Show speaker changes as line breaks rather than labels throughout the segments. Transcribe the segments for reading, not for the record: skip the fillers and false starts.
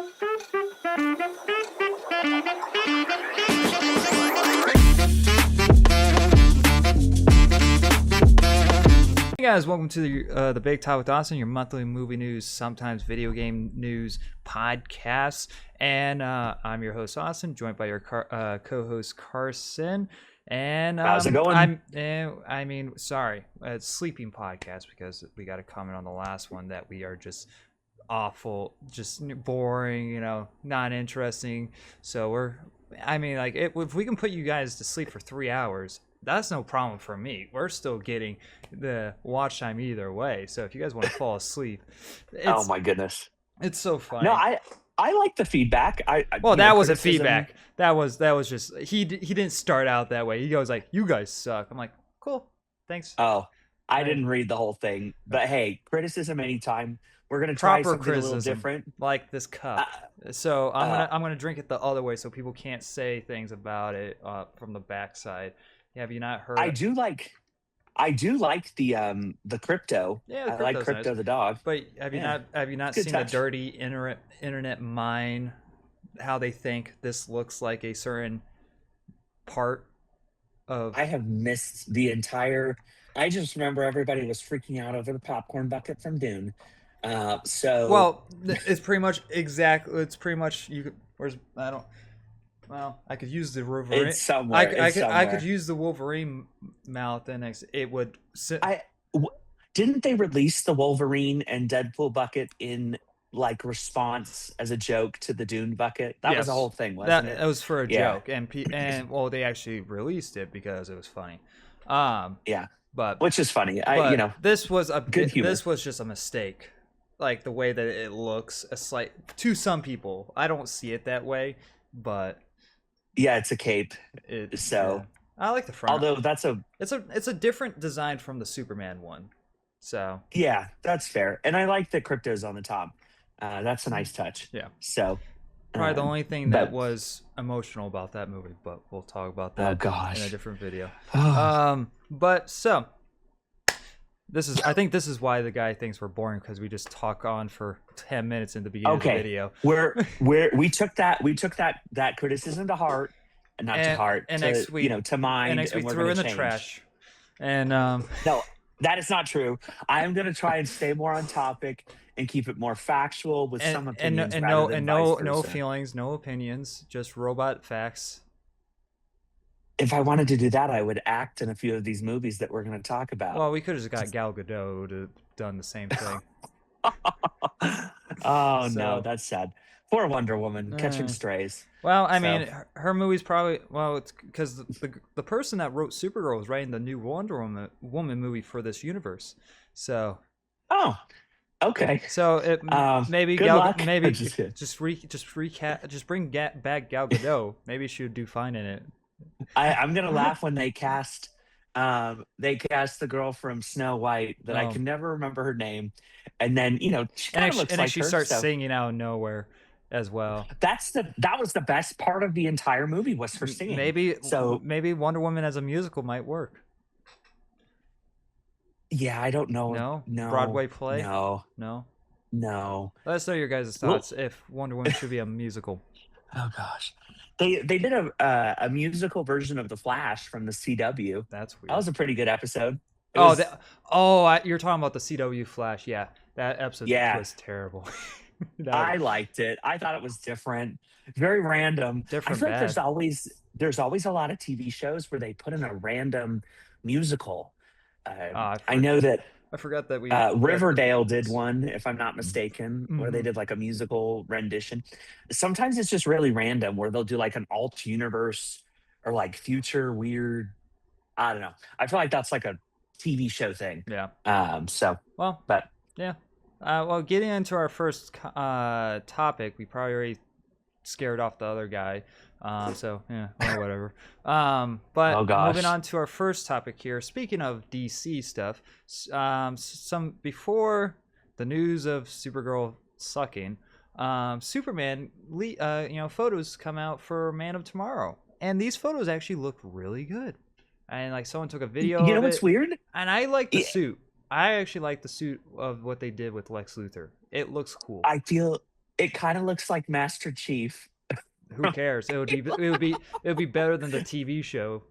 Hey guys, welcome to the Big Talk with Austin, your monthly movie news, sometimes video game news podcast. And I'm your host Austin, joined by your co-host Carson. And
how's it going?
Sorry, it's sleeping podcast because we got a comment on the last one that we are just awful, just boring, not interesting. So if we can put you guys to sleep for 3 hours, that's no problem for me. We're still getting the watch time either way. So if you guys want to fall asleep,
Oh my goodness,
it's so funny.
No, I like the feedback.
That wasn't feedback. That was just he didn't start out that way. He goes like, "You guys suck." I'm like, "Cool, thanks."
Oh, I didn't read the whole thing, but hey, criticism anytime. We're gonna try
Proper
something a little
criticism,
different.
like this cup. So I'm gonna drink it the other way so people can't say things about it from the backside. Have you not heard?
I do like the crypto.
Yeah,
I like Crypto
nice.
the dog.
But have you not seen the dirty internet mind? How they think this looks like a certain part of.
I have missed the entire. I just remember everybody was freaking out over the popcorn bucket from Dune.
Well, it's pretty much exactly. It's pretty much you. Where's I don't. Well, I could use the Wolverine.
It's somewhere.
I could use the Wolverine mouth, and it would.
Didn't they release the Wolverine and Deadpool bucket in like response as a joke to the Dune bucket? That was the whole thing, wasn't it?
That was for a joke, and they actually released it because it was funny. But
which is funny.
This was
good humor.
This was just a mistake, like the way that it looks. To some people, I don't see it that way, but.
Yeah, it's a cape.
I like the front.
Although
it's a different design from the Superman one. So
yeah, that's fair. And I like the cryptos on the top. That's a nice touch.
Yeah.
So
probably the only thing that was emotional about that movie, but we'll talk about that in a different video. I think this is why the guy thinks we're boring, because we just talk on for 10 minutes in the beginning of the video.
We took that criticism to heart, and not to heart, and next week, to mind.
And next week threw in the trash. And
no, that is not true. I am going to try and stay more on topic and keep it more factual with some opinions.
No feelings, no opinions, just robot facts.
If I wanted to do that, I would act in a few of these movies that we're going to talk about.
Well, we could have just got Gal Gadot to done the same thing.
No, that's sad. Poor Wonder Woman catching strays.
Well, I mean, her movie's probably it's because the person that wrote Supergirl is writing the new Wonder Woman movie for this universe. So.
Oh. Okay.
So maybe
good luck.
Maybe just bring back Gal Gadot. Maybe she would do fine in it.
I'm gonna laugh when they cast the girl from Snow White that I can never remember her name, and then she kind of looks like
she starts singing out of nowhere as well.
That was the best part of the entire movie, was her singing.
Maybe Wonder Woman as a musical might work.
Yeah, I don't know.
No Broadway play.
No.
Let us know your guys' thoughts if Wonder Woman should be a musical.
Oh gosh. They did a musical version of The Flash from the CW.
That's weird.
That was a pretty good episode.
You're talking about the CW Flash. Yeah, that episode was terrible.
I liked it. I thought it was different, very random. I feel like there's always a lot of TV shows where they put in a random musical. I know that.
I forgot that
Riverdale did one, if I'm not mistaken, where they did like a musical rendition. Sometimes it's just really random, where they'll do like an alt universe or like future weird. I don't know. I feel like that's like a TV show thing.
Yeah.
Well,
getting into our first topic, we probably already scared off the other guy. Whatever. Moving on to our first topic here. Speaking of DC stuff, some before the news of Supergirl sucking, Superman, photos come out for Man of Tomorrow, and these photos actually look really good. And like someone took a video.
You know what's weird?
And I like the suit. I actually like the suit of what they did with Lex Luthor. It looks cool.
I feel It kind of looks like Master Chief.
Who cares? It would be better than the TV show.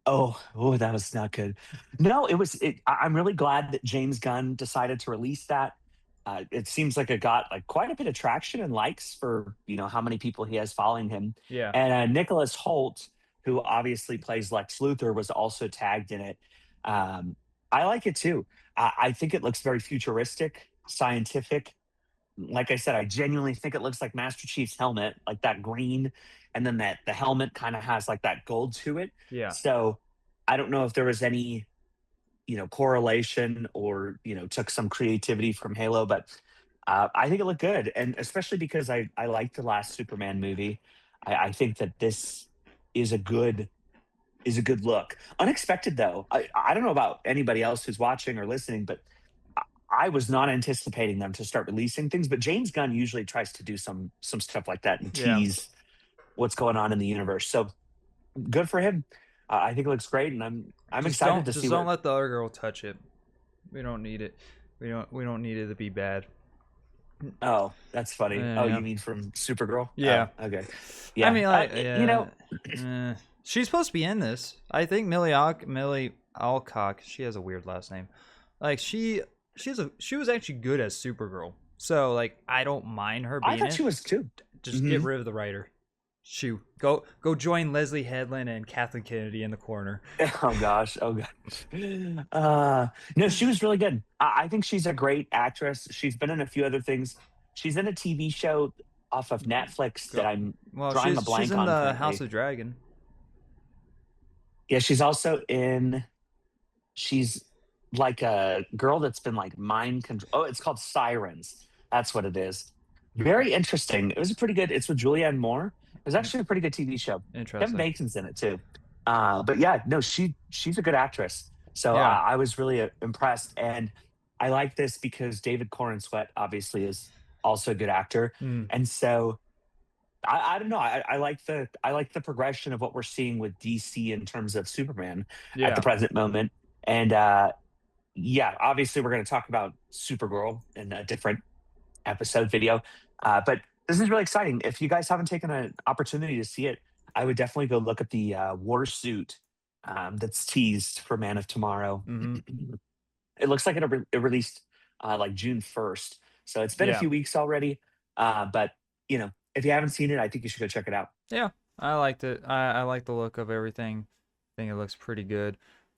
Oh, that was not good. No, it was. I'm really glad that James Gunn decided to release that. It seems like it got like quite a bit of traction and likes for how many people he has following him.
Yeah.
And Nicholas Holt, who obviously plays Lex Luthor, was also tagged in it. Um, I like it too. I think it looks very futuristic, scientific. Like I said, I genuinely think it looks like Master Chief's helmet, like that green, and then that the helmet kind of has like that gold to it.
Yeah.
So I don't know if there was any, correlation or, took some creativity from Halo, but I think it looked good. And especially because I liked the last Superman movie. I think that this is a good look. Unexpected though. I don't know about anybody else who's watching or listening, but I was not anticipating them to start releasing things, but James Gunn usually tries to do some stuff like that and
Yeah.
tease what's going on in the universe. So good for him. I think it looks great, and I'm excited to see.
Just don't let the other girl touch it. We don't need it. We don't need it to be bad.
Oh, that's funny. Oh,
Yeah.
you mean from Supergirl?
Yeah.
Oh, okay. Yeah.
I mean, like, she's supposed to be in this. I think Millie Alcock. She has a weird last name. Like she was actually good as Supergirl. So like I don't mind her being
I thought
it.
she was too.
Just get rid of the writer. Shoo. Go join Leslie Headland and Kathleen Kennedy in the corner.
Oh gosh. No, she was really good. I think she's a great actress. She's been in a few other things. She's in a TV show off of Netflix that I'm drawing a blank
she's in
on.
the
Currently.
House of Dragon.
Yeah, she's also in. She's like a girl that's been like mind control. Oh, it's called Sirens. That's what it is. Very interesting. It was a pretty good. It's with Julianne Moore. It was actually a pretty good TV show.
Interesting.
Kevin Bacon's in it too. But yeah, no, she's a good actress. So
Yeah.
I was really impressed, and I like this because David Corn Sweat obviously is also a good actor, and so I don't know. I like the progression of what we're seeing with DC in terms of Superman at the present moment, and yeah, obviously we're going to talk about Supergirl in a different episode video, but this is really exciting. If you guys haven't taken an opportunity to see it, I would definitely go look at the war suit that's teased for Man of Tomorrow. It looks like it released like June 1st, so it's been a few weeks already. But if you haven't seen it, I think you should go check it out.
Yeah, I liked it. I like the look of everything. I think it looks pretty good.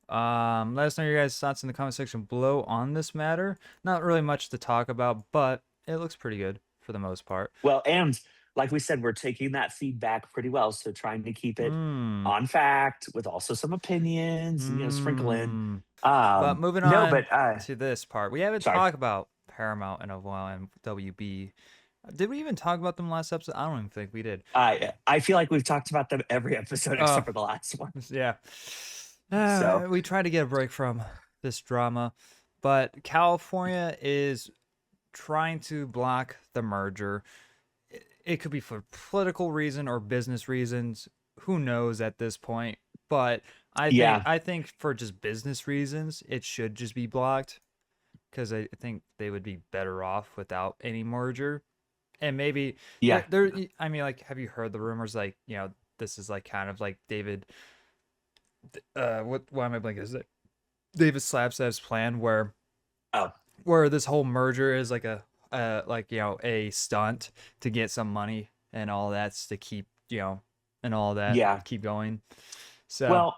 Let us know your guys' thoughts in the comment section below on this matter. Not really much to talk about, but it looks pretty good for the most part.
Well, and like we said, we're taking that feedback pretty well, so trying to keep it on fact with also some opinions, and, sprinkle in.
But moving on to this part, we haven't talked about Paramount in a while and WB. Did we even talk about them last episode? I don't even think we did.
I feel like we've talked about them every episode except for the last one.
Yeah.
So
we try to get a break from this drama, but California is trying to block the merger. It could be for political reason or business reasons. Who knows at this point? But I think for just business reasons, it should just be blocked because I think they would be better off without any merger. And maybe I mean, like, have you heard the rumors? Like, this is like kind of like David. Why am I blanking? Is it David Slapstad's plan where this whole merger is like a stunt to get some money and all that's to keep and all that keep going. So
well,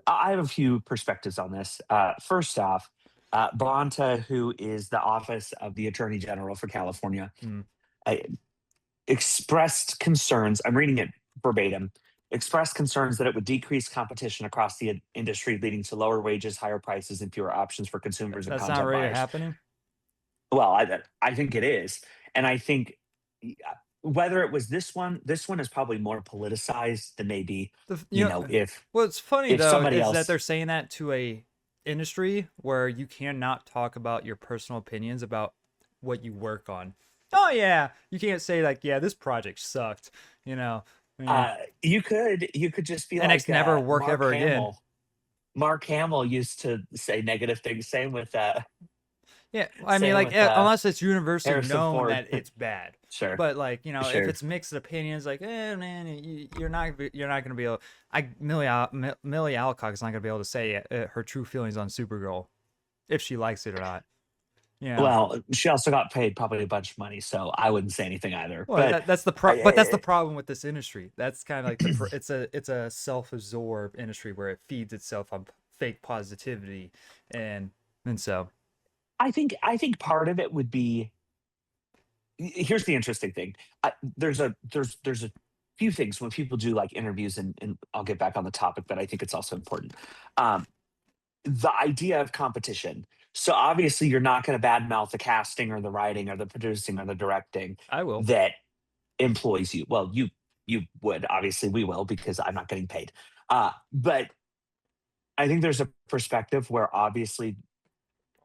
I have a few perspectives on this. First off, Bonta, who is the office of the Attorney General for California, expressed concerns. I'm reading it verbatim. Expressed concerns that it would decrease competition across the industry, leading to lower wages, higher prices, and fewer options for consumers and
that's
content
not really
buyers.
happening.
Well, I think it is, and I think whether it was this one is probably more politicized than maybe if.
What's funny
if
though
somebody
is
else,
that they're saying that to a industry where you cannot talk about your personal opinions about what you work on. Oh yeah, you can't say like, yeah, this project sucked.
You could just be
and
like,
never work
Mark
ever
Hamill.
again.
Mark Hamill used to say negative things. Same with that.
Yeah, I mean,
Same
like,
with
unless it's universally
Harrison
known
Ford.
that it's bad.
Sure,
But like, if
sure.
it's mixed opinions, like, man, you're not gonna be able. Millie Alcock is not gonna be able to say her true feelings on Supergirl if she likes it or not. Yeah.
Well, she also got paid probably a bunch of money, so I wouldn't say anything either.
Well,
But
but that's the
I,
problem with this industry. That's kind of like it's a self-absorbed industry where it feeds itself on fake positivity, and so
I think part of it would be, here's the interesting thing. There's a few things when people do like interviews, and I'll get back on the topic, but I think it's also important. Um, the idea of competition. So obviously, you're not going to badmouth the casting or the writing or the producing or the directing
I will.
that employs you. Well, you would, obviously, we will, because I'm not getting paid. But I think there's a perspective where obviously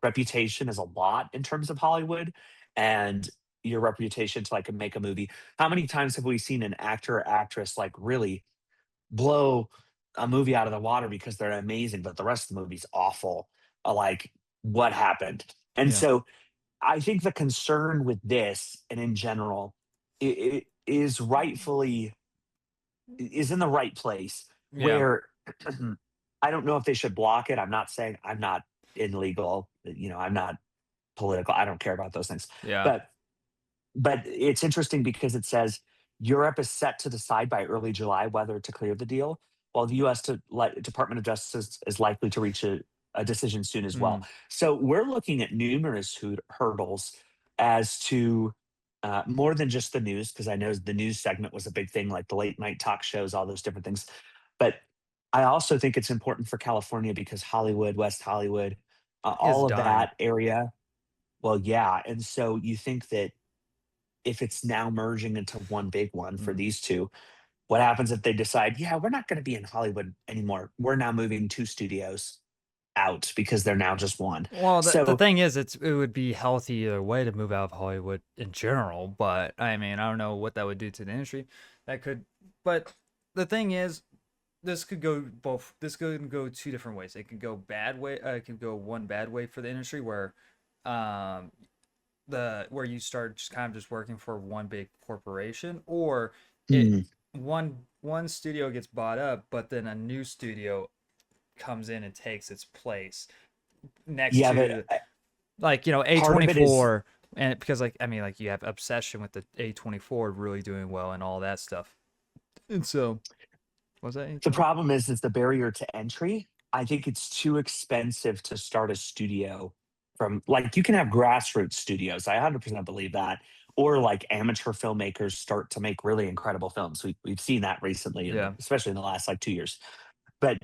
reputation is a lot in terms of Hollywood, and your reputation to like make a movie. How many times have we seen an actor or actress like really blow a movie out of the water because they're amazing, but the rest of the movie's awful? Like, what happened? And
Yeah.
so I think the concern with this and in general it is rightfully is in the right place,
Yeah.
where I don't know if they should block it. I'm not saying, I'm not in legal, I'm not political. I don't care about those things.
Yeah.
But it's interesting because it says Europe is set to decide by early July whether to clear the deal, while the U.S. Department of Justice is likely to reach a decision soon as well.
Mm.
So we're looking at numerous hurdles as to more than just the news, because I know the news segment was a big thing, like the late night talk shows, all those different things. But I also think it's important for California because Hollywood, West Hollywood,
Is
all of
dying.
that area. Well, yeah. And so you think that if it's now merging into one big one for
Mm.
these two, what happens if they decide, yeah, we're not going to be in Hollywood anymore? We're now moving two studios out because they're now just one.
Well, the
So,
thing is, it would be healthy either way to move out of Hollywood in general, but I mean, I don't know what that would do to the industry. That could, but the thing is, this could go both. This could go two different ways. It could go bad way. It could go one bad way for the industry where, um, where you start just kind of just working for one big corporation, or it
mm,
one studio gets bought up, but then a new studio comes in and takes its place next
yeah, but
to, like,
part of it is,
A24, and because, like, I mean, like, you have Obsession with the A24 really doing well and all that stuff. And so, was that
the
24?
problem is the barrier to entry. I think it's too expensive to start a studio from, like, you can have grassroots studios. I 100% believe that. Or like amateur filmmakers start to make really incredible films. We've seen that recently,
Yeah.
especially in the last like 2 years. But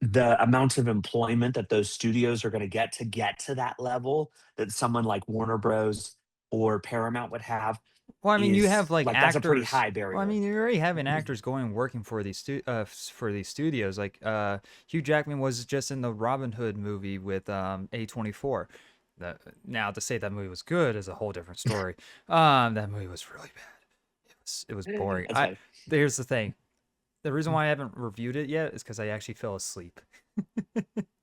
the amount of employment that those studios are going to get to that level that someone like Warner Bros. Or Paramount would have
Well, I mean, you have
is
like
like, that's a pretty
actors.
high
Well, I
barrier.
mean, you're already having actors going and working for for these studios. Like, Hugh Jackman was just in the Robin Hood movie with A24. That, now, to say that movie was good is a whole different story. That movie was really bad. It was boring.
That's fine.
Here's the thing. The reason why I haven't reviewed it yet is because I actually fell asleep.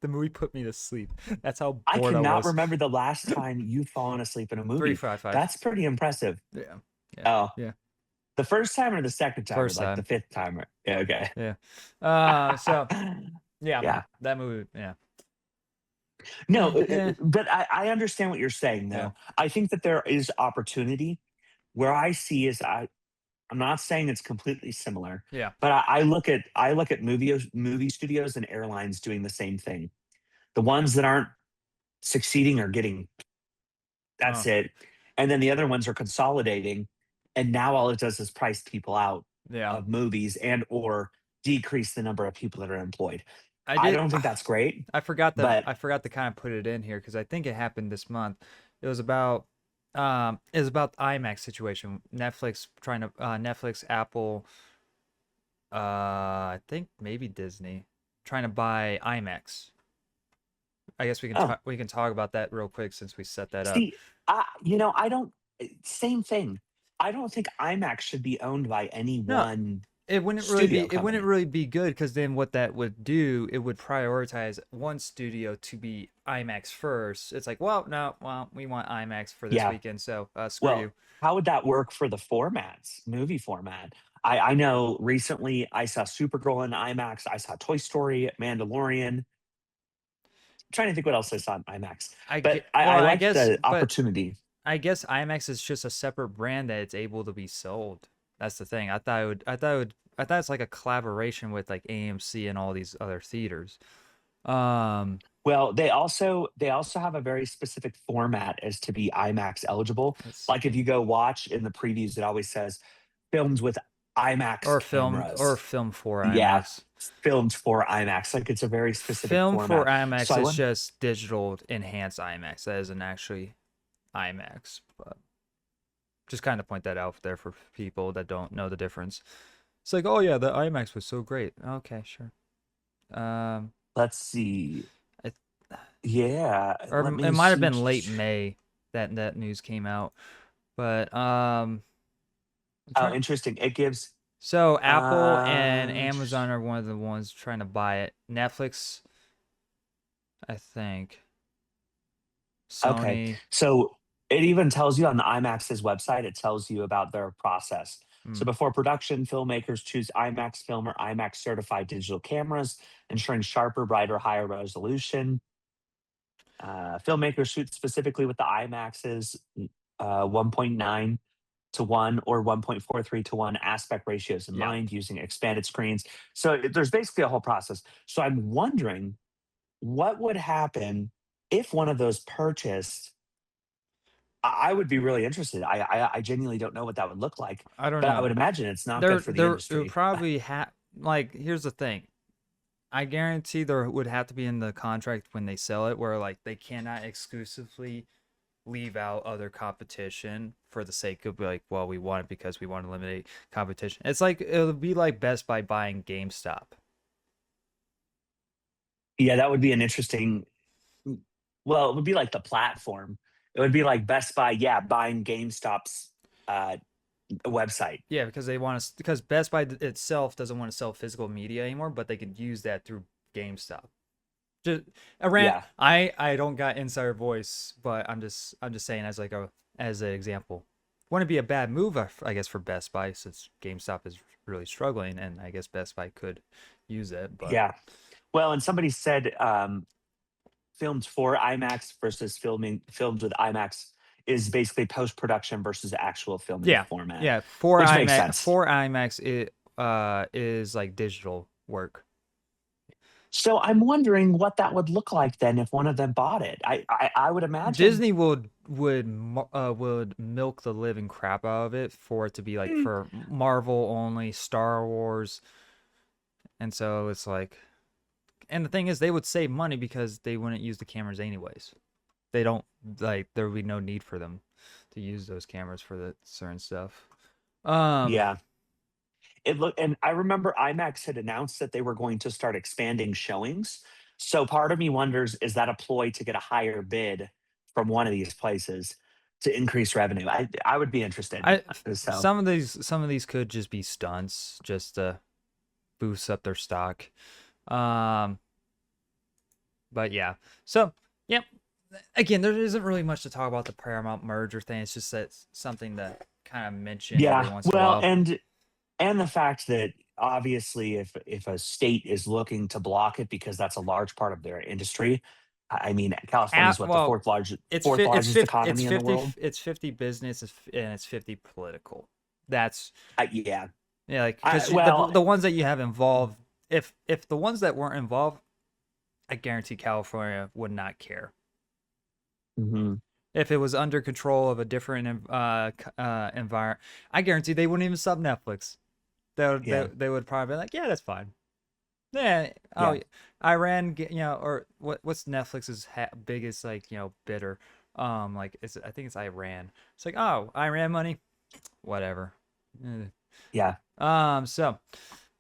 The movie put me to sleep. That's how
I
bored I
cannot
was.
remember the last time you've fallen asleep in a
Three,
movie.
five, five.
That's pretty impressive.
Yeah, yeah,
Oh,
yeah.
the first time or the second time or
First
like the
time.
fifth time? Yeah, okay.
Yeah. So yeah,
Yeah.
that movie. Yeah.
No,
Yeah.
but I understand what you're saying,
Yeah.
though. I think that there is opportunity. Where I see is, I'm not saying it's completely similar,
Yeah.
but I look at movie studios and airlines doing the same thing. The ones that aren't succeeding are getting, that's
Oh,
it. And then the other ones are consolidating, and now all it does is price people out
yeah.
of movies and or decrease the number of people that are employed.
I
I
did.
don't think that's great,
I forgot that.
but
I forgot to kind of put it in here because I think it happened this month. It was about. It was about the IMAX situation. Netflix trying to. Netflix, Apple. I think maybe Disney trying to buy IMAX. I guess
oh,
we can talk about that real quick since we set that up.
see, I don't, same thing. I don't think IMAX should be owned by any
No,
one studio
it wouldn't
company.
really be good because then what that would do, it would prioritize one studio to be IMAX first. It's like, well, no, well, we want IMAX for this
Yeah.
weekend, so screw
Well,
you.
how would that work for the formats, movie format? I know recently I saw Supergirl in IMAX. I saw Toy Story, Mandalorian. Trying to think what else I saw in IMAX, but
Well,
I like the opportunity.
I guess IMAX is just a separate brand that it's able to be sold. That's the thing. I thought it's like a collaboration with like AMC and all these other theaters. Um,
Well, they also have a very specific format as to be IMAX eligible.
let's see.
Like if you go watch in the previews, it always says filmed with IMAX
Or
cameras.
film for
Yeah,
IMAX.
filmed for IMAX. Like it's a very specific
Film for
format. So
IMAX
I
is
went,
just digital enhanced IMAX. That isn't actually IMAX, but just kind of point that out there for people that don't know the difference. It's like, oh yeah, the IMAX was so great. Okay, sure. Um,
let's see.
I,
Yeah, let
it
me
might have
see.
been late May that that news came out, but I'm
Oh,
trying.
interesting. It gives
So Apple and
uh
Amazon are one of the ones trying to buy it. Netflix, I think.
okay.
Sony.
So it even tells you on the IMAX's website, it tells you about their process. So
Hmm,
before production, filmmakers choose IMAX film or IMAX certified digital cameras, ensuring sharper, brighter, higher resolution. Filmmakers shoot specifically with the IMAX's 1.9 to 1 or 1.43 to 1 aspect ratios in
yeah.
mind using expanded screens. So there's basically a whole process. So I'm wondering what would happen if one of those purchased. I would be really interested. I genuinely don't know what that would look like,
I don't
but I
know.
would imagine it's not good for the
It would
industry.
probably have like here's the thing. I guarantee there would have to be in the contract when they sell it where like they cannot exclusively leave out other competition for the sake of like, well, we want it because we want to eliminate competition. It's like it would be like Best Buy buying GameStop.
Yeah, that would be an interesting. Well, it would be like the platform. It would be like Best Buy, yeah, buying GameStop's uh, website.
Yeah, because they want to because Best Buy itself doesn't want to sell physical media anymore, but they could use that through GameStop. Just a rant.
Yeah,
I don't got insider voice, but I'm just saying as like a as an example. Wouldn't be a bad move, I guess, for Best Buy since GameStop is really struggling, and I guess Best Buy could use it. But
yeah. Well, and somebody said filmed for IMAX versus filmed with IMAX is basically post production versus actual filming
yeah,
format,
yeah,
which makes sense.
for IMAX it is like digital work.
So I'm wondering what that would look like then if one of them bought it. I would imagine.
Disney would milk the living crap out of it for it to be like
Hmm,
for Marvel only, Star Wars, and so it's like, and the thing is, they would save money because they wouldn't use the cameras anyways. They don't like there would be no need for them to use those cameras for the certain stuff. Um,
yeah, it look and I remember IMAX had announced that they were going to start expanding showings. So part of me wonders, is that a ploy to get a higher bid from one of these places to increase revenue? I would be interested.
I
So
some of these could just be stunts just to boost up their stock. Um, but yeah, so yep. Again, there isn't really much to talk about the Paramount merger thing. It's just that it's something to kind of mention every
yeah,
once in a
well,
while.
and the fact that obviously if a state is looking to block it because that's a large part of their industry. I mean, California is what the
Well,
fourth largest economy in the world.
it's 50 business and it's 50 political. That's
Yeah.
yeah, like because
Well,
the ones that you have involved, if the ones that weren't involved, I guarantee California would not care.
mhm,
If it was under control of a different environment, I guarantee they wouldn't even sub Netflix.
yeah,
They would probably be like, yeah, that's fine. Yeah.
yeah.
Oh, Iran, you know, or what's Netflix's biggest like bidder? Like it's I think it's Iran. It's like, oh, Iran money, whatever. Eh.
Yeah.
So,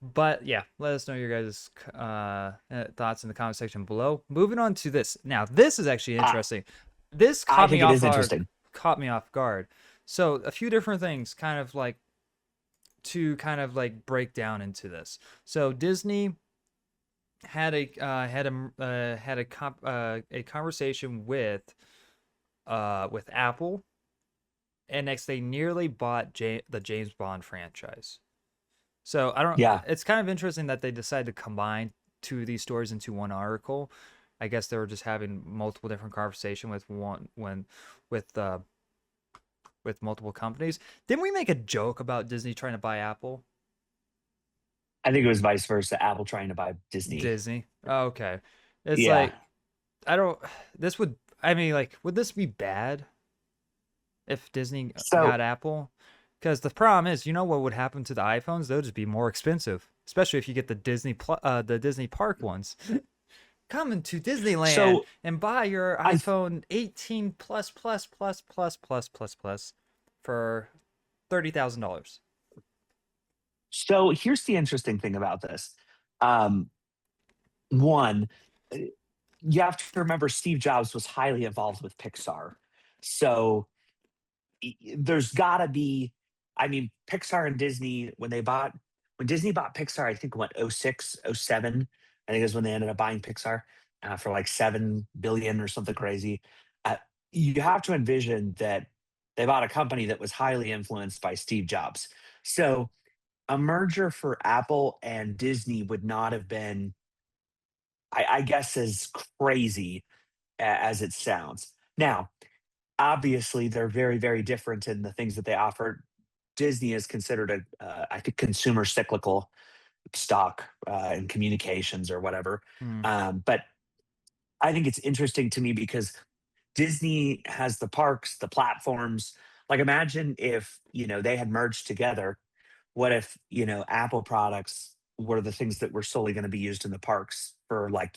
but yeah, let us know your guys' thoughts in the comment section below. Moving on to this. Now, this is actually
I
interesting. This
I think it is interesting.
caught me off guard. So, a few different things kind of like to kind of like break down into this. So Disney had a conversation with Apple, and next they nearly bought the James Bond franchise. So I don't.
Yeah,
It's kind of interesting that they decided to combine two of these stories into one article. I guess they were just having multiple different conversation with uh with multiple companies. Didn't we make a joke about Disney trying to buy Apple?
I think it was vice versa. Apple trying to buy Disney.
Disney. Oh, okay. It's
Yeah.
like I don't. This would. I mean, like, would this be bad if Disney
So
got Apple? Because the problem is, you know what would happen to the iPhones? They'll just be more expensive, especially if you get the Disney Park ones. Coming to Disneyland
so
and buy your
I
iPhone 18 plus plus plus plus plus plus plus for $30,000.
so here's the interesting thing about this. Um, one, uh, you have to remember Steve Jobs was highly involved with Pixar. So there's got to be, I mean, Pixar and Disney, when Disney bought Pixar, I think what, 06, 07, I think is when they ended up buying Pixar for like 7 billion or something crazy. Uh, you have to envision that they bought a company that was highly influenced by Steve Jobs. So a merger for Apple and Disney would not have been, I guess, as crazy as it sounds. Now, obviously, they're very, very different in the things that they offer. Disney is considered I think, consumer cyclical stock in communications or whatever.
Hmm.
But I think it's interesting to me because Disney has the parks, the platforms. Like, imagine if they had merged together. What if Apple products were the things that were solely going to be used in the parks for, like,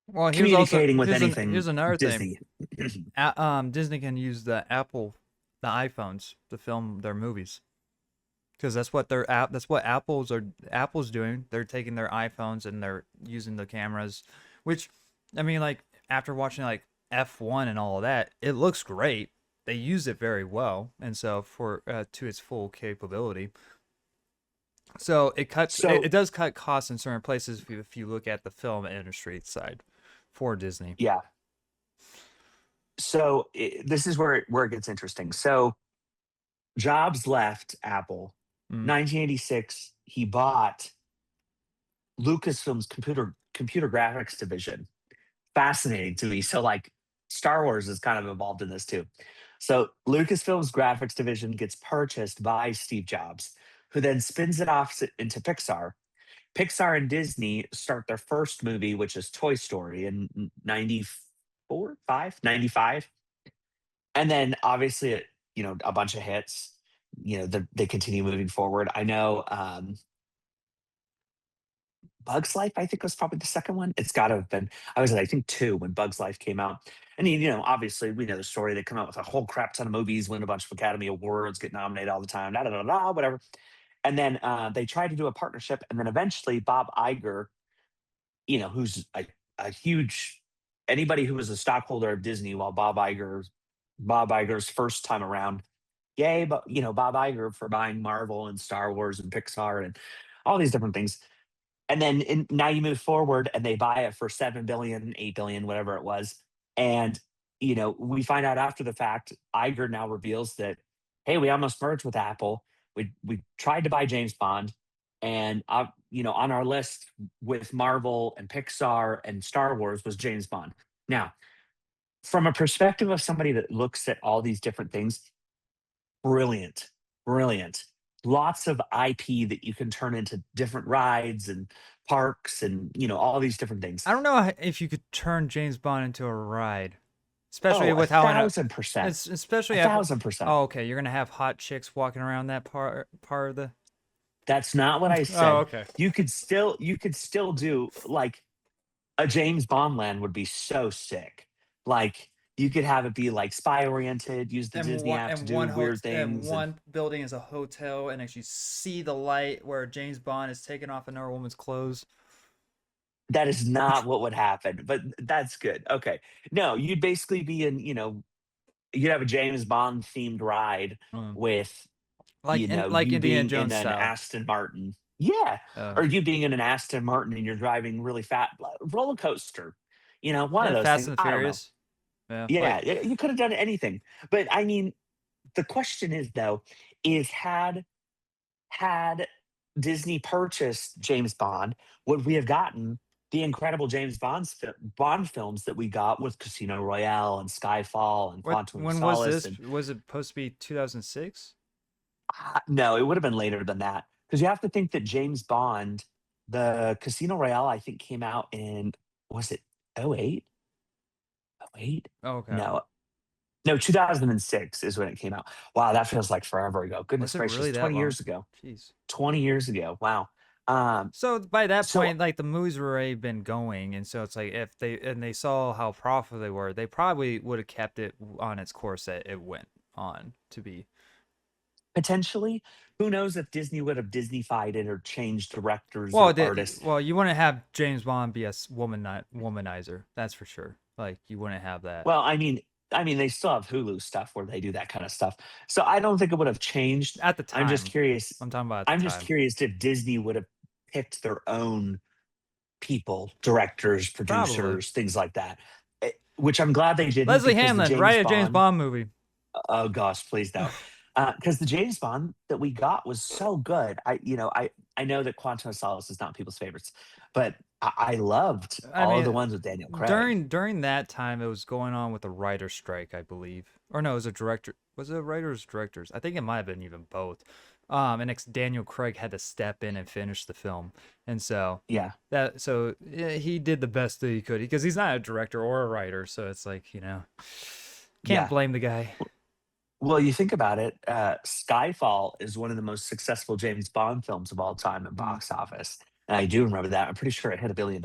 Well,
communicating with
here's
anything
another thing.
Disney?
Disney can use the iPhones to film their movies because that's what Apple's doing. They're taking their iPhones and they're using the cameras, which I mean, like after watching like F1 and all of that, it looks great. They use it very well, and so for to its full capability. So it
So
does cut costs in certain places if you look at the film industry side for Disney.
yeah, so this is where it gets interesting. So Jobs left Apple.
Mm.
1986, he bought Lucasfilm's computer graphics division. Fascinating to me. So, like, Star Wars is kind of involved in this too. So Lucasfilm's graphics division gets purchased by Steve Jobs, who then spins it off into Pixar. Pixar and Disney start their first movie, which is Toy Story in 94, 5, 95. And then obviously, a bunch of hits. They continue moving forward. I know Bugs Life, I think, was probably the second one. It's got to have been. I was, I think, two when Bugs Life came out. And obviously, we know the story. They come out with a whole crap ton of movies, win a bunch of Academy Awards, get nominated all the time, da da da da, whatever. And then they tried to do a partnership, and then eventually Bob Iger, who's a huge anybody who was a stockholder of Disney while Bob Iger's first time around. Yay, but Bob Iger for buying Marvel and Star Wars and Pixar and all these different things. And then now you move forward and they buy it for 7 billion, 8 billion, whatever it was. And we find out after the fact, Iger now reveals that, hey, we almost merged with Apple. We tried to buy James Bond, and on our list with Marvel and Pixar and Star Wars was James Bond. Now, from a perspective of somebody that looks at all these different things, brilliant, brilliant. Lots of IP that you can turn into different rides and parks and all these different things.
I don't know if you could turn James Bond into a ride, especially
Oh, a
with how
thousand percent.
it's
A
especially after.
thousand percent.
Oh, okay, you're gonna have hot chicks walking around that part of the.
That's not what I
Oh,
said.
okay.
You could still do, like, a James Bond land would be so sick. Like, you could have it be like spy oriented, use the Disney app to do weird
And
things, and
one building is a hotel, and actually see the light where James Bond is taking off another woman's clothes.
that is not what would happen. But that's good. Okay. No, you'd basically be in, you'd have a James Bond themed ride
Mm.
with
like
you
Indiana
being in
Jones
an
style.
Aston Martin. Yeah.
Oh,
Or you being in an Aston Martin and you're driving really fat roller coaster. One of
yeah,
those
Fast
things.
and the
I don't know.
Furious. Yeah,
Yeah,
like
you could have done anything. But I mean, the question is though, is had Disney purchased James Bond, would we have gotten the incredible Bond films that we got with Casino Royale and Skyfall and
what?
Quantum of
When was
Solace?
this?
And
Was it supposed to be 2006?
no, it would have been later than that because you have to think that James Bond, the Casino Royale, I think came out in, was it 08? 08?
Oh, okay.
No, no, 2006 is when it came out. Wow, that feels like forever ago. Goodness
Was it
gracious,
really that
20
long?
years ago.
Jeez.
20 years ago. Wow. Um,
So by that
so
point, like the movies were already been going, and so it's like if they saw how profitable they were, they probably would have kept it on its course that it went on to be.
potentially, who knows if Disney would have Disneyfied it or changed directors
Well,
or artists.
you wouldn't have James Bond be a womanizer. That's for sure. Like you wouldn't have that
Well, I mean, they still have Hulu stuff where they do that kind of stuff. So I don't think it would have changed.
at the
I'm just
time.
curious.
I'm talking about at the
I'm just
time.
curious if Disney would have picked their own people, directors,
Probably.
producers, things like that. Which I'm glad they didn't
Leslie
because the
Hanlon,
James
write a James
Bond.
Bond movie.
Oh gosh, please don't. Because the James Bond that we got was so good. I know that Quantum of Solace is not people's favorites, but I loved
I
all of
mean,
the ones with Daniel Craig.
during that time, it was going on with the writer strike, I believe, or no, it was a director. Was it writers directors? I think it might have been even both. And Daniel Craig had to step in and finish the film, and so
Yeah,
yeah, he did the best that he could because he's not a director or a writer, so it's like can't
yeah.
blame the guy.
Well, you think about it. Skyfall is one of the most successful James Bond films of all time in
Mm.
box office. And I do remember that. I'm pretty sure it hit $1 billion.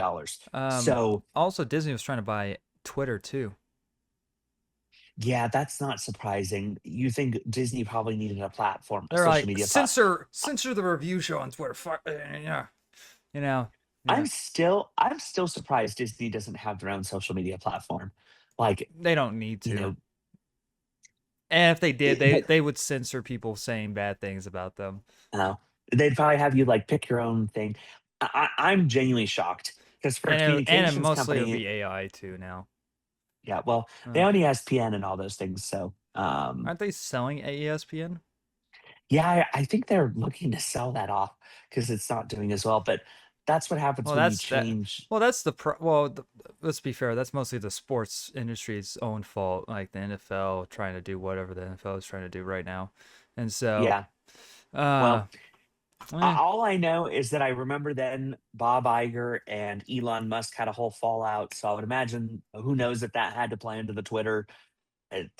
Um,
So
Also Disney was trying to buy Twitter too.
yeah, that's not surprising. You think Disney probably needed a platform, a
They're
social
like
media platform.
censor the review show on Twitter. Yeah, you know, yeah.
I'm still surprised Disney doesn't have their own social media platform. Like,
They don't need
you
to.
know,
And if they did,
but
they would censor people saying bad things about them.
no, they'd probably have you like pick your own thing. I'm genuinely shocked because for a
And it
communications
mostly would
company,
be AI too now.
yeah, well, they
Uh,
own ESPN and all those things. So,
aren't they selling ESPN?
yeah, I think they're looking to sell that off because it's not doing as well. But that's what happens
Well,
when you
that's that.
change.
Well, that's the pro. Well, let's be fair. That's mostly the sports industry's own fault. Like the NFL trying to do whatever the NFL is trying to do right now, and so,
Yeah.
uh,
Well,
eh,
all I know is that I remember then Bob Iger and Elon Musk had a whole fallout. So I would imagine who knows if that had to play into the Twitter.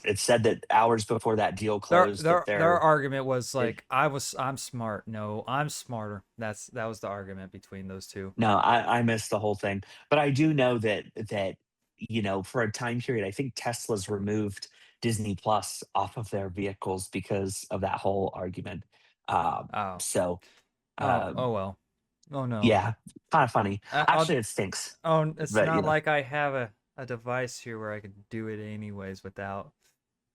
It said that hours before that deal closed that
their
they're
argument was
they
like, I'm smart. No, I'm smarter. That was the argument between those two.
no, I missed the whole thing. But I do know that for a time period, I think Tesla's removed Disney Plus off of their vehicles because of that whole argument.
Oh,
So
oh well. Oh no.
yeah, kind of funny.
I'll
Actually, it stinks.
Oh, it's
But
not like I have a device here where I could do it anyways without.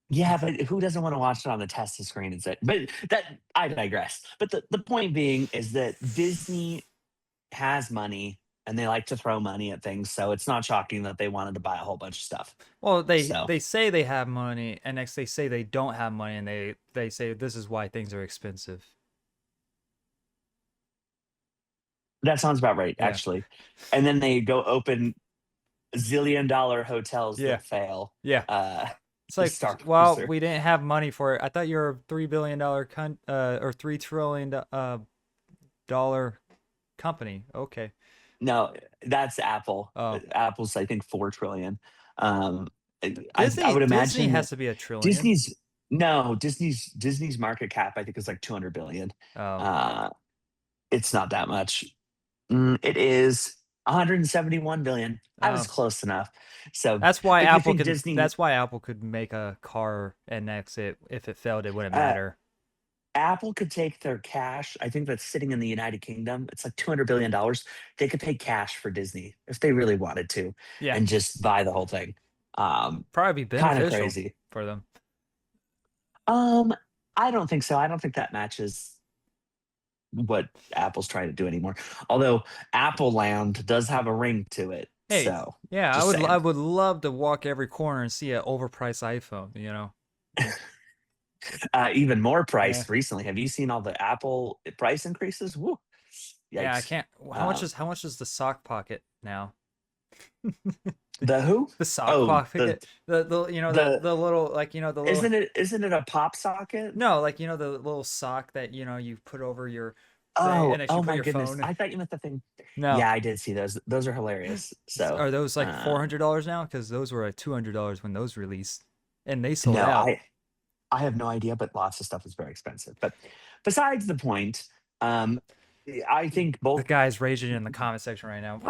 yeah, but who doesn't want to watch it on the Tesla screen? Is it? But that I digress. But the point being is that Disney has money and they like to throw money at things. So it's not shocking that they wanted to buy a whole bunch of stuff.
Well,
So
they say they have money, and next they say they don't have money, and they say this is why things are expensive.
that sounds about right,
Yeah,
actually. And then they go open $1 zillion hotels
yeah,
that fail.
yeah.
Uh,
It's
the
like,
Star
well,
Cruiser.
we didn't have money for it. I thought you're a $3 billion or $3 trillion dollar company. Okay.
No, that's Apple.
Oh,
Apple's, I think, 4 trillion. Um, I would
Disney
imagine that
has to be a trillion.
Disney's no Disney's market cap, I think, is like 200 billion.
Oh,
Uh, it's not that much. It is 171 billion. I was
oh.
close enough. So, but you think Disney,
That's why Apple could make a car and exit. If it failed, it wouldn't
uh,
matter.
Apple could take their cash. I think that's sitting in the United Kingdom. It's like $200 billion. They could pay cash for Disney if they really wanted to,
Yeah,
and just buy the whole thing.
probably be
Kind of
beneficial
crazy.
for them.
Um, I don't think so. I don't think that matches what Apple's trying to do anymore. Although Apple Land does have a ring to it.
Hey,
So
yeah,
just
I
saying.
would love to walk every corner and see an overpriced iPhone. You know.
Even more
Yeah.
price recently. Have you seen all the Apple price increases? Woo.
Yeah, I
Yikes.
can't.
Uh,
How much is the sock pocket now? the,
the who?
the sock
Oh,
pocket. The you know
the
the little like you know the little
isn't it a pop socket?
no like you know the little sock that you put over your thing
Oh,
and if you
oh
put
my
your
goodness.
phone.
I thought you meant the thing.
No.
Yeah, I did see those. Those are hilarious. So,
Are those like
um,
$400 now? Because those were like $200 when those released, and they sold
no,
out.
I have no idea, but lots of stuff is very expensive. But besides the point, um, I think
The
both.
guy's raging in the comment section right now.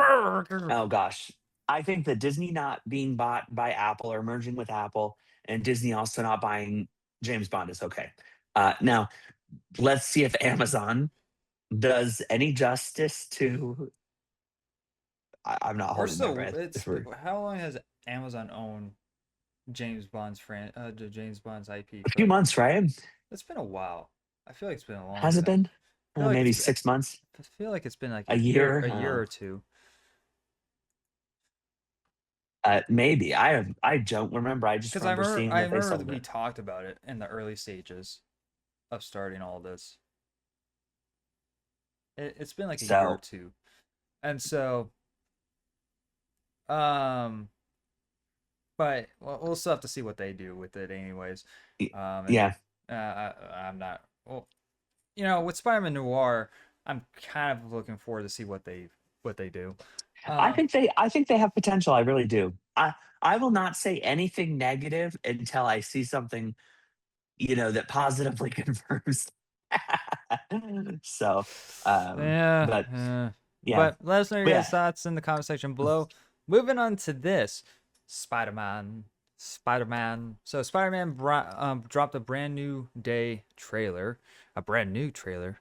Oh gosh, I think that Disney not being bought by Apple or merging with Apple, and Disney also not buying James Bond is okay. Now, let's see if Amazon does any justice to. I'm not
We're
holding my
still
breath.
it's
If we're
how long has Amazon owned the James Bond's IP,
a few
Fred?
months, right?
It's been a while. I feel like it's been a long
Has it
time.
been?
I feel like
Maybe 6 months,
I feel like it's been like
a year.
a year or two.
Maybe I don't remember. I just
Because
remember seeing
I
that they
remember that
sold
we
it.
talked about it in the early stages of starting all this. It's been like a year or
So
two, and so um, but we'll still have to see what they do with it, anyways. And
yeah,
I'm not well, with Spider-Man Noir, I'm kind of looking forward to see what they do. Uh,
I think they have potential. I really do. I will not say anything negative until I see something, that positively confirms. So,
yeah,
but yeah,
but let us know your
but
guys'
yeah,
thoughts in the comment section below. Moving on to this, Spider-Man. Spider-Man. So Spider-Man dropped a brand new day trailer, a brand new trailer,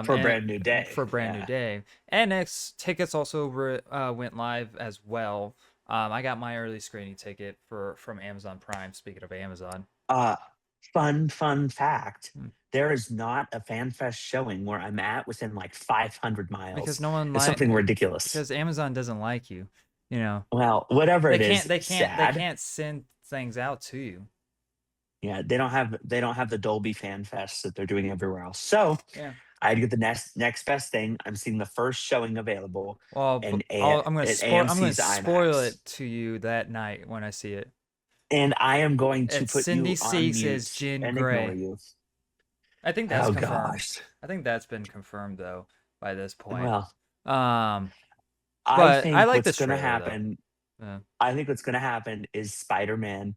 for a
and
brand new day.
for a brand new
Yeah.
day. And next tickets also went live as well. I got my early screening ticket from Amazon Prime. Speaking of Amazon,
Uh, fun fact.
hmm,
There is not a fan fest showing where I'm at within like 500
because
miles.
no one
It's something
like
ridiculous.
because Amazon doesn't like you, you know.
Well, whatever it is,
They
sad.
can't send things out to you.
Yeah, they don't have the Dolby Fan Fest that they're doing everywhere else. So
Yeah.
I had to get the next best thing. I'm seeing the first showing available
Well,
at
I'm gonna
AMC's
spoil
IMAX.
it to you that night when I see it.
And I am going to
It's
put
Cindy
you on
Seeks as
mute
Jean
and ignore
Grey.
you.
I think that's
Oh
confirmed.
gosh.
I think that's been confirmed though by this point.
Well,
Um,
I
but I
think
like
what's
this
going to
trailer though.
happen
Yeah.
I think what's going to happen is Spider-Man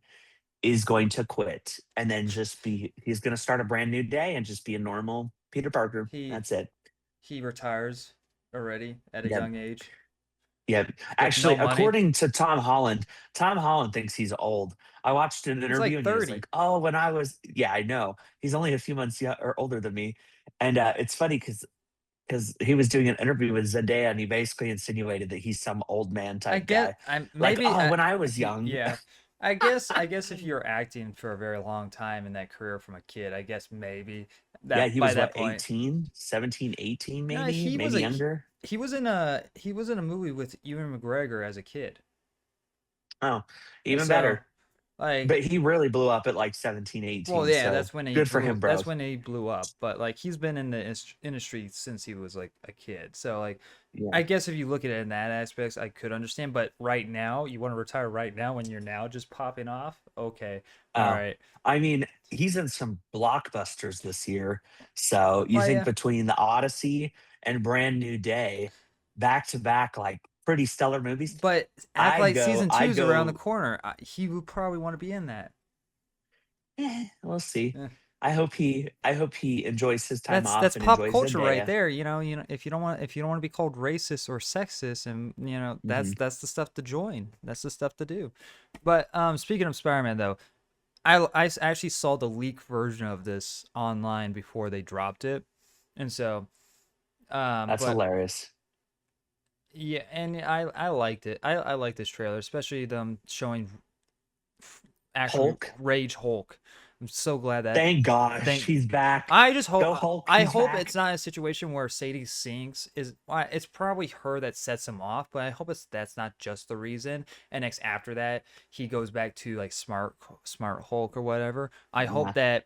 is going to quit and then he's going to start a brand new day and just be a normal Peter Parker.
He
That's it.
he retires already at a
Yep.
young age
Yep.
with no
Actually,
money.
according to Tom Holland thinks he's old. I watched an
He's
interview
like
and he was
30.
like, "Oh, when I was yeah, I know. He's only a few months or older than me." And it's funny because he was doing an interview with Zendaya and he basically insinuated that he's some old man
I
type
get
guy.
I'm
Like,
maybe
"Oh, when I was
he
young."
yeah. I guess if you're acting for a very long time in that career from a kid, I guess maybe
Yeah,
that
he
by
was
that
what,
point.
18, 17, 18
No,
maybe younger.
he was in a movie with Ewan McGregor as a kid.
Oh,
And
even
so
better.
like
But he really blew up at like 17,
well
18.
yeah,
So good for him, bro.
that's when he blew up, but like he's been in the industry since he was like a kid. So like
Yeah.
I guess if you look at it in that aspects, I could understand. But right now, you want to retire right now when you're now just popping off? Okay, all
Oh,
right.
I mean, he's in some blockbusters this year. So you
Well,
think
yeah,
between the Odyssey and Brand New Day, back to back, like pretty stellar movies.
but act like season two
I'd
is around the
go,
corner. He would probably want to be in that.
we'll see.
Eh.
I hope he enjoys his time off
That's
and
pop
enjoys
culture right
Zendaya.
there. If you don't want to be called racist or sexist, and
Hmm.
that's the stuff to join. That's the stuff to do. But speaking of Spider-Man though, actually saw the leak version of this online before they dropped it, and so
That's
but
hilarious.
yeah, and I liked it. I like this trailer, especially them showing actually
Hulk.
Rage Hulk. I'm so glad that
Thank gosh
thank
he's back.
I just hope
Go Hulk,
I
he's
hope it's
back.
not a situation where Sadie sinks is it's probably her that sets him off, but I hope that's not just the reason. And next after that, he goes back to like smart Hulk or whatever. I hope
Yeah.
that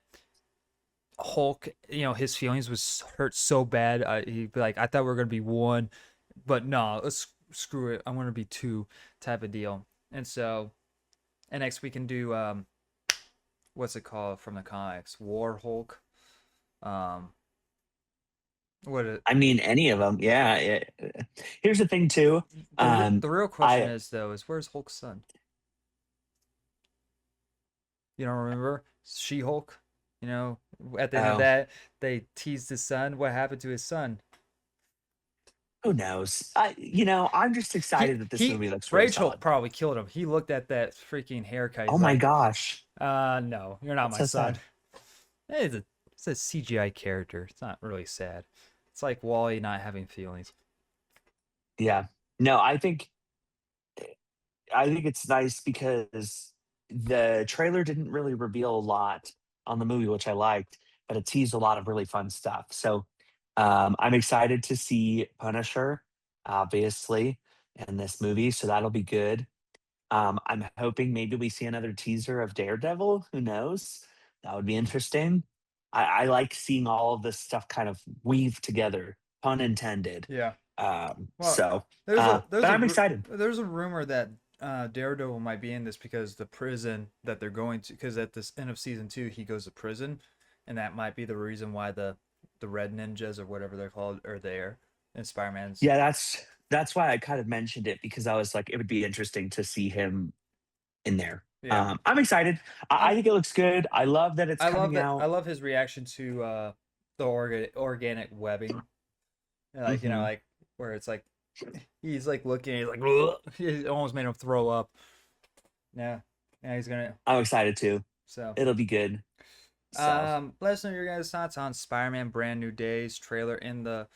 Hulk, his feelings was hurt so bad. He'd be like, I thought we were gonna be one, but no, let's screw it. I'm gonna be two type of deal. And so, and next we can do what's it called from the comics? War Hulk. Um, what it,
I mean, any of them. Yeah. Here's the thing too.
the real question
I
is though is where's Hulk's son? You don't remember She Hulk? At the end of
oh,
that, they teased his son. What happened to his son?
who knows? I'm just
He
excited that this
he
movie looks really
Rachel
solid.
probably killed him. He looked at that freaking haircut.
Oh
He's
my
like,
gosh,
no, you're not
that's
my
so
son.
sad.
It's a CGI character. It's not really sad. It's like Wally not having feelings.
Yeah. No, I think it's nice because the trailer didn't really reveal a lot on the movie, which I liked, but it teased a lot of really fun stuff. So I'm excited to see Punisher, obviously, in this movie. So that'll be good. I'm hoping maybe we see another teaser of Daredevil. Who knows? That would be interesting. I like seeing all of this stuff kind of weave together, pun intended.
Yeah.
Um,
Well,
so,
there's a
but I'm excited.
there's a rumor that Daredevil might be in this because the prison that they're going to, because at this end of season 2 he goes to prison, and that might be the reason why the Red Ninjas or whatever they're called are there, and Spider-Man's.
Yeah, that's why I kind of mentioned it because I was like, it would be interesting to see him in there.
Yeah.
I'm excited. I
I'm
think it looks good. I love that it's
I love
coming
that. I
out.
love his reaction to the organic webbing. Like
Hmm.
like where it's like he's like looking, he's like "Ugh." He almost made him throw up. Yeah, yeah, he's gonna.
I'm excited too.
So,
It'll be good. So
let us know your guys' thoughts on Spider-Man: Brand New Days trailer in the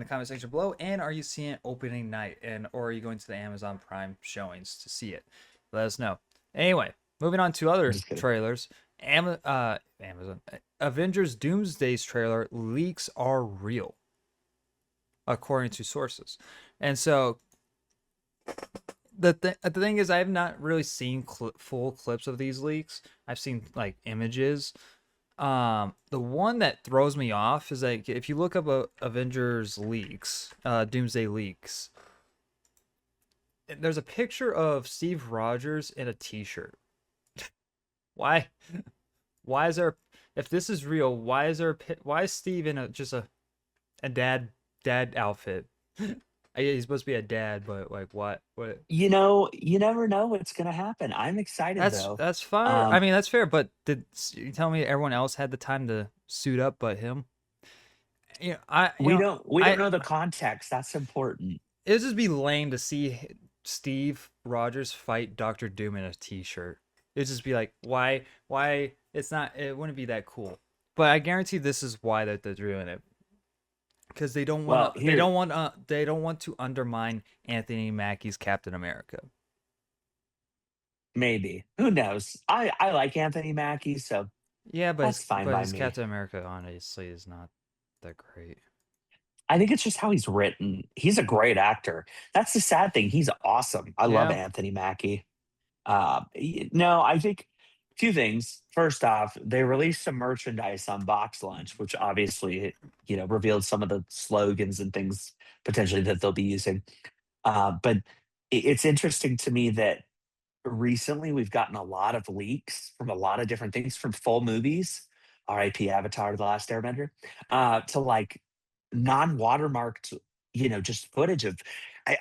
comment section below. And are you seeing it opening night? And or are you going to the Amazon Prime showings to see it? Let us know. Anyway, moving on to
I'm
other
just kidding.
trailers. Amazon Avengers Doomsday's trailer leaks are real, according to sources. And so the thing is, I have not really seen full clips of these leaks. I've seen like images. The one that throws me off is like if you look up Avengers leaks, Doomsday leaks, there's a picture of Steve Rogers in a T-shirt. Why? Why is there? If this is real, why is there? Why is Steve in just a dad outfit? He's supposed to be a dad, but like what? What?
You never know what's gonna happen. I'm excited though.
That's fire. I
Um,
mean, that's fair. But did you tell me everyone else had the time to suit up, but him?
we don't
I
know the context. That's important.
it'd just be lame to see Steve Rogers fight Doctor Doom in a T-shirt. It'd just be like, why? Why? It's not. It wouldn't be that cool. But I guarantee this is why they're doing it because they don't want
Well,
to. They
here
don't want. They don't want to undermine Anthony Mackie's Captain America.
maybe. Who knows? I like Anthony Mackie, so
Yeah,
that's fine by
his
me.
Captain America honestly is not that great.
I think it's just how he's written. He's a great actor. That's the sad thing. He's awesome. I love
Yeah.
Anthony Mackie. No, I think a few things. First off, they released some merchandise on Box Lunch, which obviously, revealed some of the slogans and things potentially that they'll be using. But it's interesting to me that recently we've gotten a lot of leaks from a lot of different things from full movies, RIP Avatar: The Last Airbender, to like non-watermarked, just footage of I,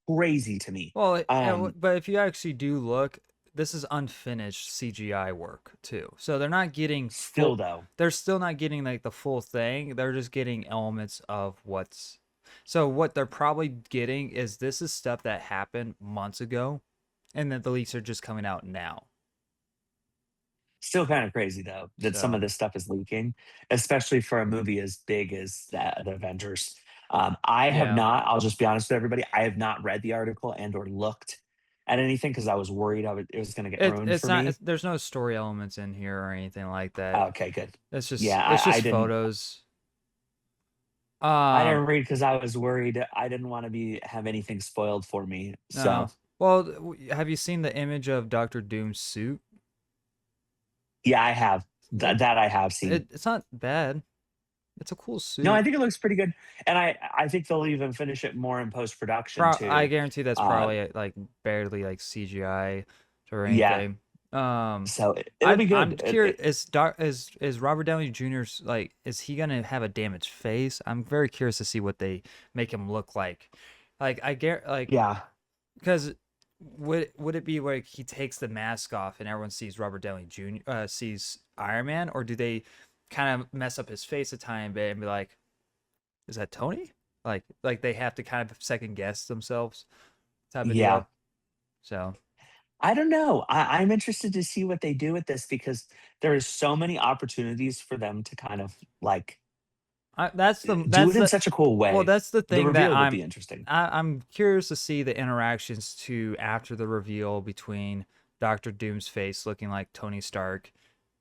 crazy to me.
Well,
Um,
but if you actually do look, this is unfinished CGI work too. So they're not getting
Still
full.
though,
They're still not getting like the full thing. They're just getting elements of what's. So what they're probably getting is this is stuff that happened months ago, and that the leaks are just coming out now.
still kind of crazy though that some of
So
this stuff is leaking, especially for a movie as big as that, the Avengers. I have
yeah,
not. I'll just be honest with everybody. I have not read the article and or looked at anything because I was worried it was going to get ruined
It's
for
not.
me.
There's no story elements in here or anything like that.
Oh, okay, good. Yeah,
It's
I
just
didn't.
photos.
I
Um,
didn't read because I was worried. I didn't want to be have anything spoiled for me. So
no. Well, have you seen the image of Doctor Doom's suit?
yeah, I have
It,
that. I have seen.
it's not bad. It's a cool
No, I
suit.
think it looks pretty good, and I think they'll even finish it more in post production
I
too.
guarantee that's
Uh,
probably like barely like CGI or
yeah,
anything. Um,
so it'll be
I'm
good.
curious. Is Robert Downey Jr.'s like is he gonna have a damaged face? I'm very curious to see what they make him look like. Like I get like
Yeah,
because would it be like he takes the mask off and everyone sees Robert Downey Jr. Sees Iron Man, or do they kind of mess up his face a tiny bit and be like, is that Tony? Like they have to kind of second guess themselves type of
yeah.
deal. So
I don't know. I'm interested to see what they do with this because there is so many opportunities for them to kind of like do it in such a cool
well,
way.
that's the
The
thing that
reveal will be interesting.
I'm curious to see the interactions to after the reveal between Doctor Doom's face looking like Tony Stark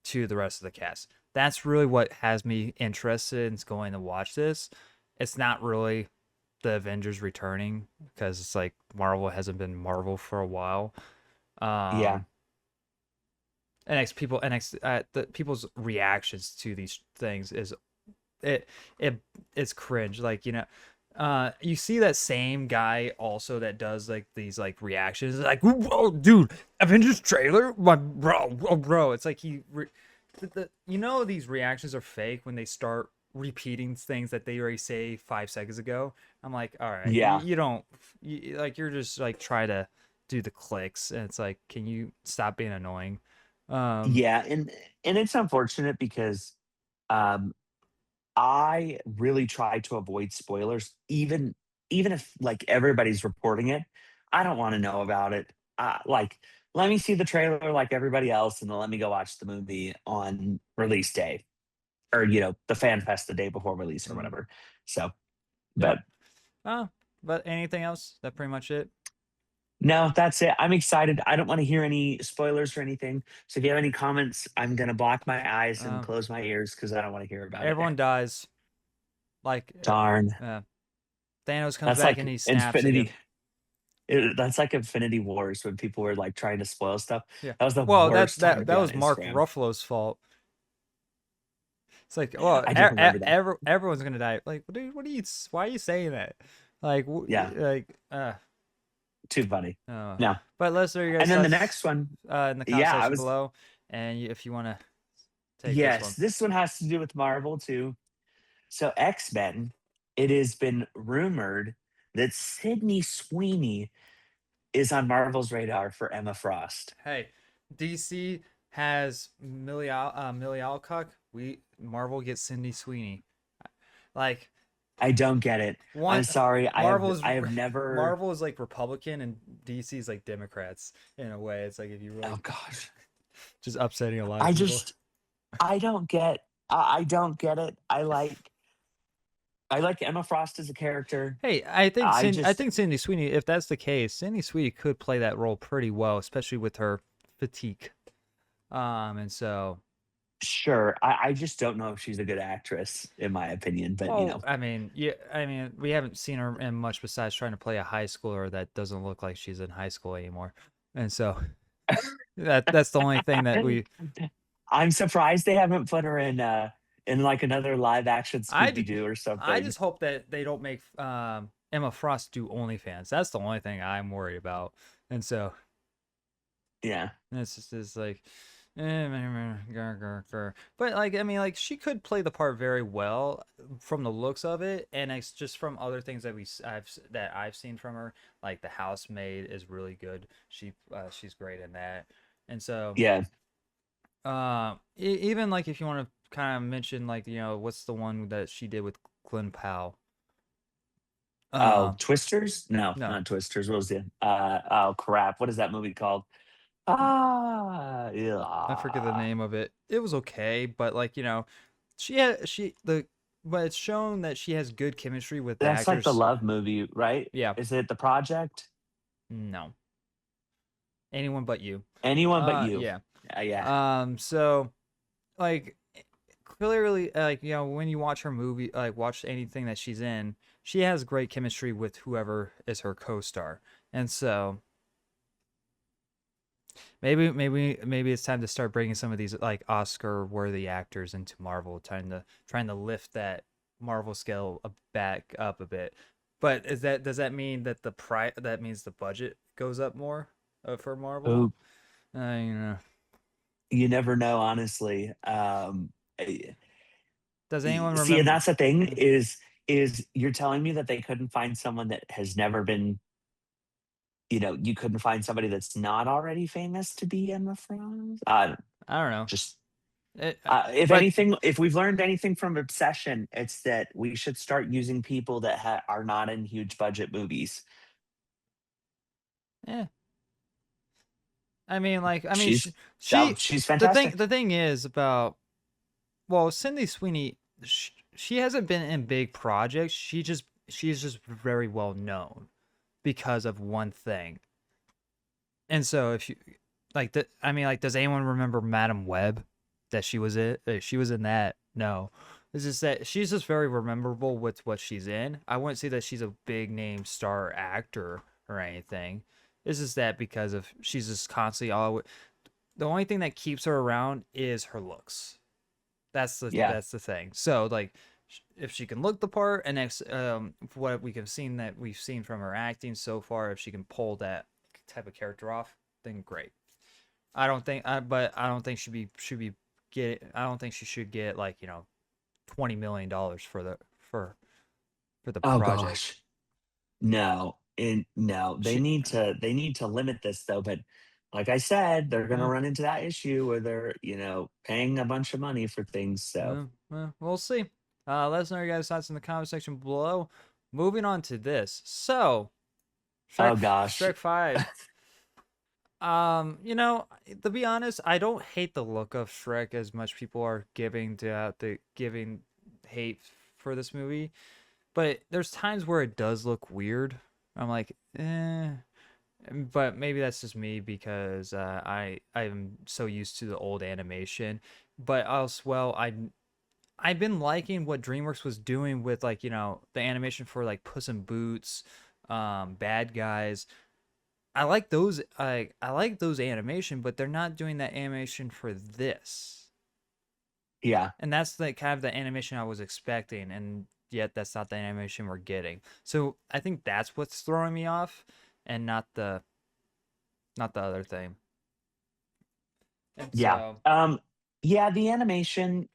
to the rest of the cast. That's really what has me interested in going to watch this. It's not really the Avengers returning because it's like Marvel hasn't been Marvel for a while.
Yeah,
Um, the people's reactions to these things is it it it's cringe. Like you see that same guy also that does like these like reactions like whoa dude Avengers trailer my bro oh, bro it's like these reactions are fake when they start repeating things that they already say 5 seconds ago. I'm like, all right,
yeah,
you don't like you're just like try to do the clicks and it's like, can you stop being annoying? um
yeah, and it's unfortunate because um, I really try to avoid spoilers, even if like everybody's reporting it. I don't want to know about it. Like, let me see the trailer like everybody else, and then let me go watch the movie on release day, or the fan fest the day before release or
mhm.
whatever. So,
Yep.
but
But anything else? That pretty much it.
no, that's it. I'm excited. I don't want to hear any spoilers or anything. So if you have any comments, I'm gonna block my eyes and
uh,
close my ears because I don't want to hear about it.
Everyone dies. Like
Darn.
Thanos comes
That's
back and
like
he snaps
Infinity.
again.
That's like Infinity Wars when people were like trying to spoil stuff.
Yeah.
That was the
Well,
worst time to
that
be on
was Mark
Instagram.
Ruffalo's fault. It's like, well,
I do remember that.
everyone's gonna die. Like, dude, why are you saying that? Like,
Yeah, too funny.
uh.
No.
But let's know your
And
guys'
then the
thoughts
next one,
in the comment
yeah, I
section
was
below, and if you want to take this
yes,
one.
this one has to do with Marvel too. So X-Men, it has been rumored that Sydney Sweeney is on Marvel's radar for Emma Frost.
Hey, DC has Millie Alcock. We Marvel gets Cindy Sweeney. Like
I don't get it. I'm
one,
sorry.
Marvel's
I have never.
Marvel is like Republican and DC is like Democrats in a way. It's like if you
Oh
really
gosh.
just upsetting a lot of
I
people.
just I don't get I don't get it. I like Emma Frost as a character.
Hey,
I just
Cindy Sweeney. If that's the case, Cindy Sweeney could play that role pretty well, especially with her fatigue. And so
sure. I just don't know if she's a good actress in my opinion, but
well, I mean, yeah, I mean, we haven't seen her in much besides trying to play a high schooler that doesn't look like she's in high school anymore, and so that's the only thing that we.
I'm surprised they haven't put her in like another live action
I
Scooby Doo or
I
something.
just hope that they don't make Emma Frost do OnlyFans. That's the only thing I'm worried about, and so
Yeah.
it's just is like. But like I mean like she could play the part very well from the looks of it, and it's just from other things that I've seen from her, like the housemaid is really good. She's great in that, and so
Yeah.
even like if you want to kind of mention like what's the one that she did with Glenn Powell?
Oh,
Uh,
Twisters? No,
no,
not Twisters. What was it? Oh crap. What is that movie called?
I forget the
Yeah.
name of it. It was okay, but like she had she the but it's shown that she has good chemistry with the
That's like the
actors.
love movie, right?
Yeah,
Is it The Project?
no, Anyone but you.
Anyone but you.
Yeah.
Yeah.
So like clearly, like when you watch her movie, like watch anything that she's in, she has great chemistry with whoever is her co-star, and so maybe it's time to start bringing some of these like Oscar-worthy actors into Marvel, trying to lift that Marvel scale back up a bit. But does that mean that that means the budget goes up more for Marvel?
Ooh,
You know,
you never know, honestly.
does anyone
See, and
remember?
that's the thing is you're telling me that they couldn't find someone that has never been, you couldn't find somebody that's not already famous to be in the Thrones?
I don't know.
Just
It,
if
but
anything, if we've learned anything from Obsession, it's that we should start using people that are not in huge budget movies.
yeah,
She's she's
the
fantastic.
thing is about Cindy Sweeney, she hasn't been in big projects. She's just very well known because of one thing. And so if you does anyone remember Madam Web that she was in? She was in that. No. It's just that she's just very memorable with what she's in. I wouldn't say that she's a big name star actor or anything. It's just that because of she's just constantly always the only thing that keeps her around is her looks.
Yeah.
That's the thing. So like, if she can look the part, and what we've seen from her acting so far, if she can pull that type of character off, then great. But I don't think I don't think she should get like $20 million for the
Oh
project.
gosh. No. And no,
She,
they need to limit this though, but like I said, they're going to
uh,
run into that issue where they're, paying a bunch of money for things, so.
we'll see. Let us know your guys' thoughts in the comment section below. Moving on to this, so
Oh gosh.
Shrek 5. To be honest, I don't hate the look of Shrek as much people are giving hate for this movie, but there's times where it does look weird. I'm like, but maybe that's just me because I'm so used to the old animation. But also, I've been liking what DreamWorks was doing with like the animation for like Puss in Boots, Bad Guys. I like those animation, but they're not doing that animation for this.
Yeah.
And that's the kind of the animation I was expecting, and yet that's not the animation we're getting. So I think that's what's throwing me off, and not the other thing. And
Yeah.
so
Yeah, the animation,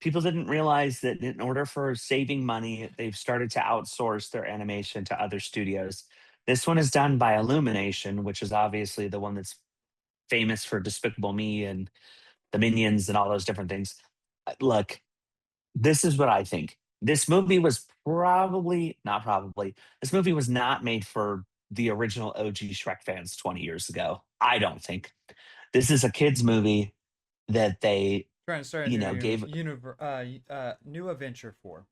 people didn't realize that in order for saving money, they've started to outsource their animation to other studios. This one is done by Illumination, which is obviously the one that's famous for Despicable Me and the Minions and all those different things. Look, this is what I think. This movie was probably not probably. This movie was not made for the original OG Shrek fans 20 years ago. I don't think. This is a kids movie that they,
trying to start a
gave.
new adventure for.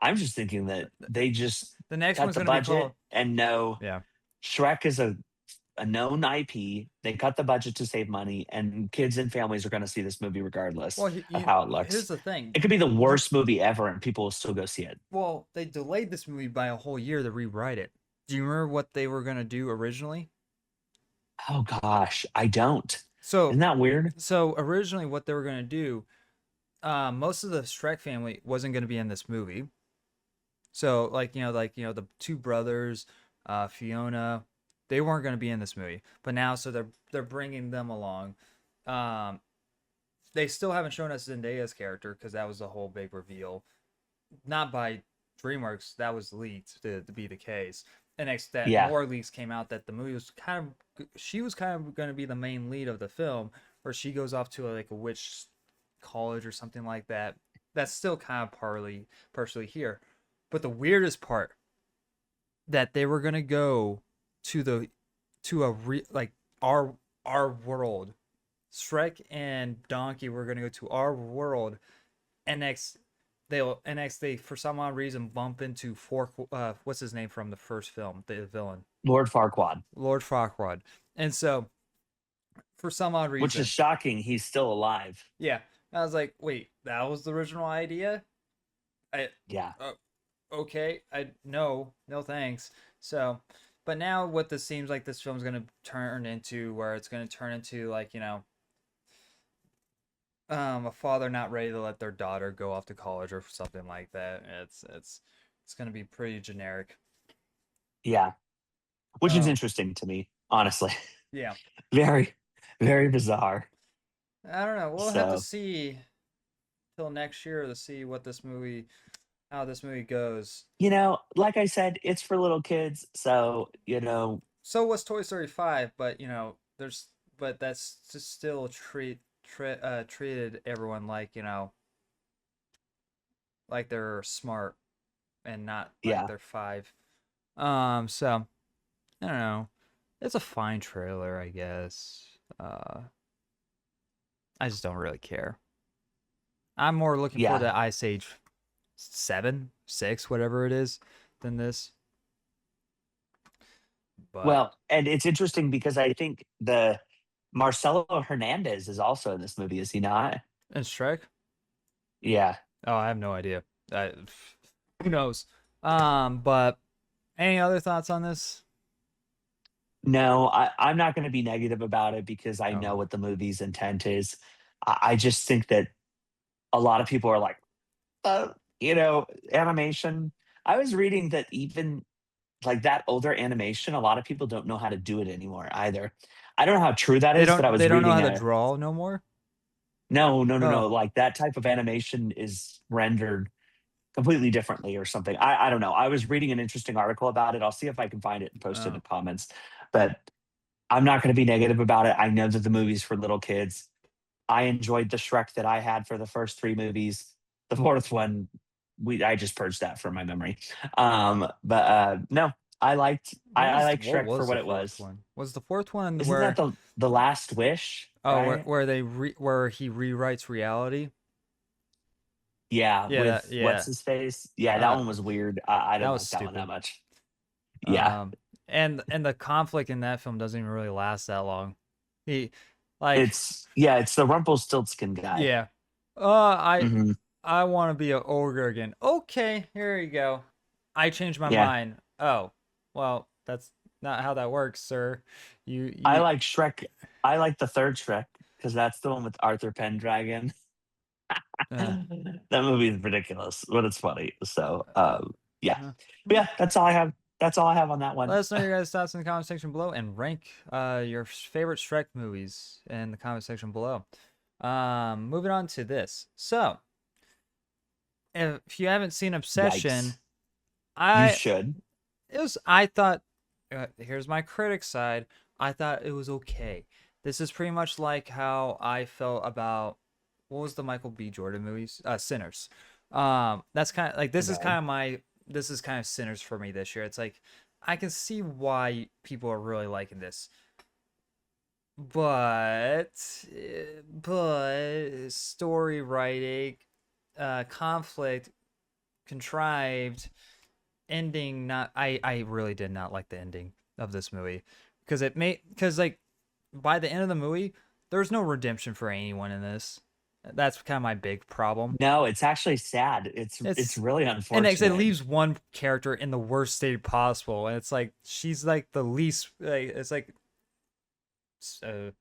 I'm just thinking that they just
The next
cut
one's
the
gonna be called
budget and know
yeah.
Shrek is a known IP. They cut the budget to save money, and kids and families are going to see this movie regardless of how it
Here's
looks.
the thing.
It could be the worst movie ever, and people will still go see it.
They delayed this movie by a whole year to rewrite it. Do you remember what they were gonna do originally?
Oh gosh, I don't.
So
Isn't that weird?
originally what they were gonna do, most of the Shrek family wasn't gonna be in this movie. So the two brothers, Fiona, they weren't gonna be in this movie. But now, so they're bringing them along. Um, they still haven't shown us Zendaya's character because that was a whole big reveal, not by DreamWorks. That was leaked to be the case. And next, that
Yeah,
more leaks came out that the movie was she was kind of going to be the main lead of the film, where she goes off to like a witch college or something like that. That's still kind of partially here, but the weirdest part that they were gonna go to like our world. Shrek and Donkey were gonna go to our world, and next they for some odd reason bump into Fork. What's his name from the first film? The villain.
Lord Farquaad.
Lord Farquaad. And so for some odd
Which is
reason,
shocking. He's still alive.
yeah, I was like, wait, that was the original idea. I
Yeah.
uh, okay, I no thanks. So, but now what this seems like this film's gonna turn into, where it's gonna turn into like a father not ready to let their daughter go off to college or something like that. It's gonna be pretty generic.
Yeah. Which is
Um,
interesting to me, honestly.
yeah,
Very, very bizarre.
I don't know. We'll have to
So,
see till next year to see what this movie, how this movie goes.
like I said, it's for little kids. So,
So was Toy Story 5, but there's but that's just still treated everyone like, like they're smart and not like
yeah,
they're 5. So I don't know. It's a fine trailer, I guess. I just don't really care. I'm more looking forward
yeah.
to Ice Age 7, 6, whatever it is, than this. But
Well, and it's interesting because I think the Marcelo Hernandez is also in this movie, is he not?
and Shrek?
Yeah.
Oh, I have no idea. I, who knows? But any other thoughts on this?
No, I'm not going to be negative about it because I know
Oh,
what the movie's intent is. I just think that a lot of people are like, uh, animation. I was reading that even like that older animation, a lot of people don't know how to do it anymore either. I don't know how true that is, but I
they
was
don't know
reading
how to
a
draw no more.
no, no, no,
Oh,
no. Like that type of animation is rendered completely differently or something. I don't know. I was reading an interesting article about it. I'll see if I can find it and post it in
oh,
the comments. But I'm not going to be negative about it. I know that the movie's for little kids. I enjoyed the Shrek that I had for the first three movies. The fourth one, I just purged that from my memory. But no, I like
what
Shrek for
was
what
the
it
fourth
was.
one? Was the fourth one
Isn't that
where
the Last Wish, right?
where he rewrites reality?
Yeah,
Yeah,
with
that
what's
yeah.
his face? Yeah, that
Uh,
one was weird. I
that
didn't
was
like that one that
stupid.
much. Yeah,
Um, and the conflict in that film doesn't even really last that long. He, like,
it's the Rumpelstiltskin guy.
yeah. I
Hmm.
I want to be an ogre again. Okay, here you go. I changed my
Yeah,
mind. Oh, well, that's not how that works, sir.
I
You
like Shrek. I like the third Shrek because that's the one with Arthur Pendragon.
uh,
That movie is ridiculous, but it's funny. So, yeah,
uh,
but yeah, that's all I have. That's all I have on that one.
let us know your guys' thoughts in the comment section below, and rank your favorite Shrek movies in the comment section below. Moving on to this. So, if you haven't seen Obsession,
Yikes! You
I
should.
I thought, here's my critic side. I thought it was okay. This is pretty much like how I felt about, what was the Michael B. Jordan movies? Sinners. That's kind of like,
Okay.
this is kind of Sinners for me this year. It's like I can see why people are really liking this, but story writing, conflict, contrived ending, not, I really did not like the ending of this movie, because like by the end of the movie there's no redemption for anyone in this. That's kind of my big problem.
No, it's actually sad. It's
It's
really
and it
unfortunate.
leaves one character in the worst state possible, and it's like she's like the least, like, it's like, uh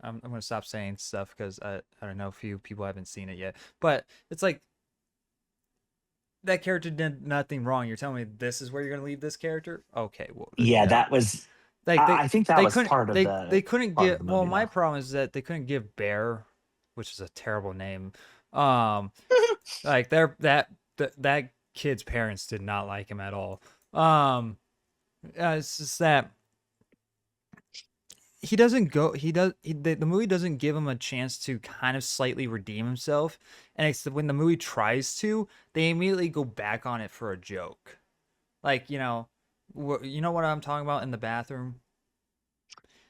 I'm gonna stop saying stuff because I don't know, a few people haven't seen it yet, but it's like that character did nothing wrong. You're telling me this is where you're gonna leave this character? Okay, well,
Yeah, that was.
like
I think that was part of
they
the
couldn't
part of
get,
the
well,
movie,
my
though.
problem is that they couldn't give Bear, which is a terrible name, um like that kid's parents did not like him at all. um it's just that he doesn't go he does he, the movie doesn't give him a chance to kind of slightly redeem himself, and it's when the movie tries to, they immediately go back on it for a joke, like, you know what I'm talking about, in the bathroom.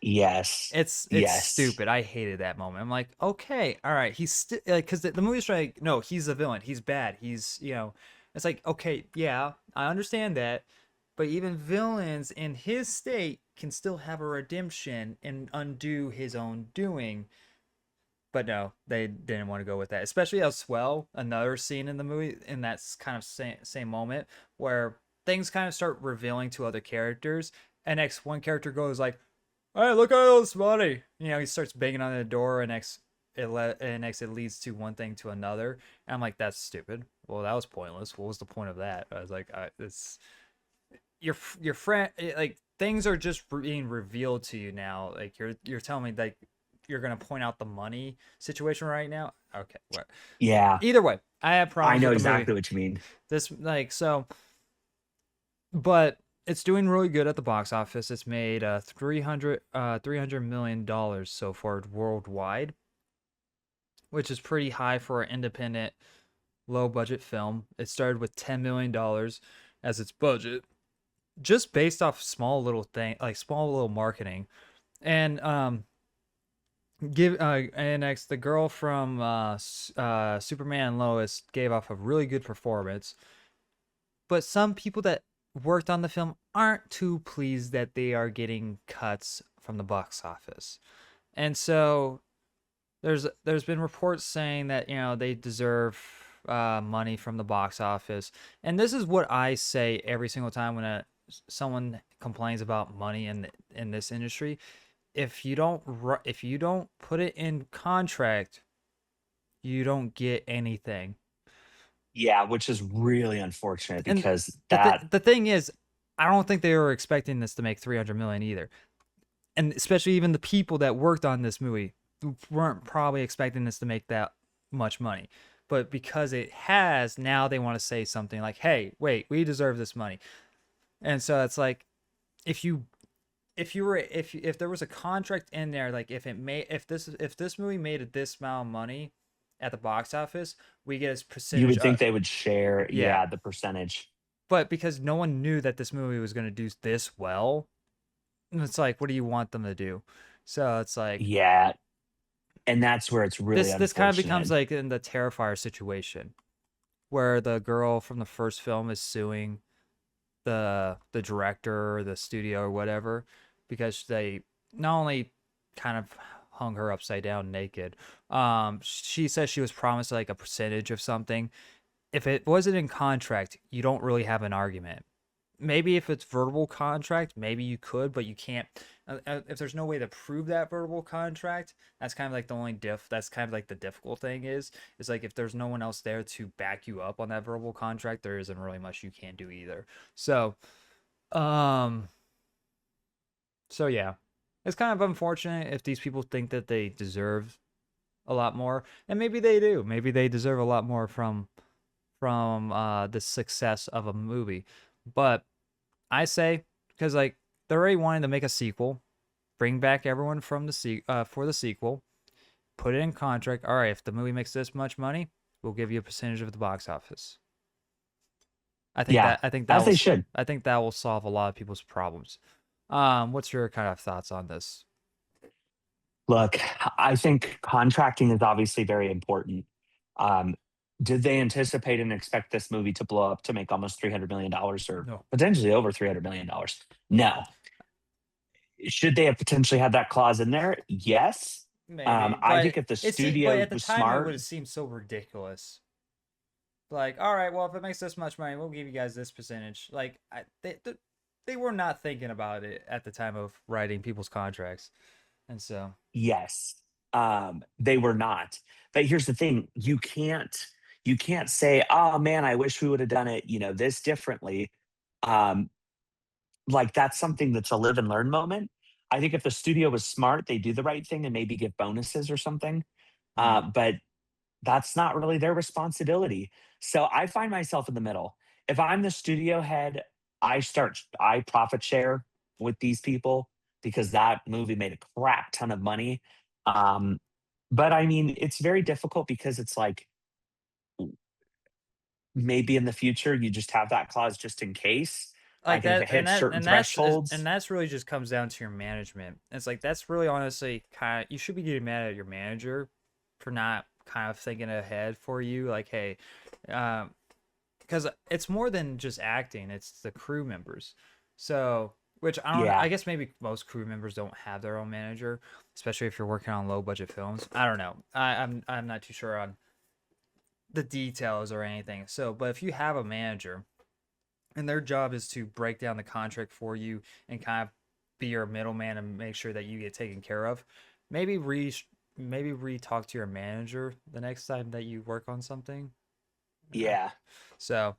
Yes,
It's
yes,
stupid. I hated that moment. I'm like, okay, all right. He's still, because the movie's like, no, he's the villain. He's bad. It's like, okay, yeah, I understand that, But even villains in his state can still have a redemption and undo his own doing. But no, they didn't want to go with that. Especially as well, another scene in the movie in that kind of same moment where things kind of start revealing to other characters, and next one character goes like, "Hey, look at all this money!" You know, he starts banging on the door, and next it leads to one thing to another. And I'm like, that's stupid. Well, that was pointless. What was the point of that? I was like, it's your friend. Like things are just being revealed to you now. Like you're telling me like you're gonna point out the money situation right now. Okay, what?
Yeah,
Either way, I have
I
problems
know
with the movie.
exactly what you mean.
This like so, but it's doing really good at the box office. It's made $300 million so far worldwide, which is pretty high for an independent low budget film. It started with $10 million as its budget, just based off small little thing like small little marketing. And and next the girl from Superman and Lois gave off a really good performance, but some people that worked on the film aren't too pleased that they are getting cuts from the box office. And so there's been reports saying that they deserve money from the box office. And this is what I say every single time when someone complains about money in this industry. If you don't put it in contract, you don't get anything.
Yeah, which is really unfortunate
And
because
the th-
that
the thing is, I don't think they were expecting this to make 300 million either. And especially even the people that worked on this movie weren't probably expecting this to make that much money. But because it has, now they want to say something like, "Hey, wait, we deserve this money." And so it's like if you if there was a contract in there, like if this movie made this amount of money at the box office, we get a
you
percentage
would
of.
think they would share,
Yeah.
yeah, the percentage.
But because no one knew that this movie was going to do this well, it's like, what do you want them to do? So it's like
Yeah, and that's where it's really
this kind of becomes
unfortunate.
like in the Terrifier situation where the girl from the first film is suing the director or the studio or whatever because they not only kind of hung her upside down naked. She says she was promised like a percentage of something. If it wasn't in contract, you don't really have an argument. Maybe if it's verbal contract, maybe you could, but you can't. If there's no way to prove that verbal contract, that's kind of like the only That's kind of like the difficult thing is like if there's no one else there to back you up on that verbal contract, there isn't really much you can do either. So, um, so yeah, it's kind of unfortunate if these people think that they deserve a lot more, and maybe they do. Maybe they deserve a lot more from the success of a movie, but I say because like they're already wanting to make a sequel, bring back everyone from for the sequel, put it in contract. All right, if the movie makes this much money, we'll give you a percentage of the box office. I think
Yeah,
that I think that
as
will
they should.
I think that will solve a lot of people's problems. What's your kind of thoughts on this?
Look, I think contracting is obviously very important. Um, did they anticipate and expect this movie to blow up to make almost $300 million or
No,
potentially over $300 million? No. Should they have potentially had that clause in there? Yes.
maybe,
I
but
think if the
but
studio
at the
was
time it would
smart,
have seemed so ridiculous. Like, all right, well, if it makes this much money, we'll give you guys this percentage. Like, they were not thinking about it at the time of writing people's contracts, and so
yes, they were not. But here's the thing: you can't say, "Oh man, I wish we would have done it, this differently." Um, like that's something that's a live and learn moment. I think if the studio was smart, they do the right thing and maybe give bonuses or something.
mm,
But that's not really their responsibility. So I find myself in the middle. If I'm the studio head, I profit share with these people because that movie made a crap ton of money. Um, but I mean, it's very difficult because it's like maybe in the future you just have that clause just in case.
like
Like, and if
that,
it hits certain
and
thresholds,
that's really just comes down to your management. It's like that's really honestly kind of you should be getting mad at your manager for not kind of thinking ahead for you. Like, hey, um, because it's more than just acting; it's the crew members. So, which I don't.
Yeah.
I guess maybe most crew members don't have their own manager, especially if you're working on low budget films. I don't know. I'm not too sure on the details or anything. So, but if you have a manager and their job is to break down the contract for you and kind of be your middleman and make sure that you get taken care of, maybe re talk to your manager the next time that you work on something.
Yeah.
So,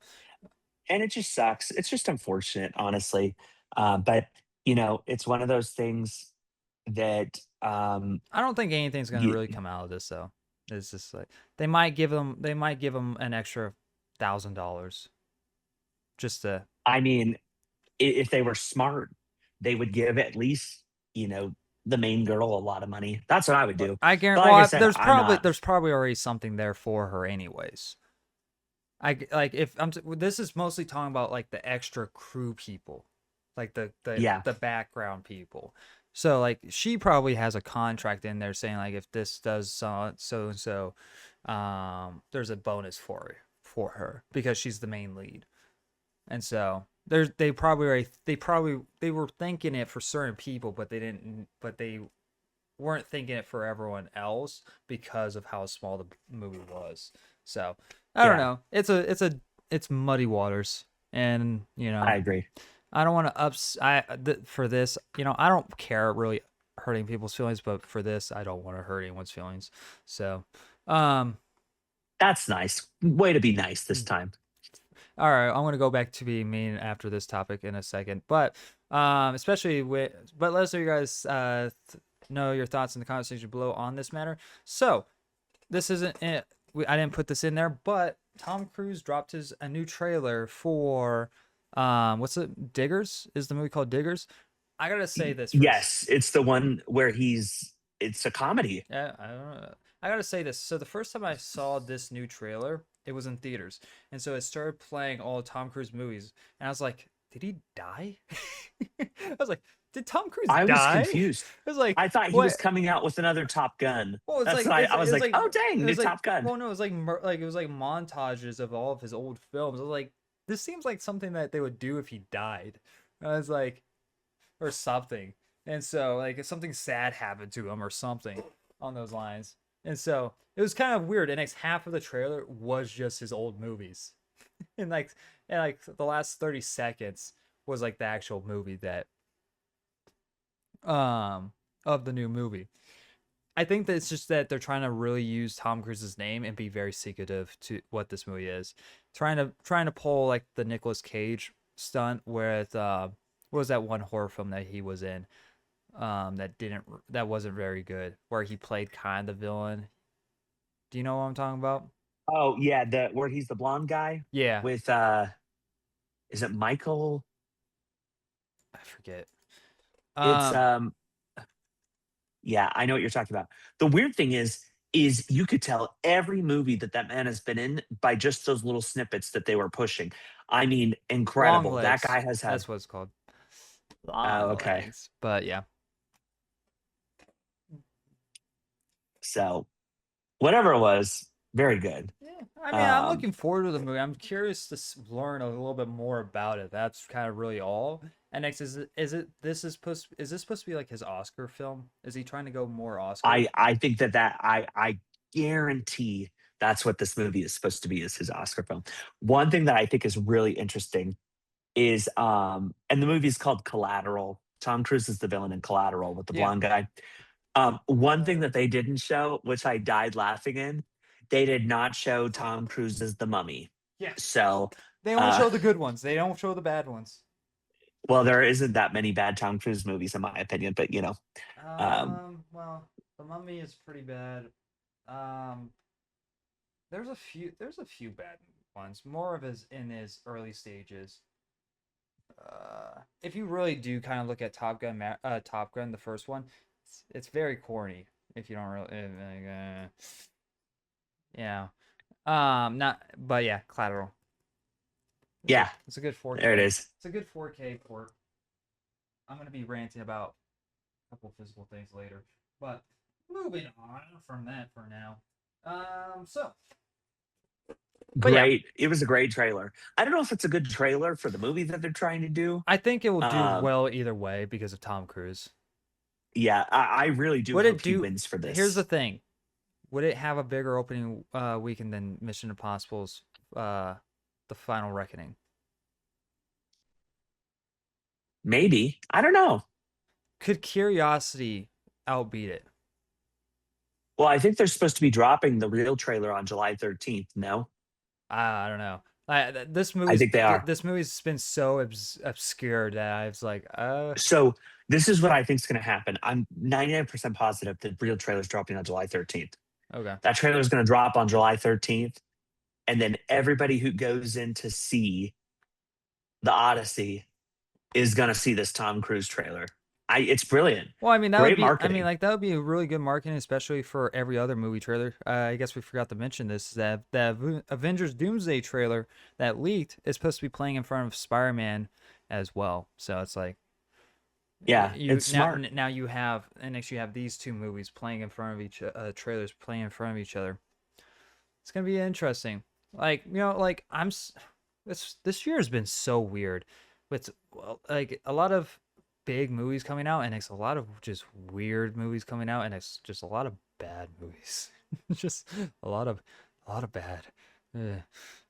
And it just sucks. It's just unfortunate, honestly. But it's one of those things that
I don't think anything's gonna
you,
really come out of this though. It's just like they might give them an extra $1,000 just to.
I mean, if they were smart, they would give at least, the main girl a lot of money. That's what I would do.
I
But
guarantee.
like I
Well,
said, I'm not.
there's probably already something there for her anyways. Like if this is mostly talking about like the extra crew people, like
Yeah.
the background people. So like she probably has a contract in there saying like if this does so and so, there's a bonus for her because she's the main lead. And so they were thinking it for certain people, but they weren't thinking it for everyone else because of how small the movie was. So I don't
Yeah,
know. It's muddy waters, and
I agree.
I don't want to for this. I don't care really hurting people's feelings, but for this, I don't want to hurt anyone's feelings. So, um,
That's nice. Way to be nice this time.
all right, I'm gonna go back to being mean after this topic in a second, but especially but let us know you guys know your thoughts in the comment section below on this matter. So this isn't it. I didn't put this in there, but Tom Cruise dropped a new trailer for what's it? Diggers? Is the movie called Diggers? I gotta say this first.
Yes, it's the one where it's a comedy.
Yeah, I don't know. I gotta say this. So the first time I saw this new trailer, it was in theaters, and so it started playing all of Tom Cruise movies, and I was like, did he die? I was like, did Tom Cruise
I was
die?
confused.
I was like,
I thought he was
what?
coming out with another Top Gun.
Well, it's
That's
like
what I was
it's
like,
like
oh dang,
it
new
was like
Top Gun.
well, no, it was like it was like montages of all of his old films. I was like, this seems like something that they would do if he died. I was like, or something. And so like if something sad happened to him or something on those lines. And so it was kind of weird. The next half of the trailer was just his old movies. and like the last 30 seconds was like the actual movie that of the new movie. I think that it's just that they're trying to really use Tom Cruise's name and be very secretive to what this movie is. Trying to pull like the Nicolas Cage stunt with what was that one horror film that he was in that wasn't very good where he played kind of the villain. Do you know what I'm talking about?
Oh yeah, the where he's the blonde guy
Yeah,
with is it Michael?
I forget.
It's
Um,
yeah, I know what you're talking about. The weird thing is you could tell every movie that man has been in by just those little snippets that they were pushing. I mean,
Long
incredible. That
Legs.
guy has had.
That's what it's called.
Oh,
Long
okay.
Legs. But yeah.
So whatever it was, very good.
Yeah, I mean, I'm
Um,
looking forward to the movie. I'm curious to learn a little bit more about it. That's kind of really all. And next, is this supposed to be like his Oscar film? Is he trying to go more Oscar?
I think I guarantee that's what this movie is supposed to be is his Oscar film. One thing that I think is really interesting is and the movie is called Collateral. Tom Cruise is the villain in Collateral with the
Yeah.
blonde guy. One thing that they didn't show, which I died laughing in, they did not show Tom Cruise as the mummy.
Yeah.
So
They only show the good ones. They don't show the bad ones.
well, there isn't that many bad Tom Cruise movies in my opinion, but
Well, The Mummy is pretty bad. Um, there's a few bad ones. More of his in his early stages. If you really do kind of look at Top Gun, the first one, it's very corny. If you don't really, yeah. Not, but yeah, Collateral.
yeah,
It's a good 4K.
there it is.
It's a good 4K port. I'm gonna be ranting about a couple physical things later, but moving on from that for now. So But yeah,
Great. It was a great trailer. I don't know if it's a good trailer for the movie that they're trying to do.
I think it will do
Um,
well either way because of Tom Cruise.
yeah, I really do
Would it
hope he
do?
wins for
Here's the
this.
thing: would it have a bigger opening weekend than Mission Impossible's The Final Reckoning?
Maybe. I don't know.
Could Curiosity outbeat it?
Well, I think they're supposed to be dropping the real trailer on July 13th. No?
I don't know.
I think they are.
This movie's been so obscure that I was like,
So this is what I think is going to happen. I'm 99% positive the real trailer is dropping on July 13th.
okay.
That trailer is going to drop on July 13th, and then everybody who goes in to see the Odyssey is going to see this Tom Cruise trailer. It's brilliant.
Well, I mean, that would
Great
be, I mean,
marketing.
like, that would be a really good marketing, especially for every other movie trailer. I guess we forgot to mention this, that the Avengers Doomsday trailer that leaked is supposed to be playing in front of Spider-Man as well. So it's like,
Yeah,
you
it's smart.
now you have, and next you have these two movies playing in front of trailers playing in front of each other. It's gonna be interesting. Like, like this year has been so weird with, well, like, a lot of big movies coming out, and it's a lot of just weird movies coming out, and it's just a lot of bad movies. Just a lot of bad. Ugh.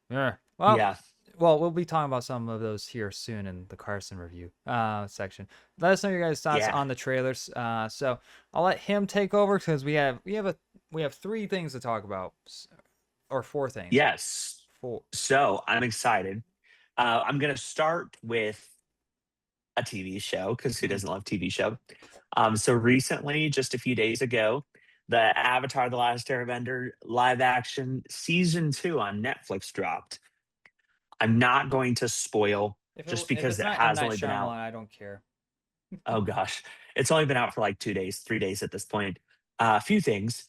Yeah.
Yeah.
We'll be talking about some of those here soon in the Carson review section. Let us know your guys' thoughts
Yeah.
on the trailers. So I'll let him take over because we have three things to talk about, or four things.
Yes.
Four.
So I'm excited. I'm going to start with a TV show because who
Mm.
doesn't love TV show? So recently, just a few days ago, the Avatar: The Last Airbender live action season 2 on Netflix dropped. I'm not going to spoil just
If
because
it's
it
not M
has
Night
only been
Shyamalan,
out.
I don't care.
Oh gosh, it's only been out for like 2 days, 3 days at this point. A few things.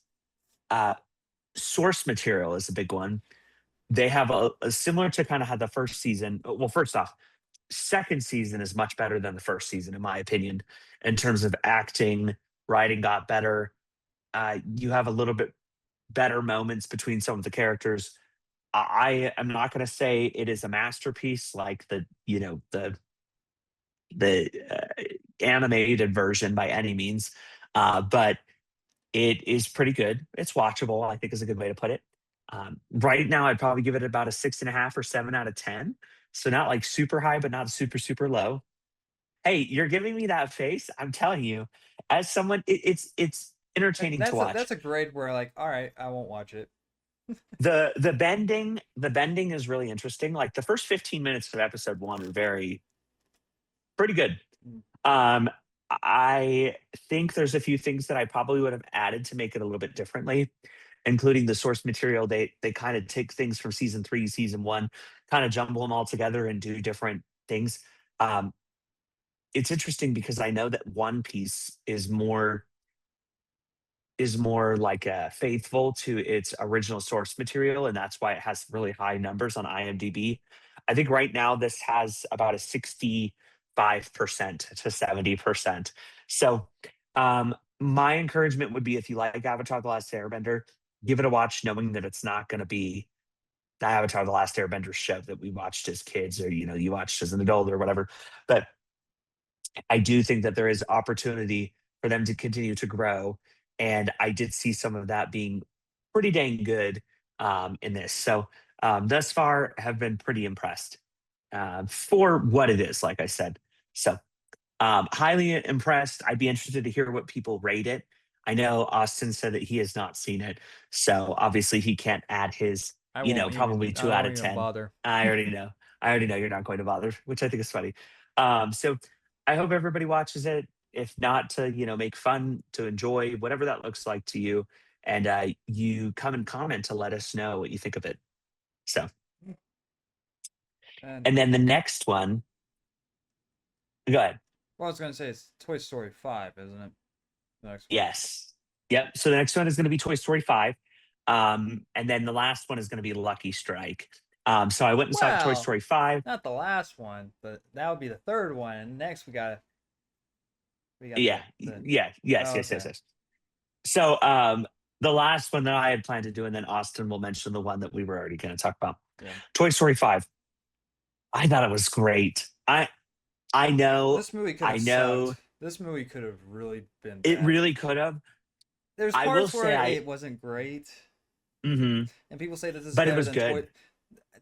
Uh, Source material is a big one. They have a similar to kind of how the first season. Well, first off, second season is much better than the first season, in my opinion, in terms of acting. Writing got better. You have a little bit better moments between some of the characters. I am not going to say it is a masterpiece like the animated version by any means, but it is pretty good. It's watchable, I think is a good way to put it. Right now, I'd probably give it about a 6.5 or 7 out of 10. So not like super high, but not super, super low. Hey, you're giving me that face. I'm telling you, as someone, it's entertaining to watch.
That's a grade where, like, all right, I won't watch it.
The bending is really interesting. Like the first 15 minutes of episode 1 are very pretty good.
Mm.
Um, I think there's a few things that I probably would have added to make it a little bit differently, including the source material. They kind of take things from season 3, season 1, kind of jumble them all together and do different things. Um, it's interesting because I know that One Piece is more like faithful to its original source material, and that's why it has really high numbers on IMDb. I think right now this has about a 65% to 70%. So, my encouragement would be if you like Avatar: The Last Airbender, give it a watch, knowing that it's not going to be the Avatar: The Last Airbender show that we watched as kids, or you watched as an adult or whatever. But I do think that there is opportunity for them to continue to grow, and I did see some of that being pretty dang good in this. So thus far, have been pretty impressed for what it is. Like I said, so highly impressed. I'd be interested to hear what people rate it. I know Austin said that he has not seen it, so obviously he can't add his, probably
I
2 out
won't
of
even
10.
bother.
I already know. I already know you're not going to bother, which I think is funny. So I hope everybody watches it. If not to, make fun, to enjoy, whatever that looks like to you. And you come and comment to let us know what you think of it. So,
And
and then the next one, go ahead.
well, I was gonna say it's Toy Story 5, isn't it? The next one.
Yes. Yep. So the next one is going to be Toy Story 5. And then the last one is going to be Lucky Strike. So I went and saw Toy
Well,
Story 5.
not the last one, but that would be the third one. And next we got
Yeah.
the
Yeah. Yes.
oh,
Yes. Yes.
okay.
Yes. So the last one that I had planned to do, and then Austin will mention the one that we were already going to talk about.
Yeah.
Toy Story 5. I thought it was great. I know,
This movie could
I
have
know
sucked. This movie could have really been
it
bad.
really could have.
There's
I will
parts
say
where it wasn't great,
mhm,
and people say that this is
but it
better
was
than Toy.
good.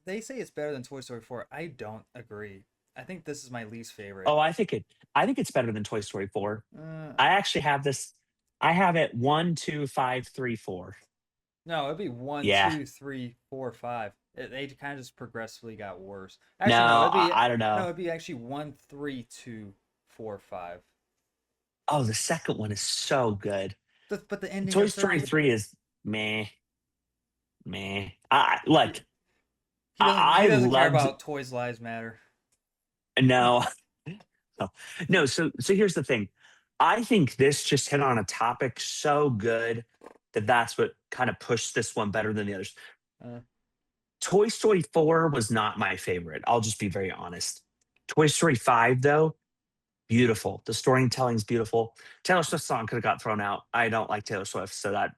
They say it's better than Toy Story 4. I don't agree. I think this is my least favorite.
Oh, I think it's better than Toy Story 4.
Uh,
I actually have this. I have it 1, 2, 5, 3, 4.
no, it'd be one,
Yeah.
two, three, four, five. They kind of just progressively got worse.
No,
Actually, no,
I don't know.
it'd be actually 1, 3, 2, 4, 5.
Oh, the second one is so good.
But the ending
Toy
of
Story
three,
3 is meh, meh. I like
he
I
doesn't care
loved
about toys lives matter.
no. No. No, so here's the thing. I think this just hit on a topic so good that that's what kind of pushed this one better than the others.
Uh,
Toy Story 4 was not my favorite. I'll just be very honest. Toy Story 5 though, beautiful. The storytelling's beautiful. Taylor Swift song could have got thrown out. I don't like Taylor Swift, so that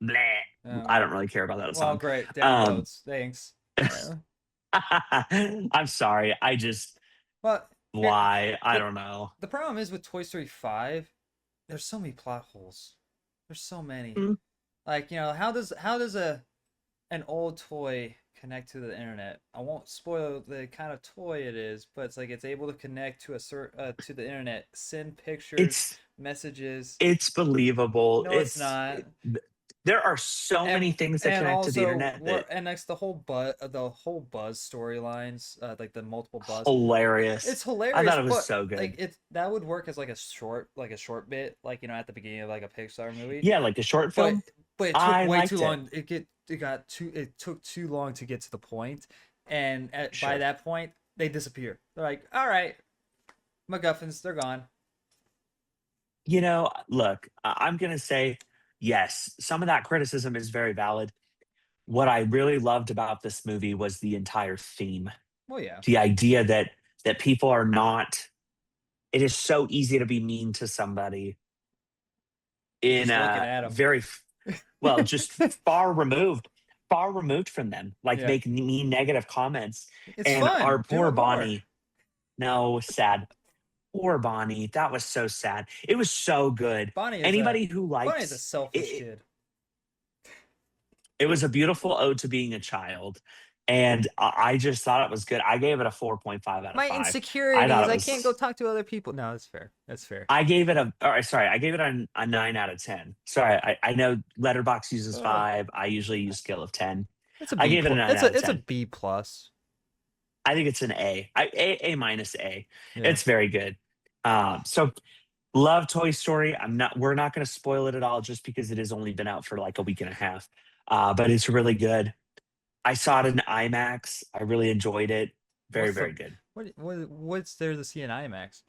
bleh, I don't really care about that
well,
song.
great
Um
downvotes. Thanks.
I'm sorry. I just
But here,
why? I
the
don't know.
the problem is with Toy Story 5, there's so many plot holes. There's so many.
Mm,
Like, how does an old toy connect to the internet? I won't spoil the kind of toy it is, but it's like it's able to connect to to the internet, send pictures,
It's
messages.
it's believable.
No, it's not.
There are so many things that
And
connect to the
also
internet
what
that
and next the whole Buzz storylines, like the multiple Buzz.
hilarious.
It's
I
hilarious,
thought it was
but
so
like
good.
that would work as like a short bit, like at the beginning of like a Pixar movie.
Yeah, like the short
But
film.
it took
I
way too
liked it.
long. It took too long to get to the point, and by
Sure.
that point they disappear. They're like, all right, MacGuffins, they're gone.
Look, I'm gonna say yes. Some of that criticism is very valid. What I really loved about this movie was the entire theme.
Well, yeah,
The idea that people are not. It is so easy to be mean to somebody in
just looking
a
at them.
very well, just far removed from them, like
Yeah,
make mean negative comments.
it's
And
fun.
our
Do
poor
it more.
Bonnie, no, sad. Poor Bonnie. That was so sad. It was so good.
Bonnie is a
Anybody who
Bonnie is a
likes
selfish
it,
kid.
it was a beautiful ode to being a child. And I just thought it was good. I gave it a 4.5 out of
My
5. I thought
insecurities.
it
I can't go
was
talk to other people. No, that's fair. That's fair.
I gave it sorry, I gave it a 9 out of 10. Sorry, I know Letterbox uses
Uh,
5. I usually use scale of 10.
it's a
I
B
gave it a
plus.
9 out of
It's a
10.
B plus.
I think it's an A. A minus A.
Yeah.
It's very good. So love Toy Story. We're not going to spoil it at all just because it has only been out for like a week and a half. But it's really good. I saw it in IMAX. I really enjoyed it. Very,
What's
very
the
good.
what's there to see in IMAX?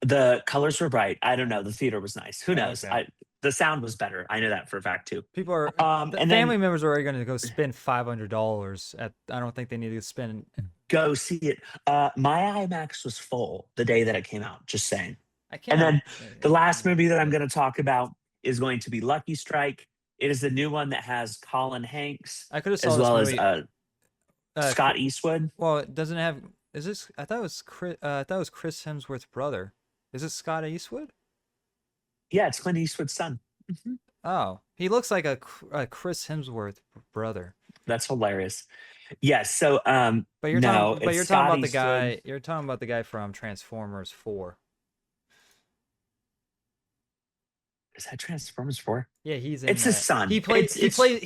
The colors were bright. I don't know. The theater was nice. Who
Oh,
knows?
okay.
The sound was better. I know that for a fact too.
People are the
And
family
then
members are already going to go spend $500 at. I don't think they need to spend.
go see it. My IMAX was full the day that it came out. Just saying.
I
And
can't.
then the last movie that I'm going to talk about is going to be Lucky Strike. It is the new one that has Colin Hanks
I could have saw
as
this
well as
movie.
Scott Eastwood.
Well, it doesn't have. Is this? I thought it was Chris. I thought it was Chris Hemsworth's brother. Is it Scott Eastwood?
Yeah, it's Clint Eastwood's son. Mhm.
Oh, he looks like a Chris Hemsworth brother.
That's hilarious. Yes. So,
But you're
no,
talking. But
it's
you're talking
Scott
about the
Eastwood.
guy. You're talking about the guy from Transformers 4.
Is that Transformers 4?
Yeah, he's in
It's his
that.
son. It's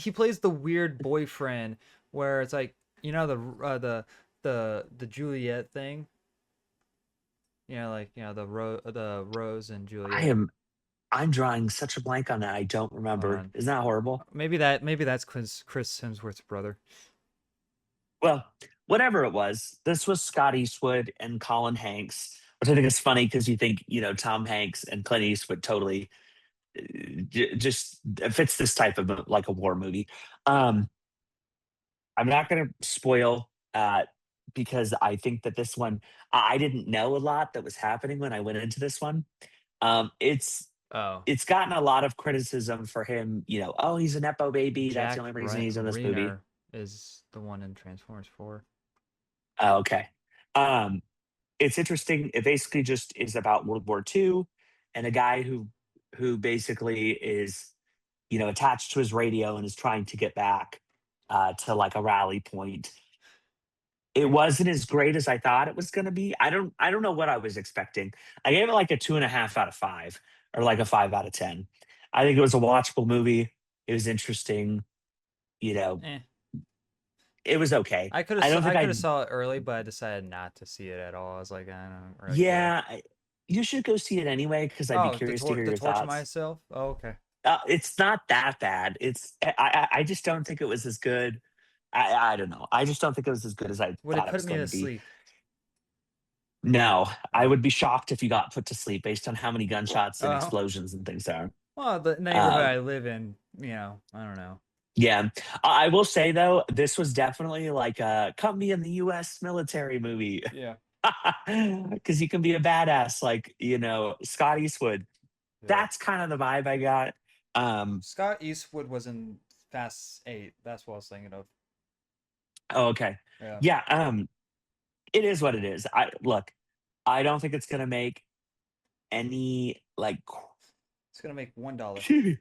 He plays the weird boyfriend where it's like the Juliet thing. Like the Rose and
I
Juliet.
am I'm drawing such a blank on that. I don't
Hold
remember.
on.
Isn't that horrible?
Maybe that's Chris Hemsworth's brother.
Well, whatever it was, this was Scott Eastwood and Colin Hanks, which I think is funny because you think, Tom Hanks and Clint Eastwood totally just fits this type of like a war movie. Um, I'm not going to spoil because I think that this one, I didn't know a lot that was happening when I went into this one. It's
Oh,
it's gotten a lot of criticism for him, oh, he's a nepo baby. That's the
Jack
only reason he's in this movie.
Reiner is the one in Transformers 4.
Oh, okay. Um, it's interesting. It basically just is about World War II and a guy who basically is, attached to his radio and is trying to get back to like a rally point. It wasn't as great as I thought it was going to be. I don't know what I was expecting. I gave it like a 2.5 out of 5, or like a 5 out of 10. I think it was a watchable movie. It was interesting. You know,
Eh.
it was okay.
I could have
I don't think
I could
I.
have saw it early, but I decided not to see it at all. I was like, I don't really care.
Yeah, you should go see it anyway because I'd be
Oh,
curious to hear
the
your
torch
thoughts.
myself. Oh, okay.
It's not that bad. I just don't think it was as good. I don't know. I just don't think it was as good as I
Would it
thought it
put
was
me
going
to
to be.
sleep?
No, I
Oh.
would be shocked if you got put to sleep based on how many gunshots and
Oh.
explosions and things there are.
Well, the neighborhood
Uh,
I live in, I don't know.
yeah, I will say though, this was definitely like a "Come be in the U.S. military" movie
Yeah.
because you can be a badass like Scott Eastwood.
Yeah.
That's kind of the vibe I got. Um,
Scott Eastwood was in Fast 8. That's what I was thinking of.
oh, okay,
Yeah.
yeah. It is what it is. I look. I don't think it's gonna make any like
It's gonna make $1.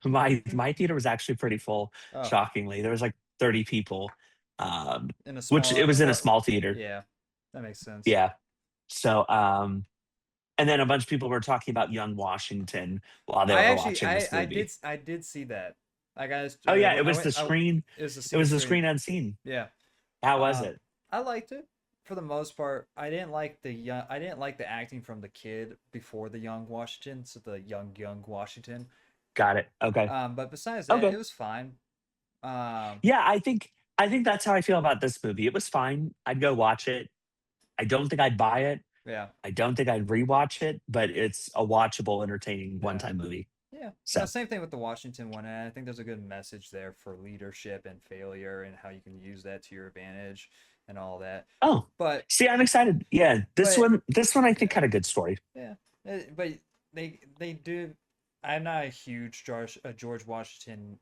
my theater was actually pretty full,
Oh,
shockingly. There was like 30 people,
in a
which
small
it was in a small theater.
yeah, that makes sense.
Yeah. So, and then a bunch of people were talking about young Washington while they
I
were
actually
watching this movie.
I did see that. Like
Oh yeah, it
I
was
went
the screen.
it was a
It
secret
was the
screen.
screen unseen.
Yeah.
How was
Um,
it?
I liked it for the most part. I didn't like the acting from the kid before the young Washington, so the young Washington.
Got it. Okay.
But besides that,
Okay.
it was fine. Um,
Yeah, I think that's how I feel about this movie. It was fine. I'd go watch it. I don't think I'd buy it.
yeah,
I don't think I'd rewatch it, but it's a watchable, entertaining
yeah,
one-time movie.
yeah.
So,
Same thing with the Washington one. And I think there's a good message there for leadership and failure and how you can use that to your advantage and all that.
oh,
But
see, I'm excited. Yeah, this
but
one I think
yeah,
had a good story.
yeah. But they do. I'm not a huge George Washington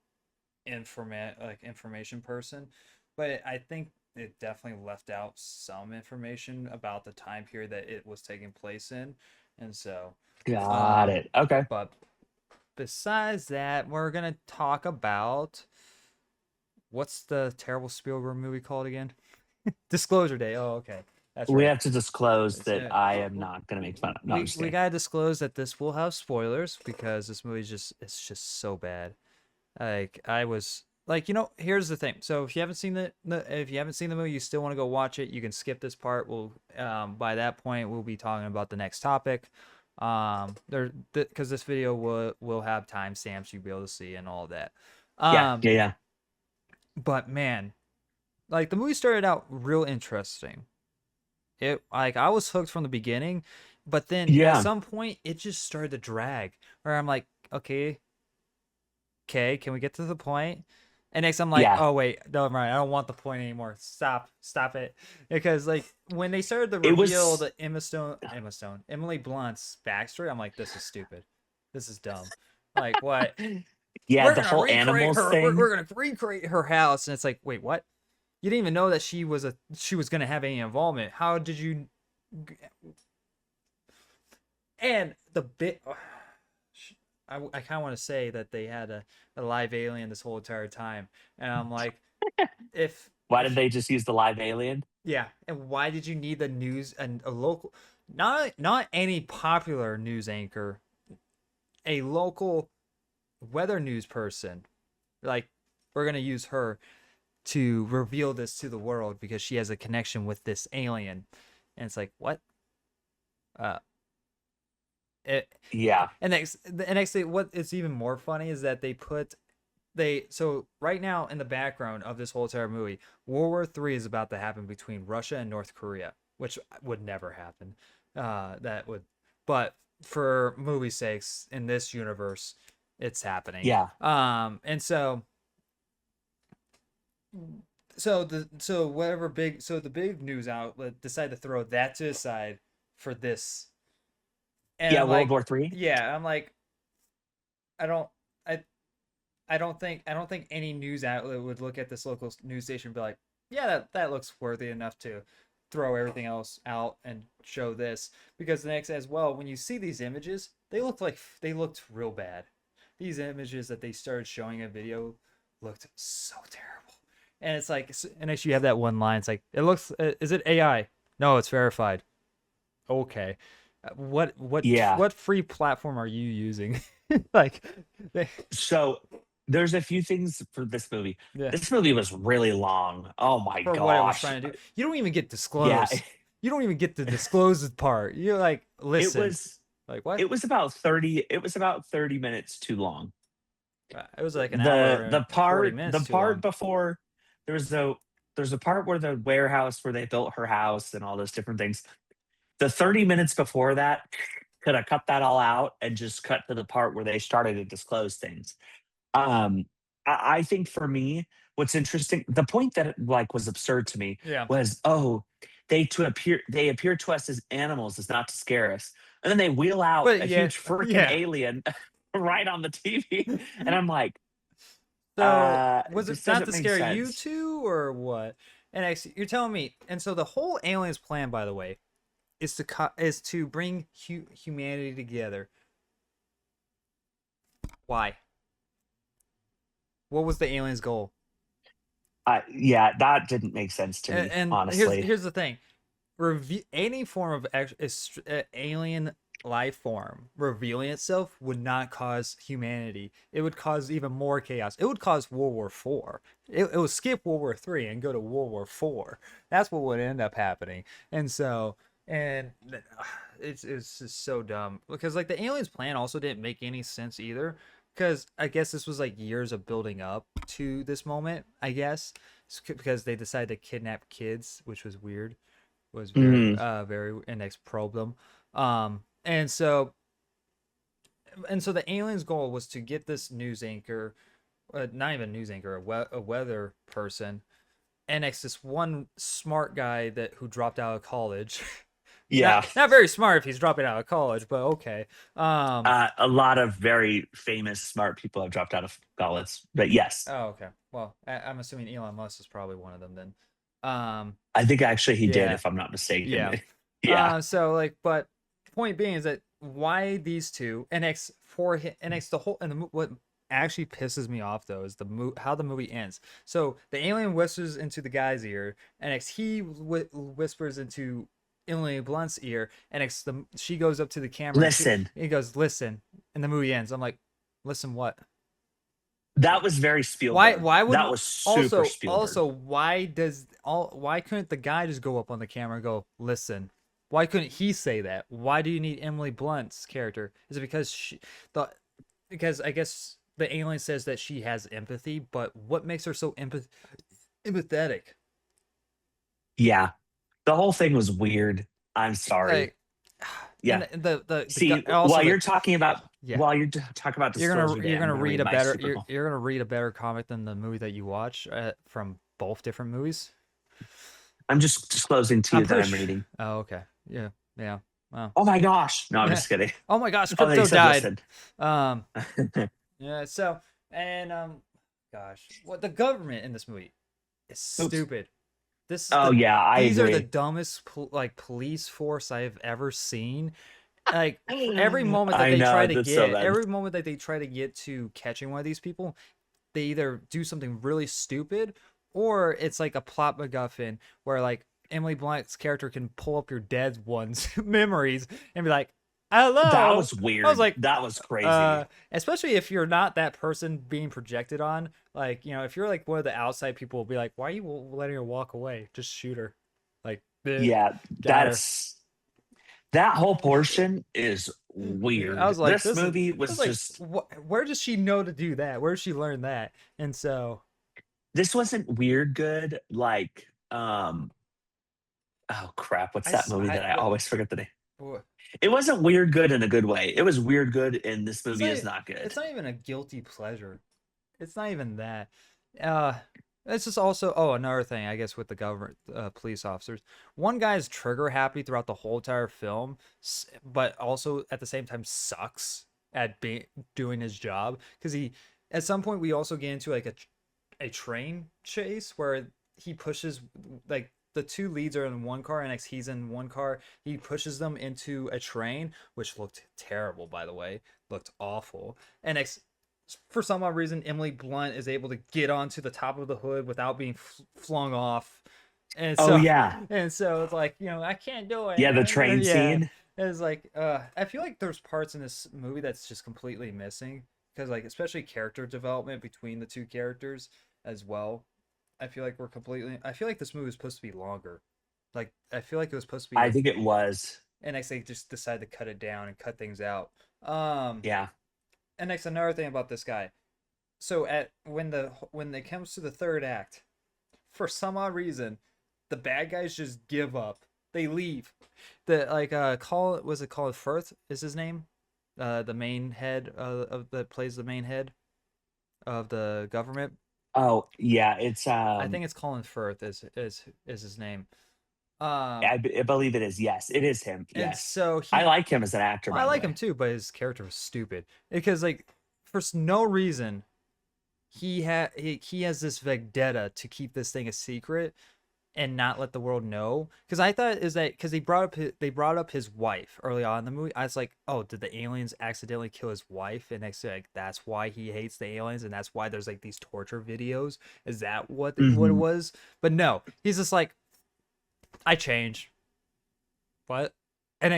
information person, but I think it definitely left out some information about the time period that it was taking place in, and so,
Got
um,
it. Okay.
but besides that, we're gonna talk about what's the terrible Spielberg movie called again? Disclosure Day. Oh, okay, that's
We
right.
have to disclose
It's,
that I am not going to make fun of. No, I'm just
we
kidding.
gotta disclose that this will have spoilers because this movie's it's just so bad. Like I was like, here's the thing. So if you haven't seen if you haven't seen the movie, you still want to go watch it, you can skip this part. We'll by that point we'll be talking about the next topic. Because this video will have timestamps you'll be able to see and all that.
Yeah,
Um,
yeah, yeah.
but man, like the movie started out real interesting. It like I was hooked from the beginning, but then at
Yeah.
some point it just started to drag. Where I'm like, okay, can we get to the point? And next I'm like,
Yeah.
oh wait, no, I'm right. I don't want the point anymore. Stop it. Because like when they started to
It
reveal
was
the Emily Blunt's backstory, I'm like, this is stupid. This is dumb. Like what?
yeah,
We're
the
gonna
whole
recreate
animals
her.
thing.
We're gonna recreate her house, and it's like, wait, what? You didn't even know that she was gonna have any involvement. How did you? And the bit. I kind of want to say that they had a live alien this whole entire time, and I'm like, if
Why did
if
they just use the live alien?
yeah, and why did you need the news and a local, not any popular news anchor, a local weather news person, like we're gonna use her to reveal this to the world because she has a connection with this alien, and it's like what? Uh, it,
Yeah.
the next thing, what is even more funny is that so right now in the background of this whole entire movie, World War III is about to happen between Russia and North Korea, which would never happen. That would, but for movie sakes, in this universe, it's happening.
Yeah.
And so the big news outlet decided to throw that to the side for this, And
Yeah,
I'm
World
like,
War Three.
yeah, I'm like, I don't, I, I don't think any news outlet would look at this local news station and be like, yeah, that looks worthy enough to throw everything else out and show this. Because the next, as well, when you see these images, they looked real bad. These images that they started showing in video looked so terrible. And it's like, and actually you have that one line. It's like, it looks, is it AI? No, it's verified. Okay.
Yeah.
What free platform are you using? Like, they,
So there's a few things for this movie.
yeah,
This movie was really long. Oh my
for what it was
gosh.
trying to do. You don't even get
Yeah,
disclosed. You don't even get the disclosed part. You're like,
it
listen,
was
like what?
it was about 30 minutes too long.
It was like an hour
The
and 40
part
minutes too long.
before there was the there's a part where the warehouse where they built her house and all those different things. The 30 minutes before that could have cut that all out and just cut to the part where they started to disclose things. Um, I think for me, what's interesting, the point that like was absurd to me
Yeah.
was, oh, they appear to us as animals as not to scare us, and then they wheel out
But
a
yeah,
huge freaking
yeah.
alien right on the TV, and I'm like,
So was it
this
not
doesn't
to
make
scare you
sense.
two or what? And actually, you're telling me, and so the whole aliens plan, by the way, is to bring humanity together. Why? What was the aliens' goal?
Yeah, that didn't make sense to me,
And
honestly.
here's the thing: any form of alien life form revealing itself would not cause humanity. It would cause even more chaos. It would cause World War IV. It would skip World War III and go to World War IV. That's what would end up happening. And so, and it's just so dumb because like the aliens plan also didn't make any sense either. Because I guess this was like years of building up to this moment. I guess because they decided to kidnap kids, which was weird, was
Mhm.
very index problem. And so the aliens goal was to get this news anchor, not even news anchor, a weather person, and next this one smart guy that who dropped out of college.
Yeah.
Not very smart if he's dropping out of college, but okay.
A lot of very famous, smart people have dropped out of college, but yes,
Oh, okay. Well, I'm assuming Elon Musk is probably one of them then.
I think actually he did,
Yeah,
if I'm not
yeah.
mistaken. Yeah.
So like, but point being is that why these two NX the whole and what actually pisses me off though is how the movie ends. So the alien whispers into the guy's ear, NX he whispers into Emily Blunt's ear, NX she goes up to the camera and
Listen,
he goes listen, and the movie ends. I'm like, listen what?
that was very
Why
Spielberg.
why would
That was super Spielberg.
why couldn't the guy just go up on the camera and go, listen? Why couldn't he say that? Why do you need Emily Blunt's character? Is it because because I guess the alien says that she has empathy, but what makes her so empathetic?
Yeah. The whole thing was weird. I'm sorry.
Like, and
Yeah.
the
See,
also
while
the
you're talking about
yeah,
disclosing it, I'm gonna read my stupid.
you're gonna read a better comic than the movie that you watch from both different movies.
I'm just disclosing to
I'm
you that
pretty
I'm
sure.
reading.
Oh, okay. Yeah. Yeah. Wow.
Oh my gosh. No, I'm
Yeah.
just kidding.
Oh my gosh,
Oh, they
crypto
said
died.
listen.
Um. Yeah. So and gosh, what the government in this movie is
Oops.
stupid. This is
Oh
the
yeah, I
these are the
agree.
dumbest like police force I've ever seen. Like every moment that
I
they
know
try to
that's so
get,
bad.
every moment that they try to get to catching one of these people, they either do something really stupid or it's like a plot MacGuffin where like Emily Blunt's character can pull up your dead one's memories and be like,
That
"Hello."
was
I was
weird.
like,
That was crazy.
especially if you're not that person being projected on, like if you're like one of the outside people, will be like, "Why are you letting her walk away? Just shoot her." Like,
Yeah,
got her.
that whole portion is
I
weird.
was like,
This
this is.
movie
I was
was
like,
just
where does she know to do that? Where does she learn that? And so,
this wasn't weird good like oh crap, what's that movie that I
what,
always forget the name?
what
It wasn't weird good in a good way. It was weird good and this
it's
movie
not
is not good.
it's not even a guilty pleasure. It's not even that. Uh It's just also, oh, another thing, I guess, with the government police officers. One guy's trigger happy throughout the whole entire film, but also at the same time sucks at doing his job because he, at some point, we also get into like a train chase where he pushes like the two leads are in one car and he's in one car. He pushes them into a train, which looked terrible, by the way, looked awful. And for some odd reason, Emily Blunt is able to get onto the top of the hood without being flung off. And
Oh
so,
yeah,
it's like, I can't do it.
yeah, the train
Yeah.
scene.
It's like, I feel like there's parts in this movie that's just completely missing because, like, especially character development between the two characters as well. I feel like this movie was supposed to be longer. Like, I feel like it was supposed to be
I
like,
think it was.
and next they just decided to cut it down and cut things out. Um,
Yeah,
and next, another thing about this guy. So when it comes to the third act, for some odd reason, the bad guys just give up. They leave. The like Colin Firth is his name, the main head of that plays the main head of the government.
oh yeah, it's
I think it's Colin Firth is his name.
I believe it is. Yes, it is him.
And
Yes,
so
I
he,
like him as an actor,
well, I
by the
like him
way.
too, but his character was stupid because like for no reason he has this vendetta to keep this thing a secret and not let the world know. Because I thought is that because they brought up his wife early on in the movie. I was like, oh, did the aliens accidentally kill his wife? And next like that's why he hates the aliens, and that's why there's like these torture videos. Is that what it
Hmm.
was? But no, he's just like, I changed. What? And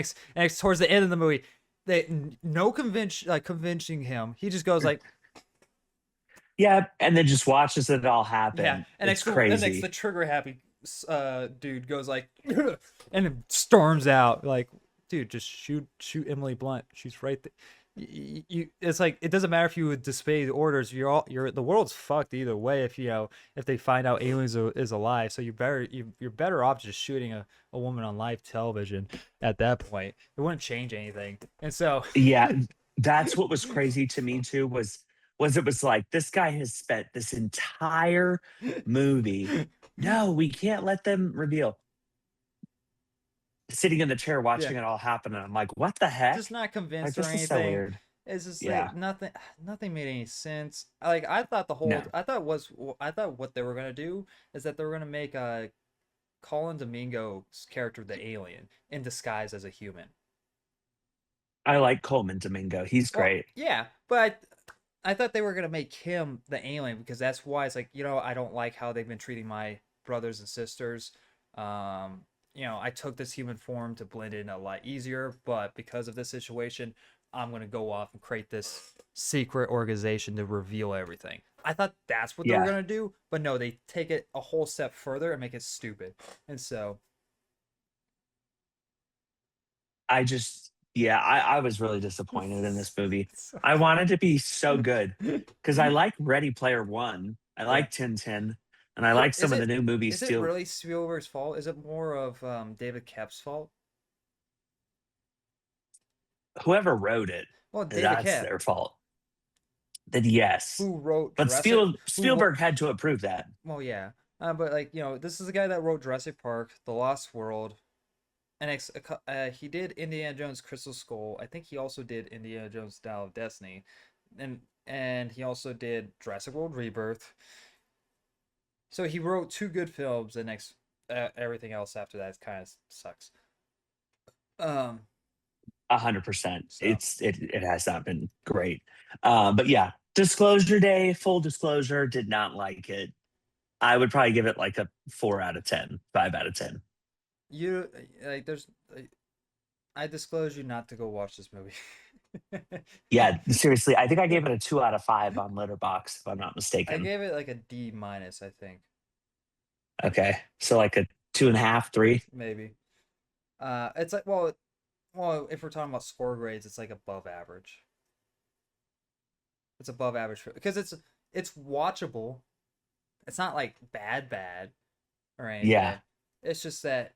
towards the end of the movie, they no convincing him. He just goes like,
Yeah, and then just watches it all
yeah.
happen.
And
It's
next the
crazy.
trigger happy dude goes like and it storms out like, dude, just shoot Emily Blunt. She's right there. It's like it doesn't matter if you would disobey the orders. You're the world's fucked either way if if they find out aliens is alive. So you're better off just shooting a woman on live television at that point. It wouldn't change anything. And so
Yeah, that's what was crazy to me too was it was like this guy has spent this entire movie. No, we can't let them reveal. Sitting in the chair
yeah,
watching it all happen, and I'm like, what the
just
heck?
not
Like
convinced or
this is so
anything.
weird.
It's just
Yeah.
like nothing made any sense. Like
No.
I thought what they were gonna do is that they were gonna make Colin Domingo's character the alien in disguise as a human.
I like Coleman Domingo. He's
Well,
great.
yeah, but I thought they were gonna make him the alien because that's why it's like, I don't like how they've been treating my brothers and sisters. I took this human form to blend in a lot easier, but because of this situation, I'm gonna go off and create this secret organization to reveal everything. I thought that's what they were
Yeah.
gonna do, but no, they take it a whole step further and make it stupid. And so,
I just yeah, I was really disappointed in this movie.
so
I wanted to be so good
good.
because I like Ready Player One. I
Yeah.
like Tintin, and I
So
like some of the new movies
is it
too.
really Spielberg's fault? Is it more of David Kep's fault?
Whoever wrote it,
Well, David
that's
Kep,
their fault. Then yes,
who wrote
but
Jurassic,
Spielberg had to approve that.
well, yeah, but like this is the guy that wrote Jurassic Park, The Lost World, and he did Indiana Jones Crystal Skull. I think he also did Indiana Jones Dial of Destiny, and he also did Jurassic World Rebirth. So he wrote two good films, and everything else after that kind of sucks. Um,
100%.
so
It has not been great. But yeah, Disclosure Day, full disclosure, did not like it. I would probably give it like a 4 out of 10, 5 out of 10.
you like there's I disclose you not to go watch this movie.
Yeah, seriously, I think I gave it a 2 out of 5 on Letterbox, if I'm not
I
mistaken.
gave it like a D minus, I think,
Okay, so like a 2.5, 3.
maybe. It's like if we're talking about score grades, it's like above average. It's above average because it's watchable. It's not like bad or
Yeah,
anything. It's just that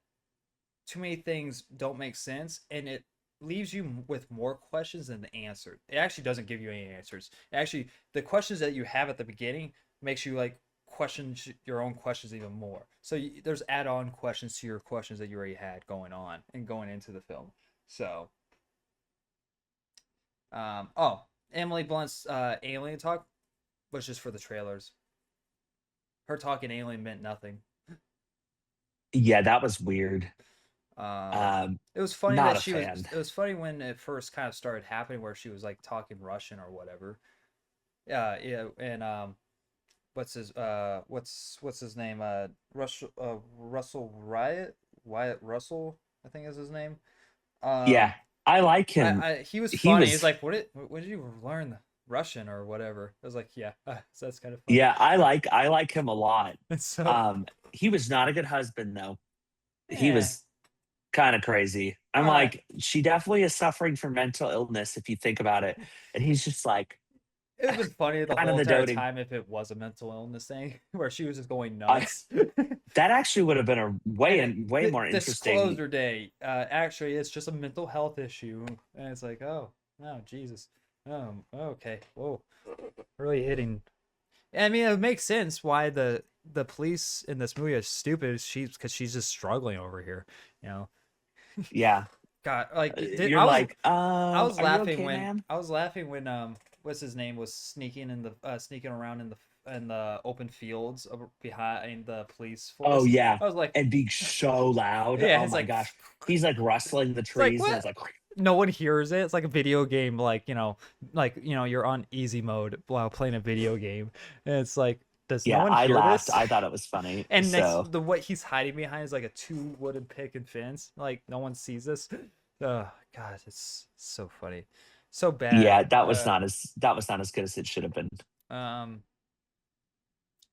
too many things don't make sense, and it leaves you with more questions than the answer. It actually doesn't give you any answers. Actually, the questions that you have at the beginning makes you like question your own questions even more. So there's add-on questions to your questions that you already had going on and going into the film. So, oh, Emily Blunt's alien talk was just for the trailers. Her talking alien meant nothing.
Yeah, that was weird.
It was funny
Not
that
a fan.
It was funny when it first kind of started happening, where she was like talking Russian or whatever. Yeah, and what's his name? Russell Wyatt Russell, I think is his name.
Yeah, I like him.
He was
He
funny. He's
was
like, what did you learn Russian or whatever? I was like, yeah, so that's kind of funny.
Yeah, I like him a lot.
And so,
He was not a good husband though. He
yeah,
was kind of crazy. I'm
all right.
like, she definitely is suffering from mental illness if you think about it. And he's just like
It would have been funny the
kind of
whole
the
entire
doting.
time if it was a mental illness thing where she was just going
I,
nuts.
that actually would have been a way more interesting.
Disclosure day. Actually, it's just a mental health issue, and it's like, oh, no, Jesus. Okay. Whoa, really hitting. I mean, it makes sense why the police in this movie are stupid. Because she's just struggling over here, you know.
Yeah.
God, like
You're like,
I was
are you
laughing
okay,
when
man?
what's his name was sneaking around in the open fields behind the police
Oh
force.
yeah.
I was like,
And being so loud.
yeah,
Oh
it's
my
like,
gosh. He's like rustling the
it's like
trees and
what?
it's like
No one hears it. It's like a video game, you're on easy mode while playing a video game, and it's like, does no
yeah,
one
I
hear
laughed.
this?
I thought it was funny.
And
So
what he's hiding behind is like a 2 wooden pick and fence. Like no one sees this. Oh God, it's so funny, so bad.
yeah, that was not as good as it should have been.
Um,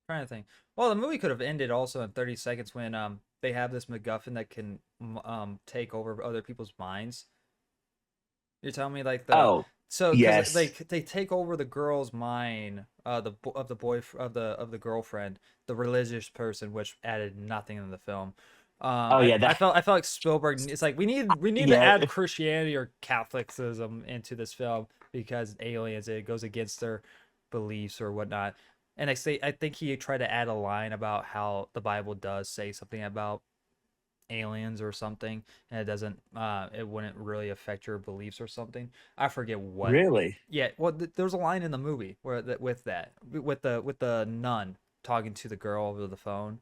trying to think. Well, the movie could have ended also in 30 seconds when they have this MacGuffin that can take over other people's minds. You're telling me like
Oh,
because
yes.
they take over the girl's mind, of the boy of the girlfriend, the religious person, which added nothing in the film.
Oh yeah,
I felt like Spielberg. It's like we need to
yeah,
add Christianity or Catholicism into this film because aliens, it goes against their beliefs or whatnot. And I think he tried to add a line about how the Bible does say something about aliens or something, and it wouldn't really affect your beliefs or something. I forget what.
really.
Yeah, well, there's a line in the movie where with the nun talking to the girl over the phone.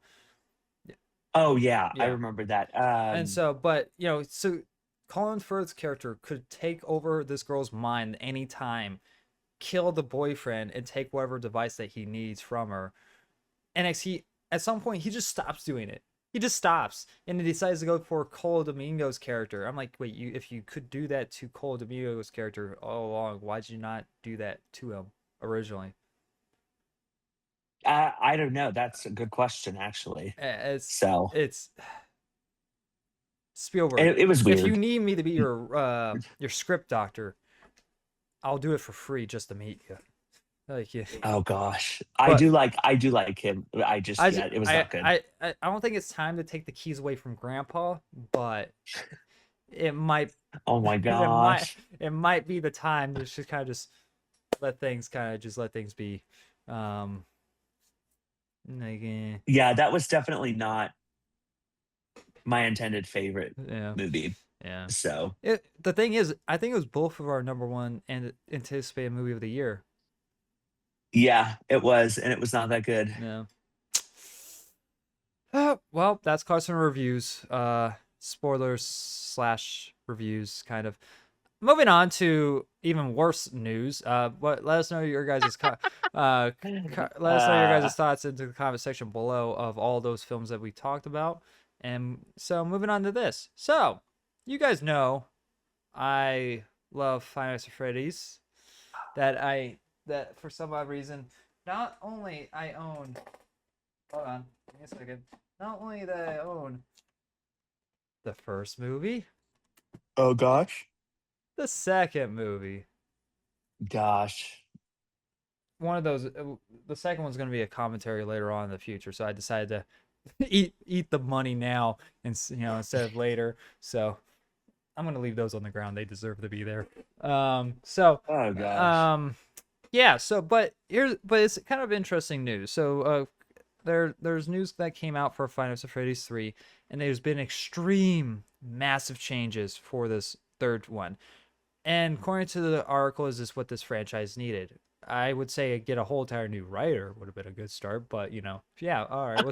Oh yeah, I
Yeah,
remember that.
and so, but so Colin Firth's character could take over this girl's mind anytime, kill the boyfriend, and take whatever device that he needs from her. And at some point he just stops doing it. He just stops and he decides to go for Cole Domingo's character. I'm like, wait, if you could do that to Cole Domingo's character all along, why did you not do that to him originally?
I don't know. That's a good question, actually. So
It's Spielberg.
it was
If you
weird.
need me to be your script doctor, I'll do it for free just to meet you. Like, yeah.
Oh gosh,
But
I do like him. I just yeah, it was not good.
I don't think it's time to take the keys away from Grandpa, but it might
Oh my gosh.
it might be the time to just kind of just let things be. Like,
Yeah, that was definitely not my intended favorite
yeah,
movie.
yeah.
So
The thing is, I think it was both of our number one and anticipated movie of the year.
yeah, it was, and it was not that good.
Yeah. Well, that's Carson reviews. Spoilers slash reviews, kind of. Moving on to even worse news. Let us know your guys' let us know your guys' thoughts into the comment section below of all those films that we talked about. And so, moving on to this. So, you guys know, I love Five Nights at Freddy's. That for some odd reason, not only I own. Hold on, give me a second. Not only that I own the first movie,
Oh gosh.
the second movie.
Gosh.
One of those. The second one's going to be a commentary later on in the future, so I decided to eat the money now, and instead of later. So I'm going to leave those on the ground. They deserve to be there. So
Oh gosh.
yeah. So but it's kind of interesting news. So there's news that came out for Five Nights at Freddy's 3, and there's been extreme, massive changes for this third one. And according to the article, is this what this franchise needed? I would say get a whole entire new writer would have been a good start, but yeah, all right,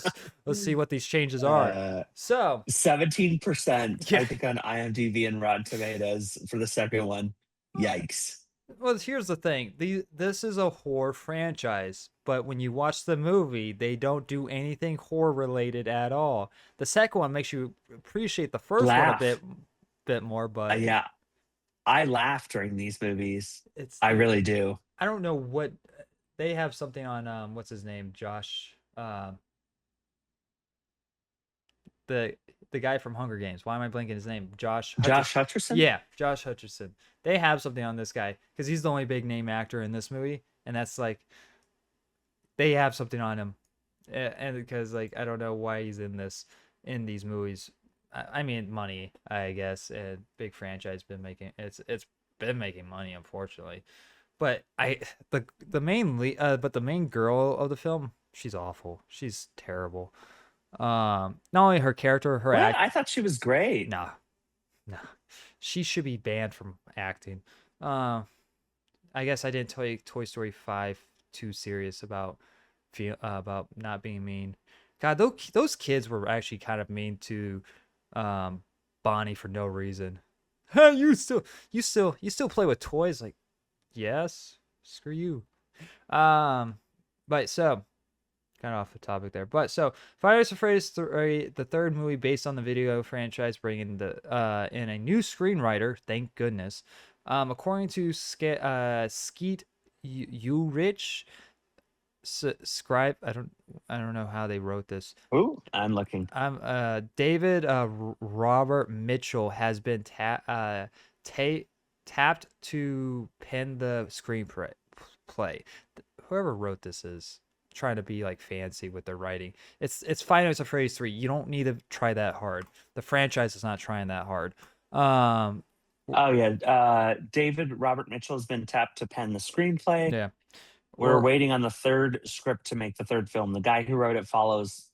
let's see what these changes are. So
17%,
yeah,
I think, on IMDb and Rotten Tomatoes for the second one. Yikes.
well, here's the thing. This is a horror franchise, but when you watch the movie, they don't do anything horror related at all. The second one makes you appreciate the first one a bit more, but
yeah, I laugh during these movies.
it's
I really do.
I don't know what they have something on what's his name? Josh the guy from Hunger Games. Why am I blanking his name? Josh
Hutcherson?
Yeah, Josh Hutcherson. They have something on this guy because he's the only big name actor in this movie, and that's like they have something on him, and because like I don't know why he's in these movies. I mean, money, I guess, and big franchise been making it's been making money, unfortunately. But the main girl of the film, she's awful. She's terrible. Not only her character, her act.
I thought she was great.
No, she should be banned from acting. I guess I didn't take Toy Story 5 too serious about not being mean. God, those kids were actually kind of mean to Bonnie for no reason. Hey, you still play with toys? Like, yes, screw you. But so kind of off the topic there. But so Five Nights at Freddy's 3, the third movie based on the video franchise, bringing in a new screenwriter. Thank goodness. According to Skeet Ulrich, scribe. I don't know how they wrote this.
Ooh, I'm looking.
David Robert Mitchell has been tapped to pen the screenplay. Whoever wrote this is trying to be like fancy with their writing. It's Five Nights at Freddy's 3. You don't need to try that hard. The franchise is not trying that hard.
Oh yeah, David Robert Mitchell has been tapped to pen the screenplay.
Yeah.
We're waiting on the third script to make the third film. The guy who wrote It Follows.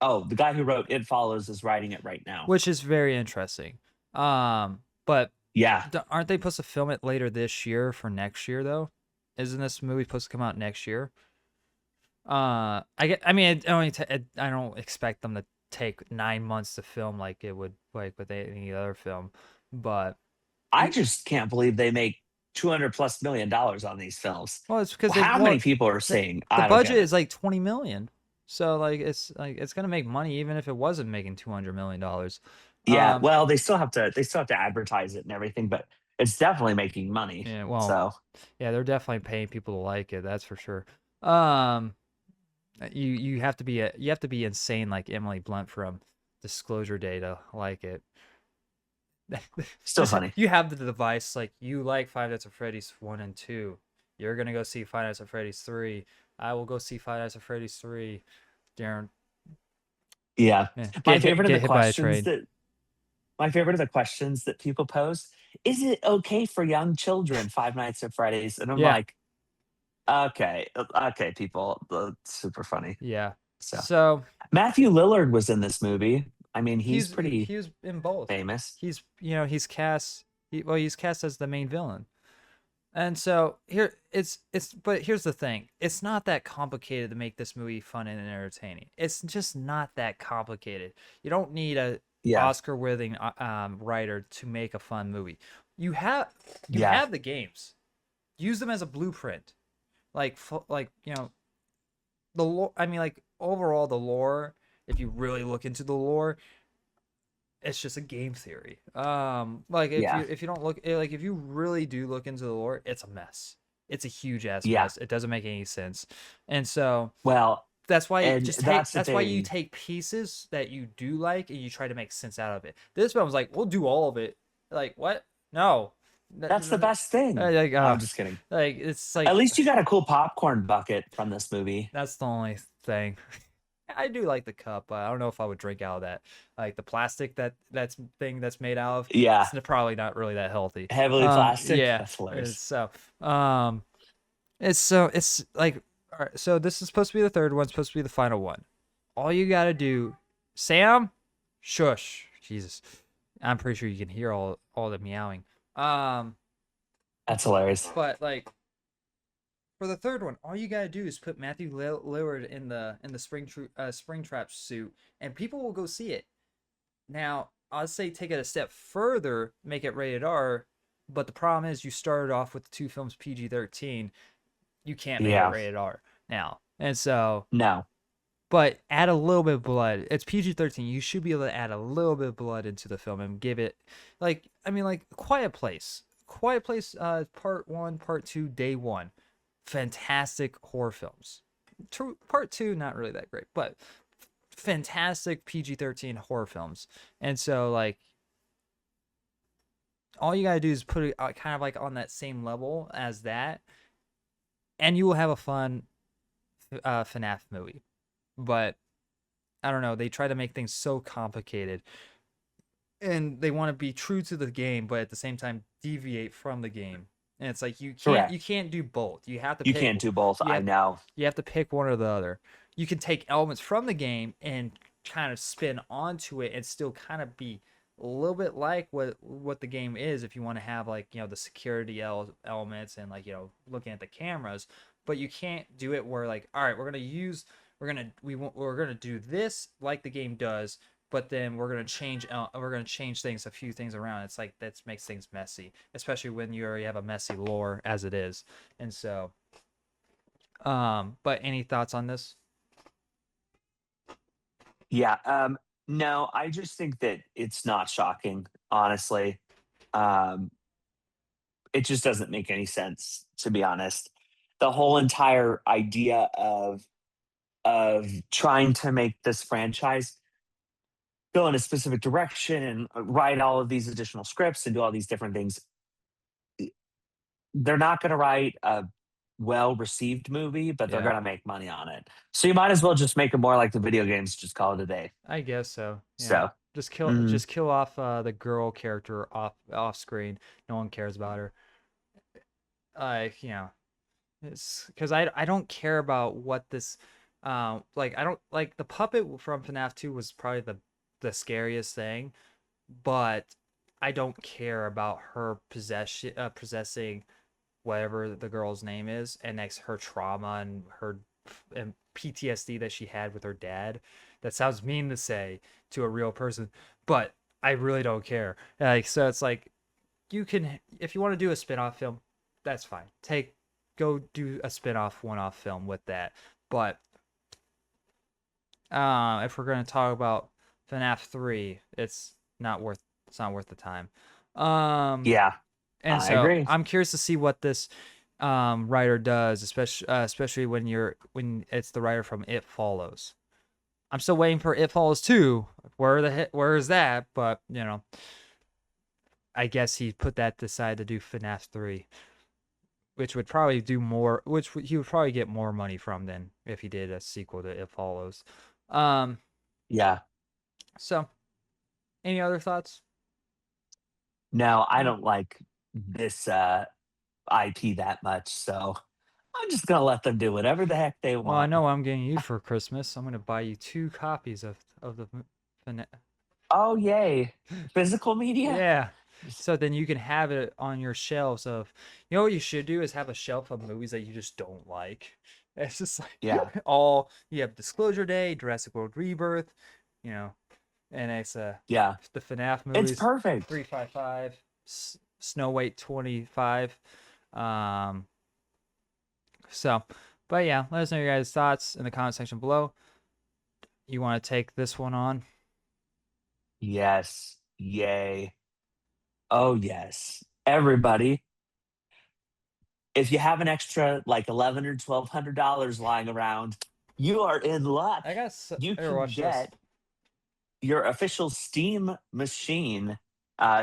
Oh, the guy who wrote It Follows is writing it right now,
which is very interesting. But
yeah,
aren't they supposed to film it later this year for next year though? Isn't this movie supposed to come out next year? I don't expect them to take 9 months to film like it would like with any other film, but
I just can't believe they make $200+ million on these films.
Well, it's because
how many people are saying
the budget is like 20 million, so like it's gonna make money even if it wasn't making $200 million.
Yeah, well, they still have to advertise it and everything, but it's definitely making money.
Yeah, well,
so
yeah, they're definitely paying people to like it. That's for sure. You have to be insane like Emily Blunt from Disclosure Day to like it.
Still funny.
You have the device like you like Five Nights at Freddy's 1 and 2. You're gonna go see Five Nights at Freddy's 3. I will go see Five Nights at Freddy's 3. Darren.
Yeah. My favorite of the questions that people pose: is it okay for young children? Five Nights at Freddy's, and I'm like, okay, people, super funny.
Yeah. So
Matthew Lillard was in this movie. I mean, he was
in both
famous.
He's cast. He's cast as the main villain, and so but here's the thing: it's not that complicated to make this movie fun and entertaining. It's just not that complicated. You don't need a Oscar-winning writer to make a fun movie. You have the games. Use them as a blueprint. The lore. I mean, like overall, the lore. If you really look into the lore, it's just a game theory. If you don't look, like if you really do look into the lore, it's a mess. It's a huge ass mess. It doesn't make any sense, and so that's why you take pieces that you do like and you try to make sense out of it. This film's like, we'll do all of it. Like what? No.
That's the best thing. I'm just kidding.
Like it's like
at least you got a cool popcorn bucket from this movie.
That's the only thing. I do like the cup, but I don't know if I would drink out of that. Like the plastic that's made out of.
Yeah,
it's probably not really that healthy.
Heavily plastic.
Yeah,
that's hilarious.
So, it's like All right, so this is supposed to be the third one, supposed to be the final one. All you gotta do, Sam, shush. Jesus, I'm pretty sure you can hear all the meowing. Um,
That's hilarious.
but like for the third one, all you gotta do is put Matthew Lillard in the spring trap suit, and people will go see it. Now, I'll say take it a step further, make it rated R, but the problem is you started off with the two films PG-13. You can't make it
Yeah.
rated R now, and so
No.
but add a little bit of blood. It's PG-13. You should be able to add a little bit of blood into the film and give it, like, I mean, like Quiet Place. Quiet Place, part one, part two, day one, fantastic horror films. Part two, not really that great, but fantastic PG-13 horror films. And so, like, all you gotta do is put it kind of like on that same level as that, and you will have a fun FNAF movie. But I don't know, they try to make things so complicated, and they want to be true to the game but at the same time deviate from the game, and it's like you
Correct.
can't do both. You have to
You
pick.
can't do both.
You
I
have,
know.
you have to pick one or the other. You can take elements from the game and kind of spin onto it and still kind of be a little bit like what the game is, if you want to have, like, you know, the security elements and, like, you know, looking at the cameras. But you can't do it where, like, all right, we're gonna do this like the game does, but then we're gonna change a few things around. It's like that makes things messy, especially when you already have a messy lore as it is. And so, but any thoughts on this?
Yeah. No, I just think that it's not shocking, honestly. Um, it just doesn't make any sense, to be honest. The whole entire idea of trying to make this franchise go in a specific direction and write all of these additional scripts and do all these different things, they're not going to write a well received movie, but they're
Yeah,
going to make money on it. So you might as well just make it more like the video games, just call it a day.
I guess so. Yeah,
So,
just
mhm.
kill off the girl character off screen. No one cares about her. Like, you know, it's because I don't care about what this, like, I don't like the puppet from FNAF 2 was probably the scariest thing, but I don't care about her possessing whatever the girl's name is, and next her trauma and her and PTSD that she had with her dad. That sounds mean to say to a real person, but I really don't care. Like, so it's like, you can, if you want to do a spin-off film, that's fine. Go do a spin-off one-off film with that. But if we're going to talk about FNAF 3, it's not worth the time. Um
Yeah,
and
I
so
agree.
I'm curious to see what this writer does, especially when it's the writer from It Follows. I'm still waiting for It Follows 2. Where is that? But, you know, I guess he put that aside to do FNAF 3, which would probably do more, he would probably get more money from than if he did a sequel to It Follows. Um,
Yeah.
so any other thoughts?
No, I
No.
don't like this IP that much, so I'm just gonna let them do whatever the heck they
Well, I
want.
know what I'm getting you for Christmas. I'm gonna buy you 2 copies of the FNAF.
Oh, yay! Physical media?
Yeah.
Just-
So then you can have it on your shelves of, you know what you should do is have a shelf of movies that you just don't like. It's just like
Yeah,
all you have Disclosure Day, Jurassic World Rebirth, you know, and it's
yeah,
the FNAF
it's
movies,
perfect.
355, Snow White 25. Um, so, but yeah, let us know your guys' thoughts in the comment section below. You want to take this one on?
Yes, yay! Oh yes, everybody. If you have an extra like 11 or $1,200 lying around, you are in luck.
I guess.
You
Here,
can
watch this.
get your official Steam machine.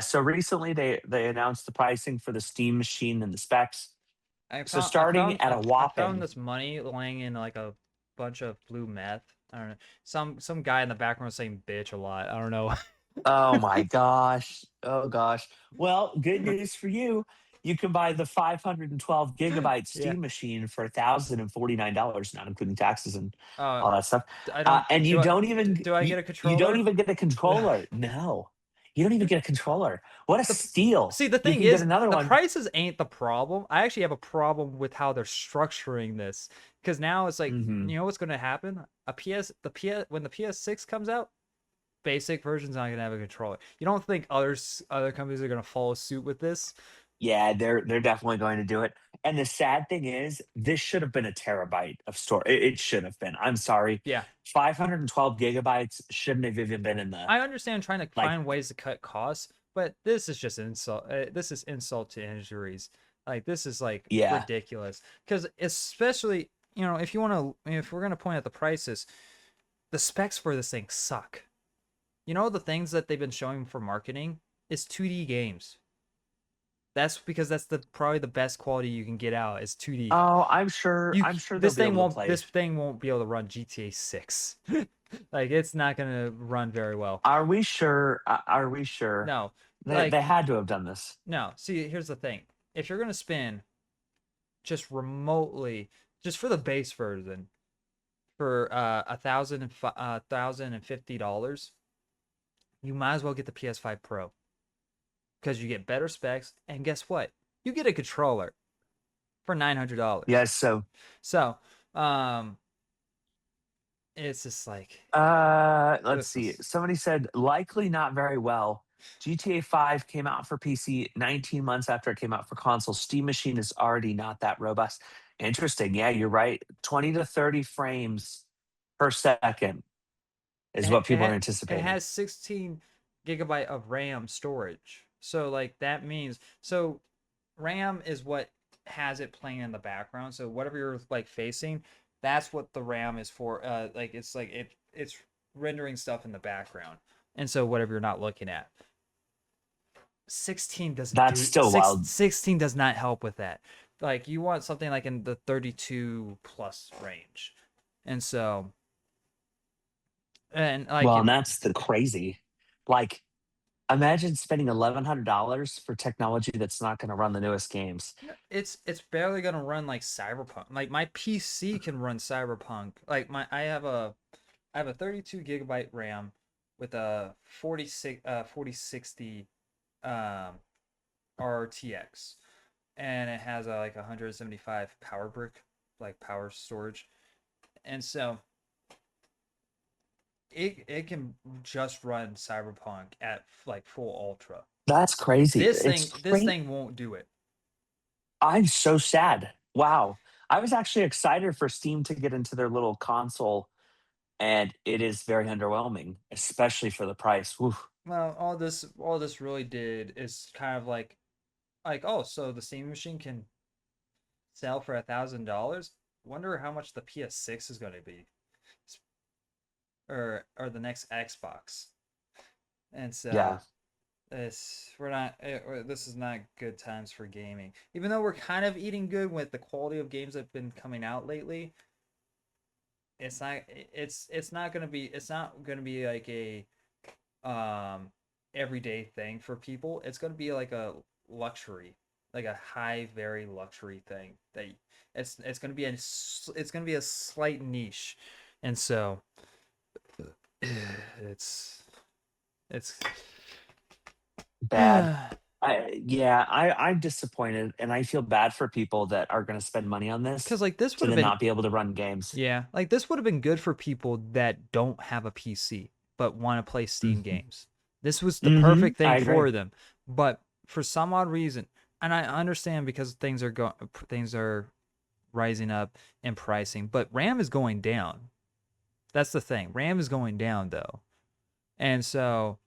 So recently they announced the pricing for the Steam machine and the specs. So starting at a
I found
whopping,
this money laying in like a bunch of blue meth. I don't know. Some guy in the background saying bitch a lot. I don't know.
oh my gosh, oh gosh. Well, good news for you. you can buy the 512 gigabyte
Yeah.
Steam machine for $1,049, not including taxes and
Uh,
all that stuff.
I don't.
And
Do I? Do I
you,
get a
you don't
controller?
even get a controller. No, you don't even get a controller. What a
The
steal!
See, the
You
thing
can get
is,
another
the
one.
prices ain't the problem. I actually have a problem with how they're structuring this, because now it's like,
Hmm.
you know what's going to happen? When the PS6 comes out, basic version's not going to have a controller. You don't think other companies are going to follow suit with this?
Yeah, they're definitely going to do it. And the sad thing is, this should have been a terabyte of store. It should have been. I'm sorry.
Yeah,
512 gigabytes shouldn't have even been in the
I understand trying to
like.
find ways to cut costs, but this is just insult. This is insult to injuries. Like, this is like
Yeah.
ridiculous. Because especially, if you want to, if we're gonna point at the prices, the specs for this thing suck. The things that they've been showing for marketing is 2D games. That's because that's probably the best quality you can get out is 2D.
Oh, I'm sure. I'm sure they'll be able to play.
This thing won't be able to run GTA 6. Like, it's not gonna run very well.
Are we sure? Are we sure?
No,
They
like,
had to have done this.
no. See, here's the thing: if you're gonna spend just remotely, just for the base version, for $1,050, you might as well get the PS5 Pro, because you get better specs, and guess what? You get a controller for $900.
Yes. So,
So, it's just like,
let's
this
see.
is
Somebody said likely not very well. GTA 5 came out for PC 19 months after it came out for console. Steam Machine is already not that robust. Interesting. Yeah, you're right. 20 to 30 frames per second is
it,
what
it,
people are
ha- it
anticipating.
has 16 gigabyte of RAM storage. So, like, that means, so RAM is what has it playing in the background. So whatever you're like facing, that's what the RAM is for. Like, it's rendering stuff in the background. And so whatever you're not looking at, 16 doesn't
That's
do
still
six
wild.
16 does not help with that. Like, you want something like in the 32 plus range. And so, and like,
Well, and that's the crazy. Like, imagine spending $1,100 for technology that's not going to run the newest games.
it's barely gonna run like Cyberpunk. Like, my PC can run Cyberpunk. Like, I have a 32 gigabyte RAM with a 4060 um RTX, and it has a like 175 power brick, like power storage. And so it can just run Cyberpunk at like full ultra.
That's crazy. It's
This
great.
thing won't do it.
I'm so sad. Wow. I was actually excited for Steam to get into their little console, and it is very underwhelming, especially for the price. Oof.
Well, all this really did is kind of like, oh, so the Steam machine can sell for $1,000. Wonder how much the PS6 is going to be, or the next Xbox. And so
Yeah,
this we're not this is not good times for gaming. Even though we're kind of eating good with the quality of games that have been coming out lately, it's not gonna be like a everyday thing for people. It's gonna be like a luxury, like a high, very luxury thing that it's gonna be it's gonna be a slight niche. And so it's it's
bad. I'm disappointed, and I feel bad for people that are going to spend money on this
because, like, this
to
would have
then
been,
not be able to run games.
yeah, like, this would have been good for people that don't have a PC but want to play Steam
Hmm.
games. This was the
Hmm.
perfect
I
thing
agree.
for them. But for some odd reason, and I understand because things are rising up in pricing, but RAM is going down. That's the thing. RAM is going down though. And so,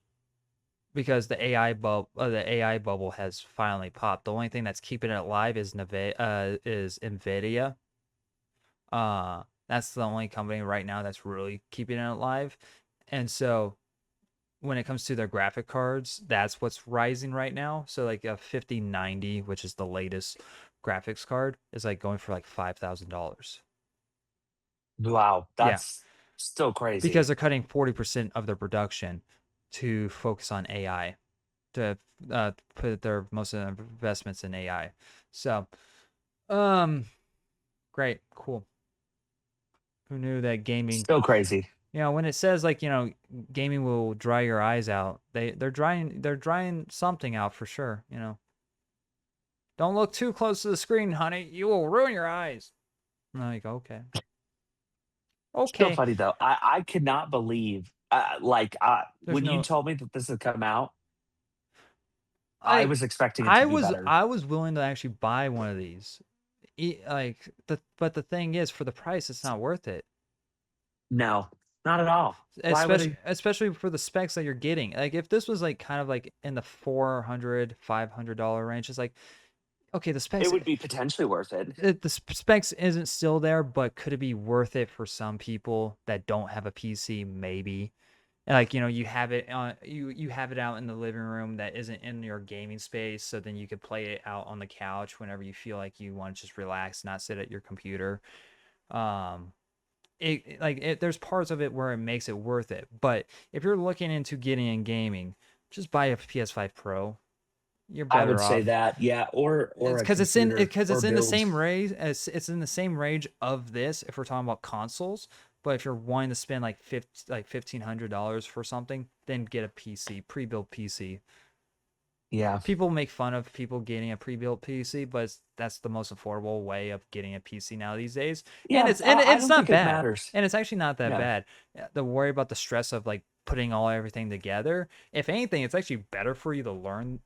because the AI bubble has finally popped. The only thing that's keeping it alive is Nvidia. That's the only company right now that's really keeping it alive. And so when it comes to their graphic cards, that's what's rising right now. So, like, a 5090, which is the latest graphics card, is like going for like $5,000.
Wow,
Yeah,
that's still
because
crazy.
they're cutting 40% of their production to focus on AI. to put their most of their investments in AI. So, um, great, cool. Who knew that gaming?
So crazy.
When it says like gaming will dry your eyes out, they're drying something out for sure. Don't look too close to the screen, honey. You will ruin your eyes. And I'm like, okay,
Still
okay.
funny though. I could not believe
There's
when you
no
told me that this had come out, I
like
was expecting it to
I
be
was
better.
I was willing to actually buy one of these. But the thing is, for the price, it's not worth it.
No, not at all. Why would
Especially
I?
especially for the specs that you're getting. Like if this was like kind of like in the $400-$500 range, it's like okay, the
It
specs
would be potentially worth it.
the specs isn't still there, but could it be worth it for some people that don't have a PC? Maybe. And like you have it you have it out in the living room that isn't in your gaming space, so then you could play it out on the couch whenever you feel like you want to just relax, not sit at your computer. Um, there's parts of it where it makes it worth it, but if you're looking into getting in gaming, just buy a PS5 Pro. You're
I would
better
say
off.
that, yeah, or
It's
a
because it's in
computer
because
or
it's in the
build.
same range as it's in the same range of this if we're talking about consoles. But if you're wanting to spend like $1,500 for something, then get a PC, pre-built PC.
Yeah,
People make fun of people getting a pre-built PC, but that's the most affordable way of getting a PC now these days. And
yeah.
it's and
I
it's
don't
not
think it
bad.
matters.
And it's actually not that
Yeah,
bad. The worry about the stress of like putting everything together. If anything, it's actually better for you to learn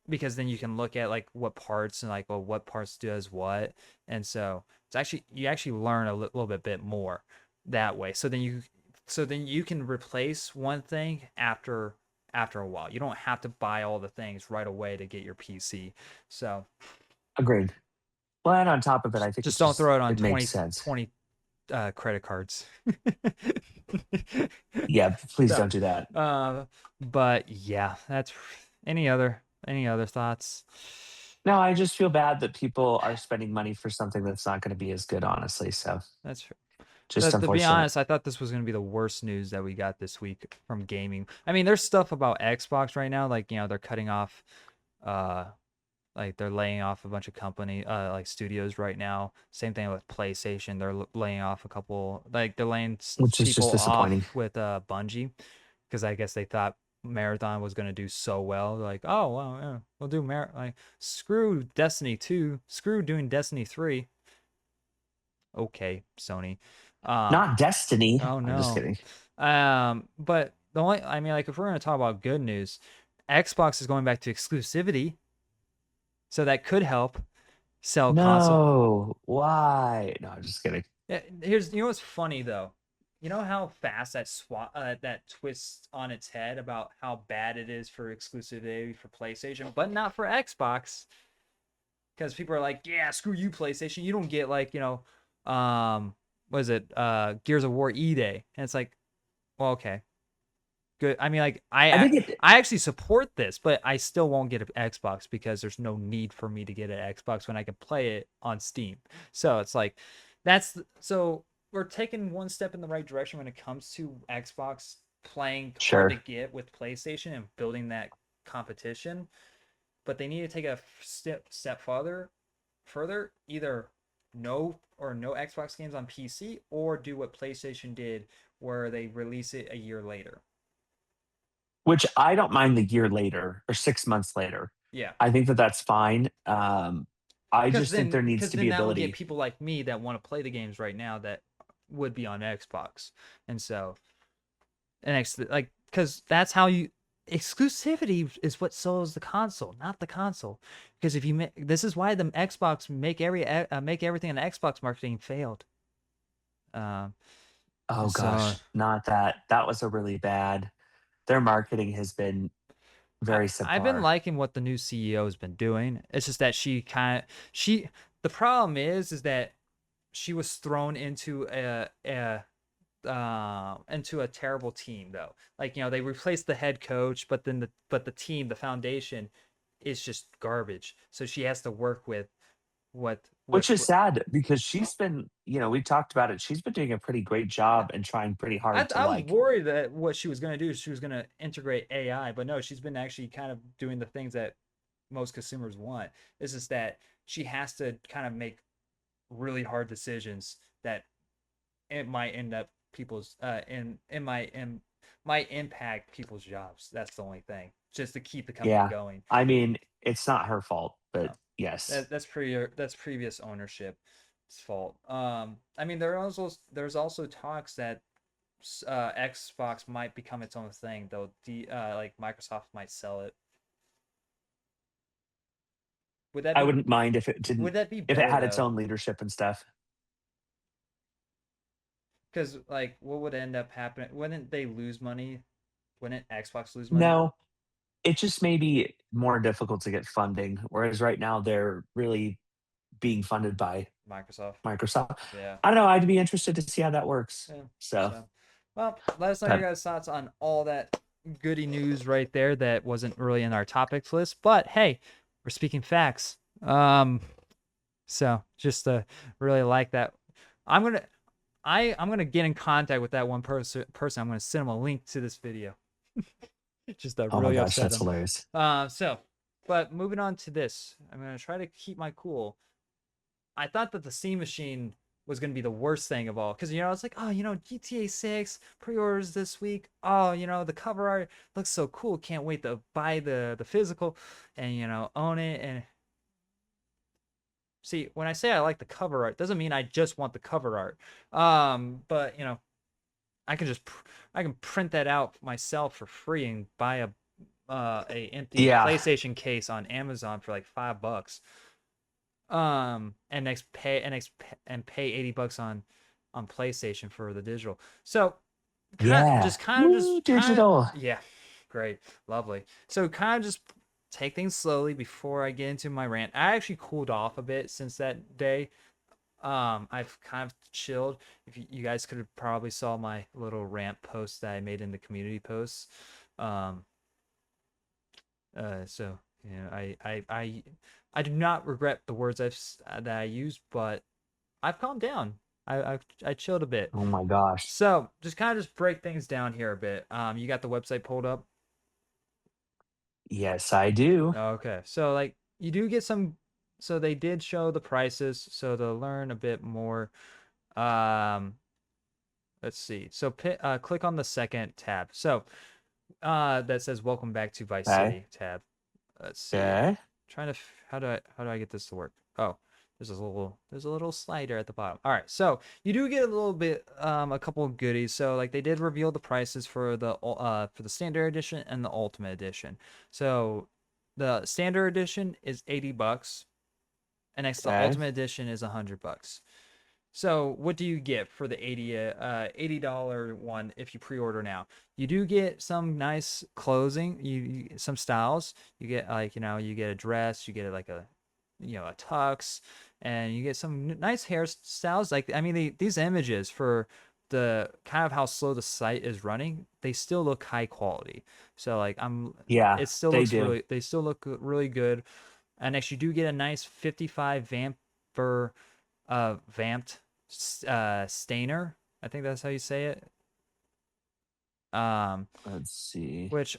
because then you can look at like what parts and like what parts does what, and so it's actually you actually learn a little bit more that way. So then you can replace one thing after a while. You don't have to buy all the things right away to get your PC. So
agreed. Well, and on top of it, I think
just don't throw it on
it makes
20
sense.
20 credit cards.
Yeah, please
So,
don't do that.
uh, but yeah, that's any other thoughts?
No, I just feel bad that people are spending money for something that's not going to be as good, honestly. So,
That's
just
to be
unfortunate.
honest, I thought this was going to be the worst news that we got this week from gaming. I mean, there's stuff about Xbox right now, like they're cutting off, uh, like they're laying off a bunch of like studios right now. Same thing with PlayStation, they're laying off a couple, like they're laying
Which is just
people
disappointing.
off with Bungie, because I guess they thought Marathon was going to do so well. They're like, oh well, yeah, we'll do like screw Destiny 2, screw doing Destiny 3. Okay, Sony. Um,
Not Destiny.
Oh
I'm just
no.
kidding.
But I mean, like, if we're gonna talk about good news, Xbox is going back to exclusivity, so that could help sell console.
No, why? No, I'm just kidding.
What's funny though. You know how fast that twists on its head about how bad it is for exclusivity for PlayStation, but not for Xbox, because people are like, yeah, screw you, PlayStation. You don't get like what is it, Gears of War E-Day, and it's like, well, okay. Good. I mean, like
I
I
think it.
I actually support this, but I still won't get an Xbox because there's no need for me to get an Xbox when I can play it on Steam. So it's like so we're taking one step in the right direction when it comes to Xbox playing hard to
Sure.
get with PlayStation and building that competition, but they need to take a step further, either no Xbox games on PC or do what PlayStation did where they release it a year later.
Which I don't mind the year later or 6 months later.
Yeah.
I think that that's fine. I
Because
just think there
then,
needs
because
to
then
be
that would get
ability.
people like me that want to play the games right now that would be on Xbox, and so like because that's how you exclusivity is what sells the console, not the console. Because if you this is why the Xbox make everything in the Xbox marketing failed. Um,
Oh
so
gosh, not that. That was a really bad. Their marketing has been very
I've been
subpar.
liking what the new CEO has been doing. It's just that she the problem is that she was thrown into a terrible team though. Like they replaced the head coach, but then the team, the foundation, is just garbage. So she has to work with what
Which is
With
sad because she's been, we talked about it. She's been doing a pretty great job and trying pretty hard to
I was
like,
worried that what she was going to do, she was going to integrate AI, but no, she's been actually kind of doing the things that most consumers want. It's just that she has to kind of make really hard decisions that it might end up people's and might impact people's jobs. That's the only thing, just to keep the company
yeah.
going.
I mean, it's not her fault, but
No,
yes.
that's previous ownership's fault. I mean, there's also talks that Xbox might become its own thing, though. Like Microsoft might sell it. Would that
I
be
wouldn't mind if it
would
didn't,
that be
if it
better
had its
though?
own leadership and stuff.
Because like, what would end up happening? Wouldn't they lose money? Wouldn't Xbox lose money?
No, it just may be more difficult to get funding, whereas right now they're really being funded by
Microsoft.
Microsoft.
Yeah.
I don't know. I'd be interested to see how that works.
Yeah.
So,
So, well, let us know your
but
guys' thoughts on all that goody news right there that wasn't really in our topics list. But hey, we're speaking facts. So just really like that. I'm gonna I'm gonna get in contact with that one person. I'm gonna send him a link to this video. Just to
oh my
really
gosh,
upset
that's
him.
hilarious.
But moving on to this, I'm gonna try to keep my cool. I thought that the Steam machine was going to be the worst thing of all because it's like, oh, GTA 6 pre-orders this week. Oh, the cover art looks so cool. Can't wait to buy the physical and own it. And see, when I say I like the cover art, doesn't mean I just want the cover art. But I can just I can print that out myself for free and buy a empty
Yeah,
PlayStation case on Amazon for like $5. And pay $80 on PlayStation for the digital. So
yeah. Woo, digital.
yeah, great, lovely. So kind of just take things slowly before I get into my rant. I actually cooled off a bit since that day. I've kind of chilled. If you guys could have probably saw my little rant post that I made in the community posts. Um, so I do not regret the words that I used, but I've calmed down. I chilled a bit.
Oh my gosh.
So just kind of just break things down here a bit. You got the website pulled up.
Yes, I do.
Okay, so like you do get some. So they did show the prices. So to learn a bit more, um, let's see. So click on the second tab. So that says "Welcome back to Vice
Okay.
City" tab. Let's see.
Okay.
Trying to how do I get this to work? Oh, there's a little slider at the bottom. All right, so you do get a little bit a couple of goodies. So like they did reveal the prices for the standard edition and the ultimate edition. So the standard edition is $80, and next the
Okay.
ultimate edition is $100. So what do you get for the $80 one if you pre-order now? You do get some nice clothing, some styles. You get like, you get a dress, you get like a tux, and you get some nice hairstyles. Like I mean, these images for the kind of how slow the site is running, they still look high quality. So like
Yeah,
it still
they
looks
do.
they still look really good. And next you do get a nice 55 vamped Stainer. I think that's how you say it. Um,
Let's see.
which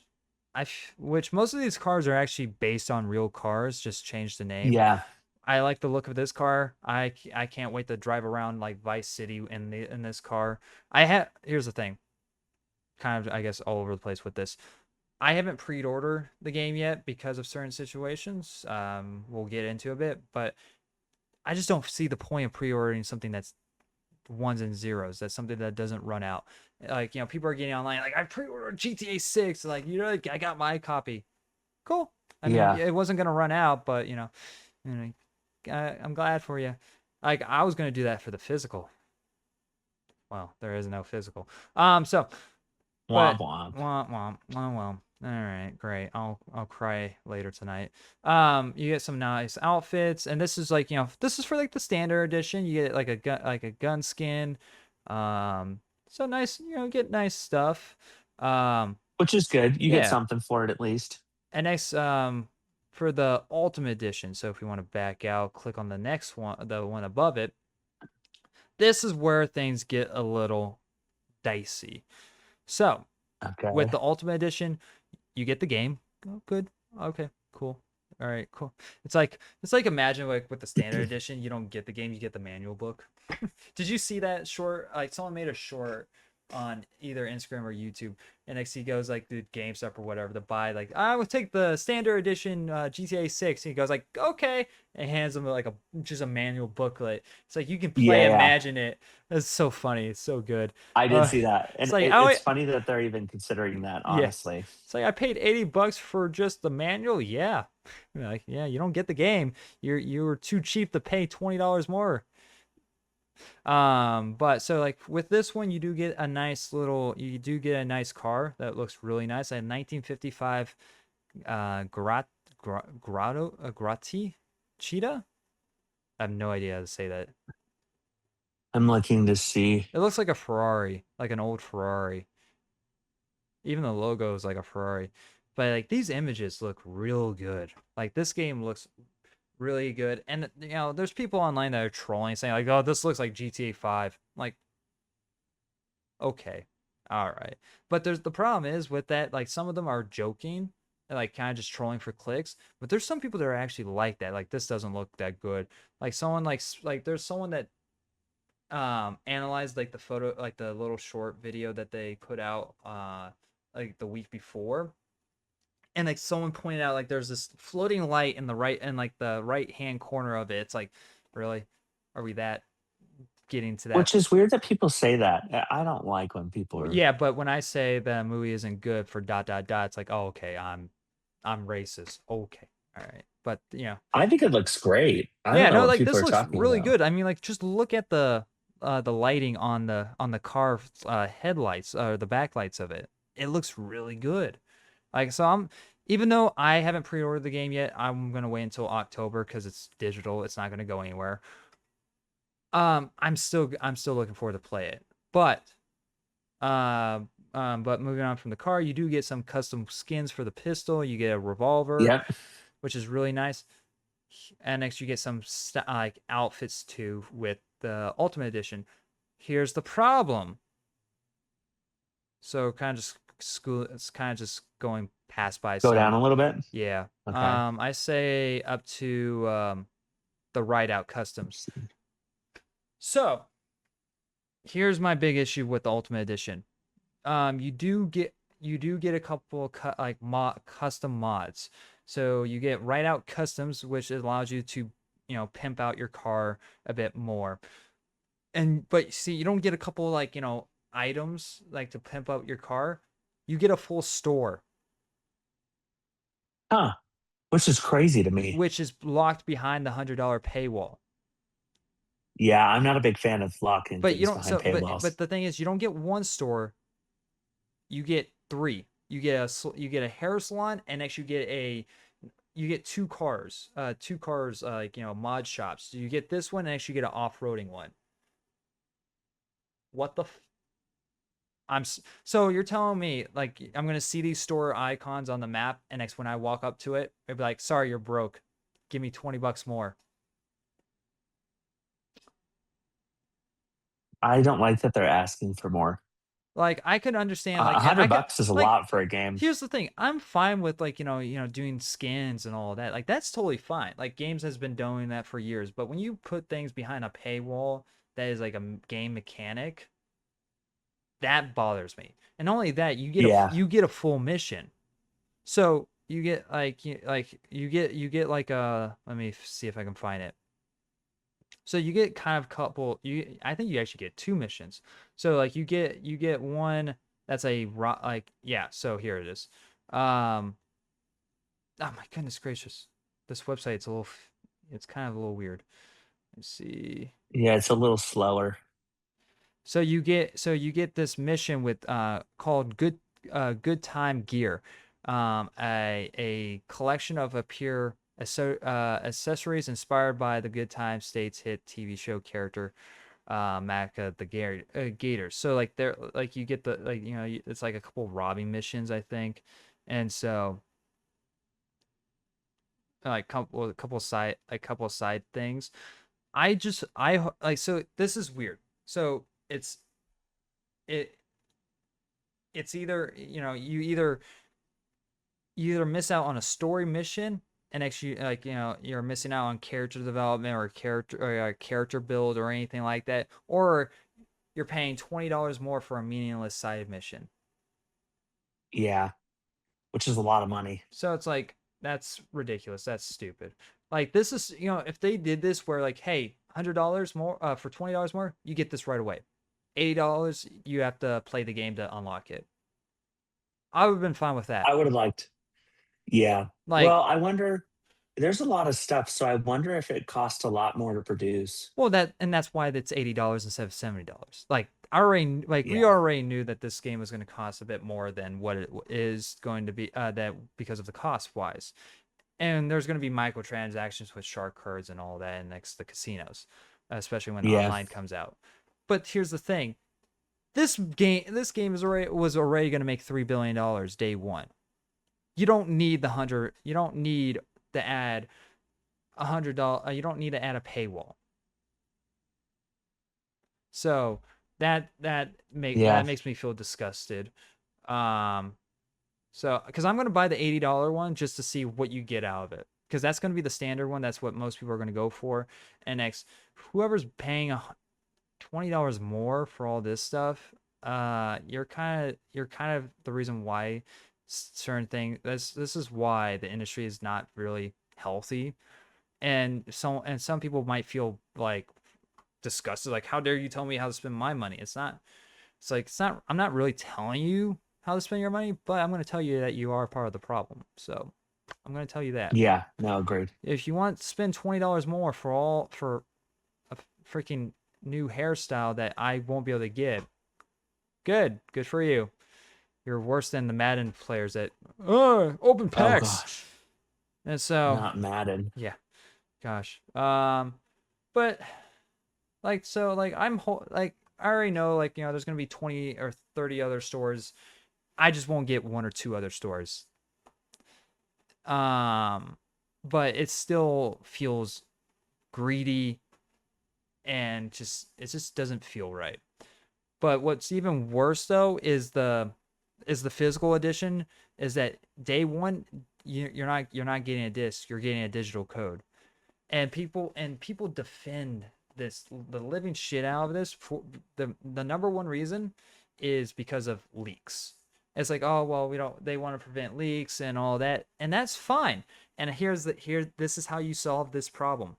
which most of these cars are actually based on real cars, just changed the name.
Yeah.
I like the look of this car. I can't wait to drive around like Vice City in this car. Here's the thing, kind of I guess all over the place with this. I haven't pre-ordered the game yet because of certain situations. We'll get into a bit, but I just don't see the point of pre-ordering something that's ones and zeros. That's something that doesn't run out. Like, people are getting online like I pre-ordered GTA 6. Like, I got my copy. Cool. I mean,
Yeah.
it wasn't gonna run out, but I'm glad for you. Like, I was gonna do that for the physical. Well, there is no physical. So,
Womp
but
womp.
womp womp. Oh well. All right, great. I'll cry later tonight. You get some nice outfits, and this is like this is for like the standard edition. You get like a gun skin. So nice. Get nice stuff.
Which is good. You get
Yeah,
something for it at least.
and nice for the Ultimate Edition, so if we want to back out, click on the next one, the one above it. This is where things get a little dicey. So, with
Okay.
the Ultimate Edition, you get the game. Oh, good. Okay, cool. All right, cool. It's like imagine like with the standard edition, you don't get the game, you get the manual book. Did you see that short? Like someone made a short on either Instagram or YouTube, and next he goes like the GameStop or whatever to buy like I would take the standard edition GTA 6. And he goes like okay, and hands him like a just a manual booklet. It's like you can play,
Yeah,
imagine it. It's so funny. It's so good.
I did
Uh,
see that,
it's
and
like
it's funny that they're even considering that.
yeah.
Honestly,
It's like I paid $80 for just the manual. Yeah. You're like, yeah, you don't get the game. You were too cheap to pay $20 more. But so like with this one, you do get a nice car that looks really nice. A 1955 Grati Cheetah. I have no idea how to say that.
I'm looking to see.
It looks like a Ferrari, like an old Ferrari. Even the logo is like a Ferrari. But like these images look real good. Like this game looks really good. And there's people online that are trolling saying like, "Oh, this looks like GTA 5." Like, okay. All right. But there's the problem is with that like some of them are joking and like kind of just trolling for clicks, but there's some people that are actually like that. Like this doesn't look that good. Like someone like there's someone that analyzed like the photo like the little short video that they put out like the week before, and like someone pointed out like there's this floating light in the right and like the right hand corner of it. It's like, really, are we that getting to that?
Which is weird that people say that. I don't like when people
Well,
are.
yeah, but when I say the movie isn't good for dot dot dot, it's like, oh, okay, I'm racist. Okay, all right, but
I think it looks great. I don't
yeah,
know
no,
what
like
people
this
are
looks
talking
really
about.
good. I mean, like just look at the lighting on the car headlights or the backlights of it. It looks really good. Like so even though I haven't pre-ordered the game yet, I'm gonna wait until October because it's digital. It's not gonna go anywhere. I'm still looking forward to play it. But moving on from the car, you do get some custom skins for the pistol. You get a revolver,
Yep.
which is really nice. And next you get some like outfits too with the Ultimate Edition. Here's the problem. So kind of just school. It's kind of just going past by
Go down
some.
a little bit.
Yeah.
Okay.
I say up to the Ride Out Customs. So here's my big issue with the Ultimate Edition. You do get a couple custom mods. So you get Ride Out Customs, which allows you to pimp out your car a bit more. But see, you don't get a couple like items like to pimp out your car. You get a full store,
Huh. Which is crazy to me.
which is locked behind the $100 paywall.
Yeah, I'm not a big fan of locking
But you
things
don't.
behind
So, but
paywalls.
but the thing is, you don't get one store. You get three. You get a hair salon, and next you get two cars like mod shops. So you get this one, and next you get an off-roading one. What the? So you're telling me like I'm gonna see these store icons on the map, and next when I walk up to it, it'd be like, sorry, you're broke. Give me $20 more.
I don't like that they're asking for more.
Like I could understand like
A
I
hundred
could
bucks is a
like
lot for a game.
here's the thing. I'm fine with like doing skins and all of that. Like that's totally fine. Like games has been doing that for years. But when you put things behind a paywall that is like a game mechanic, that bothers me. And not only that,
Yeah.
you get a full mission. So you get you get like a let me see if I can find it. So you get kind of couple I think you actually get two missions. So like you get one that's like yeah, so here it is. Um oh my goodness gracious. This website's it's kind of a little weird. Let's see.
Yeah, it's a little slower.
So you get this mission with called Good Time Gear. A collection of accessories inspired by the Good Time States hit TV show character Macca the Gator. So like they're like you get the like it's like a couple robbing missions I think, and so like couple side things. I like, so this is weird. So it it's either, you either miss out on a story mission, and actually, like, you're missing out on character development or character build or anything like that, or you're paying $20 more for a meaningless side mission.
Yeah, which is a lot of money.
So it's like, that's ridiculous. That's stupid. Like, this is, if they did this where, like, hey, $100 more, for $20 more, you get this right away. $80, you have to play the game to unlock it. I would have been fine with that.
I would have liked. Yeah.
Like,
Well, I wonder. There's a lot of stuff, so I wonder if it costs a lot more to produce.
well, that's why it's $80 instead of $70. Like, we
Yeah.
already knew that this game was going to cost a bit more than what it is going to be, that because of the cost wise. And there's going to be microtransactions with shark cards and all that next to the casinos, especially when
Yeah.
online comes out. But here's the thing: this game was already going to make $3 billion day one. You don't need the hundred. You don't need to add $100. You don't need to add a paywall. So that
Yeah.
makes me feel disgusted. Um, So, because I'm going to buy the $80 one just to see what you get out of it. Because that's going to be the standard one. That's what most people are going to go for. And next, whoever's paying $20 more for all this stuff, you're kind of the reason why certain things. This is why the industry is not really healthy. And some people might feel like disgusted, like, how dare you tell me how to spend my money? It's not. It's like, it's not. I'm not really telling you how to spend your money, but I'm going to tell you that you are part of the problem. So I'm going to tell you that.
Yeah. No, agreed.
If you want to spend $20 more for a freaking new hairstyle that I won't be able to get, good for you. You're worse than the Madden players that open
Oh
packs.
gosh.
And so,
Not Madden.
yeah, gosh. But like, I already know, like, there's gonna be 20 or 30 other stores. I just won't get one or two other stores. But it still feels greedy, and it just doesn't feel right. But what's even worse though is the physical edition. Is that day one, you're not getting a disc, you're getting a digital code. And people defend the living shit out of this. For the number one reason is because of leaks. It's like, oh well, they want to prevent leaks and all that, and that's fine. And this is how you solve this problem.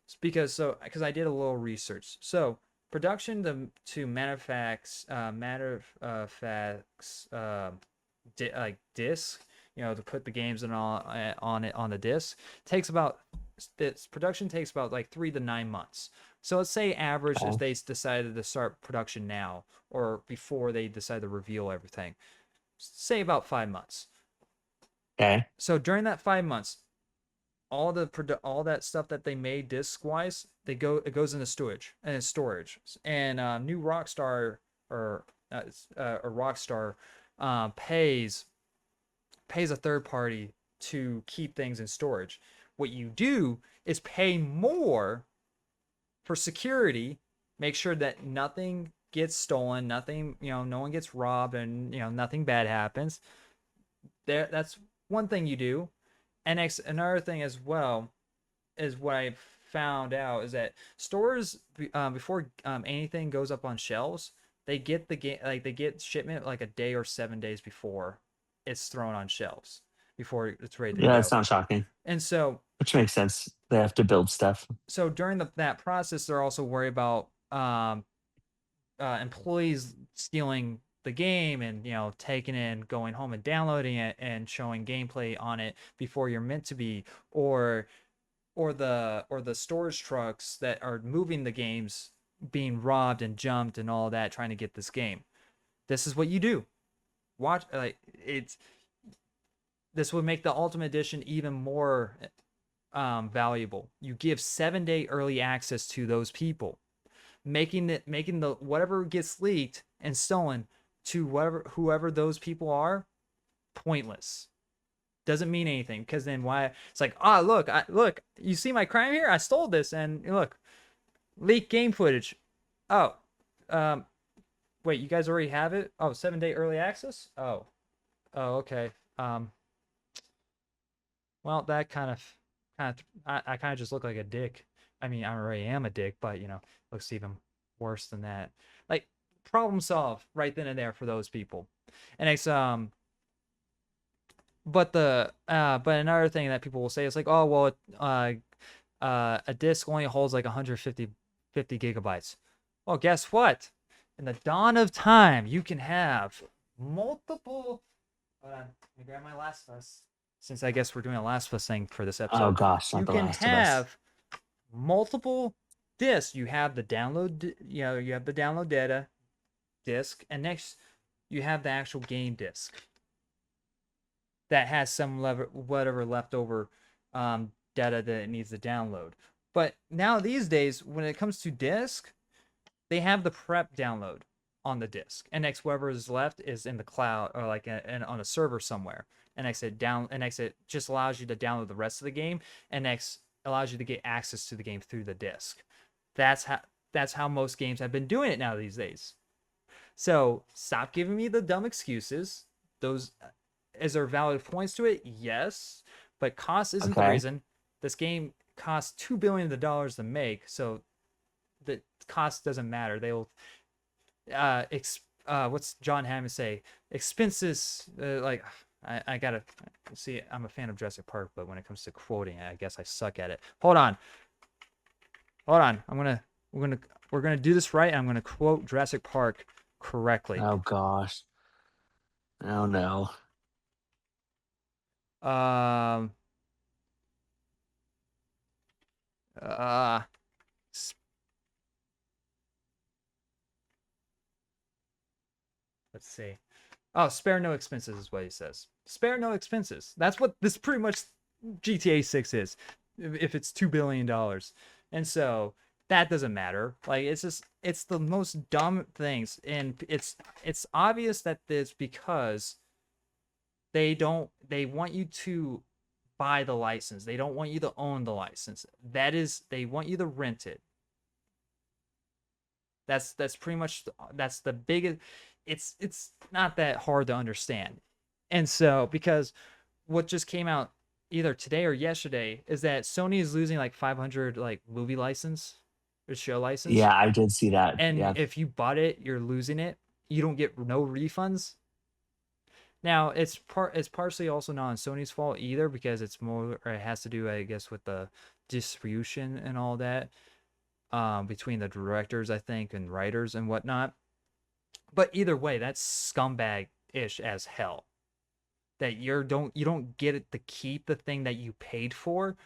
It's because I did a little research. So production to manufacts like disc, to put the games and all on it on the disc, takes about this production takes about like 3 to 9 months. So let's say average, if
Okay.
they decided to start production now or before they decide to reveal everything, say about 5 months.
Okay.
So during that 5 months, all that stuff that they made disc wise, it goes into storage. And new Rockstar or Rockstar pays a third party to keep things in storage. What you do is pay more for security, make sure that nothing gets stolen, nothing, no one gets robbed, and nothing bad happens. That's one thing you do. And another thing as well is what I found out is that stores, before anything goes up on shelves, they get the game, like, they get shipment like a day or 7 days before it's thrown on shelves, before it's ready to
Yeah,
go.
it's not shocking.
And so
Which makes sense. They have to build stuff.
during that process, they're also worried about employees stealing the game and taking it and going home and downloading it and showing gameplay on it before you're meant to be, or the storage trucks that are moving the games being robbed and jumped and all that, trying to get this game. This is what you do. Watch, like, this would make the Ultimate Edition even more valuable. You give 7-day early access to those people, making the whatever gets leaked and stolen to whoever those people are, pointless. doesn't mean anything, because then why? It's like, oh, look, you see my crime here? I stole this, and look, leak game footage. Oh, um, wait, you guys already have it? Oh, 7-day early access? Oh, okay. Um, well, that I kind of just look like a dick. I mean, I already am a dick, but looks even worse than that. Like, problem solved right then and there for those people. And it's but another thing that people will say is like, oh well, a disc only holds like 150 gigabytes. Well, guess what? In the dawn of time, you can have multiple. Hold on, let me grab my Last of Us. Since I guess we're doing a Last of Us thing for this episode.
Oh gosh, not
You
The
can
Last of Us.
have multiple discs. You have the download, you have the download data disc, and next you have the actual game disc that has some whatever leftover data that it needs to download. But now these days, when it comes to disk, they have the prep download on the disk, and next whatever is left is in the cloud or like on a server somewhere. And next it just allows you to download the rest of the game, and next allows you to get access to the game through the disk. That's how most games have been doing it now these days. So stop giving me the dumb excuses. Those Is there valid points to it? Yes, but cost isn't the reason. This game costs $2 billion to make, so the cost doesn't matter. They'll what's John Hammond say? Expenses like I gotta see. I'm a fan of Jurassic Park, but when it comes to quoting, I guess I suck at it. Hold on. We're gonna do this right. And I'm gonna quote Jurassic Park correctly.
Oh gosh. Oh no.
Um. Uh. Let's see. Oh, spare no expenses is what he says. Spare no expenses. That's what this pretty much GTA 6 is. If it's $2 billion, and so that doesn't matter. Like it's the most dumb things, and it's obvious that it's because they want you to buy the license. They don't want you to own the license. They want you to rent it. That's pretty much that's the biggest. It's not that hard to understand. And so because what just came out either today or yesterday is that Sony is losing like 500 like movie license or show license.
Yeah, I did see that.
And
yeah.
if you bought it, you're losing it. You don't get no refunds. Now it's partially also not on Sony's fault either, because it has to do, I guess, with the distribution and all that between the directors, I think, and writers and whatnot. But either way, that's scumbag-ish as hell. That you don't get it to keep the thing that you paid for,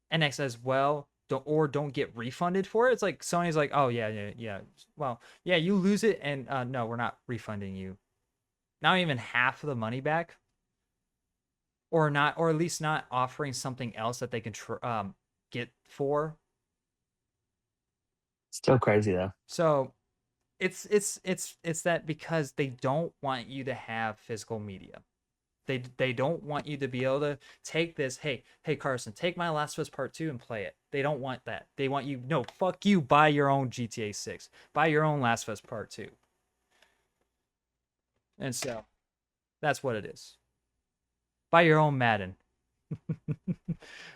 and it says, well, don't get refunded for it. It's like Sony's like, oh yeah. Well, yeah, you lose it, and no, we're not refunding you. Not even half of the money back, or not, or at least not offering something else that they can get for.
Still crazy though.
So it's that because they don't want you to have physical media. They don't want you to be able to take this. Hey Carson, take my Last of Us Part 2 and play it. They don't want that. They want you. No, fuck you. Buy your own GTA 6. Buy your own Last of Us Part 2. And so that's what it is. Buy your own Madden.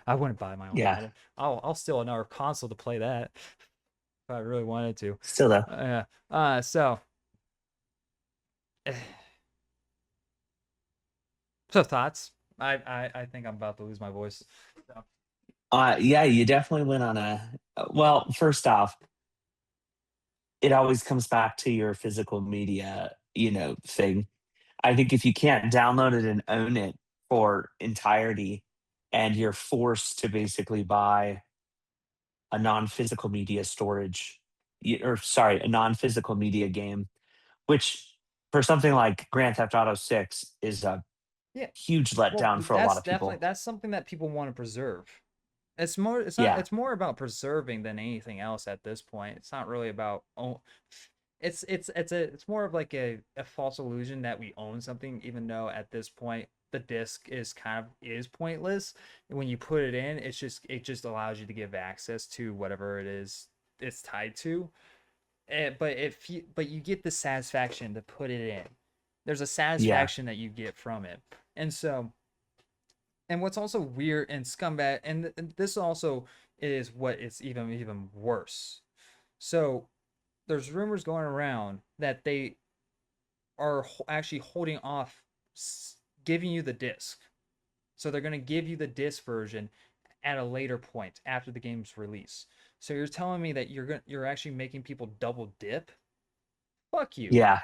I wouldn't buy my own Madden. I'll steal another console to play that if I really wanted to.
Still though.
So thoughts. I think I'm about to lose my voice. So.
Yeah, you definitely went on a well, first off, it always comes back to your physical media, thing. I think if you can't download it and own it for entirety, and you're forced to basically buy a non-physical media storage, a non-physical media game, which for something like Grand Theft Auto 6 is a huge letdown for a lot of people.
That's something that people want to preserve. It's more about preserving than anything else at this point. It's not really about it's more of like a false illusion that we own something, even though at this point the disc is pointless. And when you put it in, it just allows you to give access to whatever it is it's tied to. But you get the satisfaction to put it in. There's a
Yeah.
satisfaction that you get from it. And so, and what's also weird and scumbag, and this also is what is even worse. So there's rumors going around that they are actually holding off giving you the disc. So they're going to give you the disc version at a later point after the game's release. So you're telling me that you're actually making people double dip? Fuck you.
Yeah.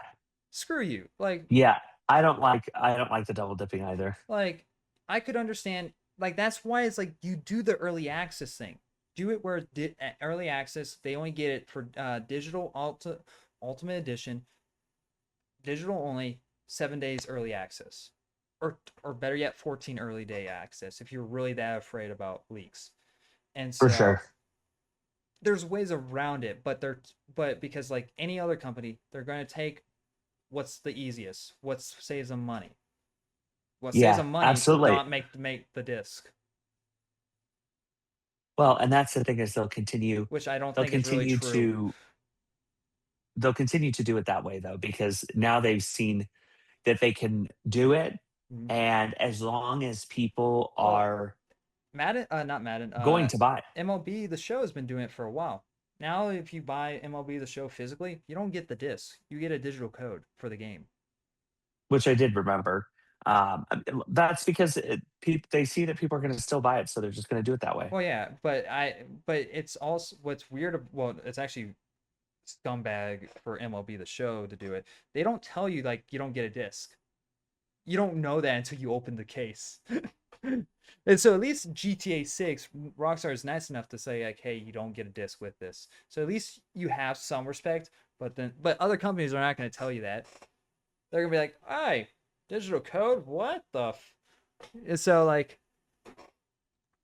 Screw you. Like
Yeah. I don't like the double dipping either.
like I could understand, like that's why it's like you do the early access thing. Do it where early access they only get it for digital ultimate edition, digital only, 7 days early access, or better yet, 14 early day access if you're really that afraid about leaks. And
For
so
sure.
there's ways around it, but because like any other company, they're going to take what's the easiest, what saves them money. What saves
Yeah,
them money,
absolutely.
not make the disc,
Well, and that's the thing is
which I don't
they'll
think is really
continue
true.
to they'll continue to do it that way though, because now they've seen that they can do it.
Mm-hmm.
And as long as people
Well,
are
Madden, not Madden,
going to buy it,
MLB The Show has been doing it for a while. Now, if you buy MLB The Show physically, you don't get the disc. You get a digital code for the game.
which I did remember, that's because they see that people are going to still buy it, so they're just going to do it that way.
Well, yeah, but it's also what's weird. Well, it's actually scumbag for MLB The Show to do it. They don't tell you like you don't get a disc. You don't know that until you open the case. And so at least GTA 6, Rockstar is nice enough to say like, hey, you don't get a disc with this. So at least you have some respect. But other companies are not going to tell you that. They're gonna be like, hey, digital code, what the? And so like,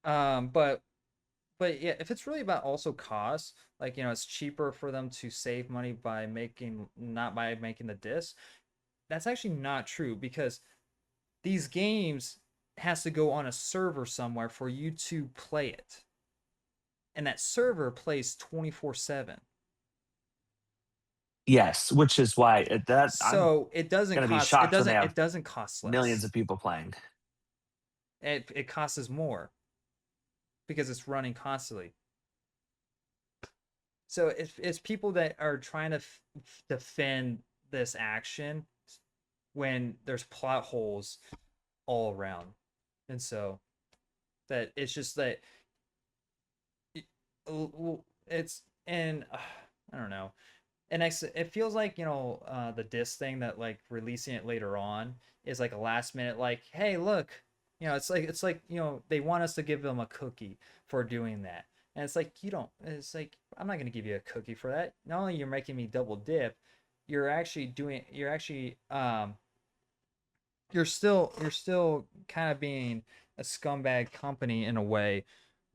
but yeah, if it's really about also cost, like it's cheaper for them to save money by not by making the disc. That's actually not true because these games has to go on a server somewhere for you to play it. And that server plays 24/7.
Yes, which is why that I'm
So it doesn't
going to be
cost
shocked when they have
it doesn't cost
millions
less.
of people playing.
It costs more because it's running constantly. So it's people that are trying to defend this action when there's plot holes all around. And so that it's just that it's and I don't know. And it feels like the disc thing that like releasing it later on is like a last minute like, hey, look, it's like they want us to give them a cookie for doing that, and it's like you don't. It's like I'm not gonna give you a cookie for that. Not only you're making me double dip, you're still kind of being a scumbag company in a way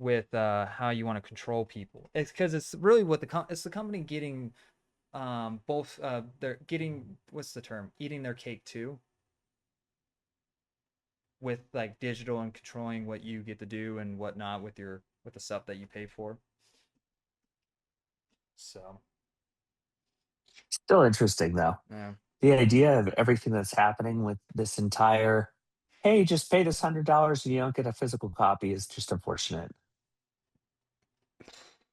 with how you want to control people. It's because it's really what it's the company getting both they're getting, what's the term, eating their cake too, with like digital and controlling what you get to do and whatnot with the stuff that you pay for. So
Still interesting though.
yeah.
The idea of everything that's happening with this entire, hey, just pay this $100 and you don't get a physical copy is just unfortunate.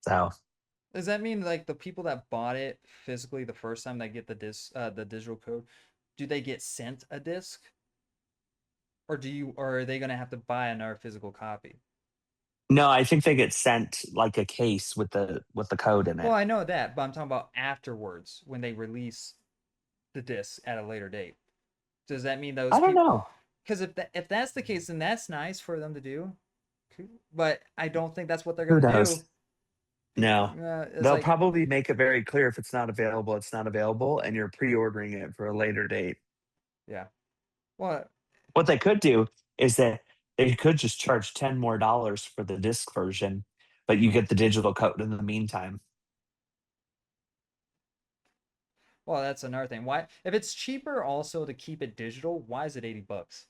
So
Does that mean like the people that bought it physically the first time that get the digital code, do they get sent a disc, or are they gonna have to buy another physical copy?
no, I think they get sent like a case with the code in
Well,
it.
I know that, but I'm talking about afterwards when they release the disc at a later date. Does that mean those
I don't
people?
know.
Because if that's the case, then that's nice for them to do. But I don't think that's what they're
Who
gonna do.
knows? No.
It's
They'll
like,
probably make it very clear if it's not available, it's not available, and you're pre-ordering it for a later date.
yeah. Well,
What they could do is that they could just charge 10 more dollars for the disc version, but you get the digital code in the meantime.
that's another thing. Why, if it's cheaper also to keep it digital, why is it $80?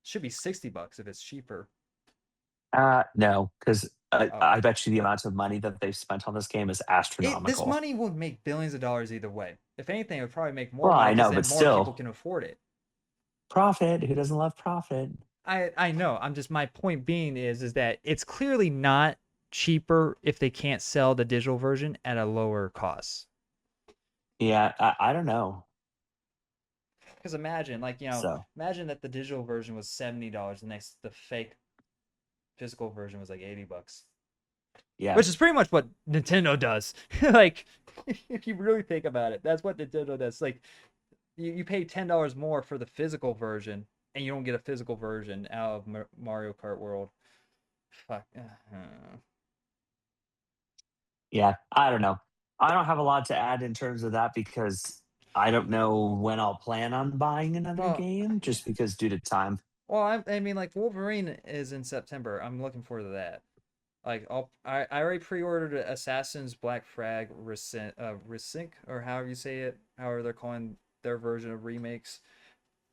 Should be $60 if it's cheaper.
No, because
Oh.
I bet you the amount of money that they've spent on this game is
This
astronomical.
money would make billions of dollars either way. If anything, it would probably make more
Well,
money
I
because
know,
then
but
more people
still,
can afford it.
profit. Who doesn't love profit?
I know. I'm just my point being is that it's clearly not cheaper if they can't sell the digital version at a lower cost.
Yeah, I don't know.
Because imagine, like,
So
imagine that the digital version was $70, and the fake physical version was like $80.
yeah,
Which is pretty much what Nintendo does. Like, if you really think about it, that's what Nintendo does. Like, you pay $10 more for the physical version, and you don't get a physical version out of Mario Kart World. Fuck.
yeah. I don't know. I don't have a lot to add in terms of that because I don't know when I'll plan on buying another
Well,
game,
yeah.
just because due to time.
Well, I mean, like Wolverine is in September. I'm looking forward to that. Like, I already pre-ordered Assassin's Black Flag Resync, or however you say it, however they're calling their version of remakes.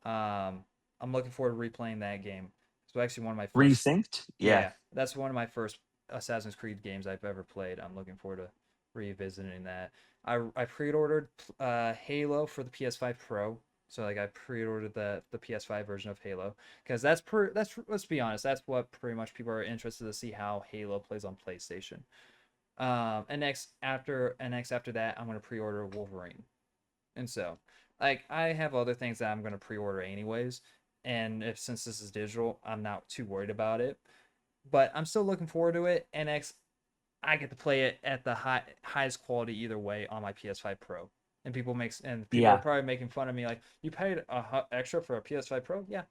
I'm looking forward to replaying that game. So actually one of my first,
Resynced? Yeah.
yeah, that's one of my first Assassin's Creed games I've ever played. I'm looking forward to revisiting that. I pre-ordered Halo for the PS5 Pro. So like I pre-ordered the PS5 version of Halo because that's let's be honest, that's what pretty much people are interested to see how Halo plays on PlayStation. Next after that, I'm gonna pre-order Wolverine. And so, like, I have other things that I'm going to pre-order anyways, and if since this is digital, I'm not too worried about it. But I'm still looking forward to it. I get to play it at the highest quality either way on my PS5 Pro. And people are
Yeah.
probably making fun of me like, you paid extra for a PS5 Pro? Yeah.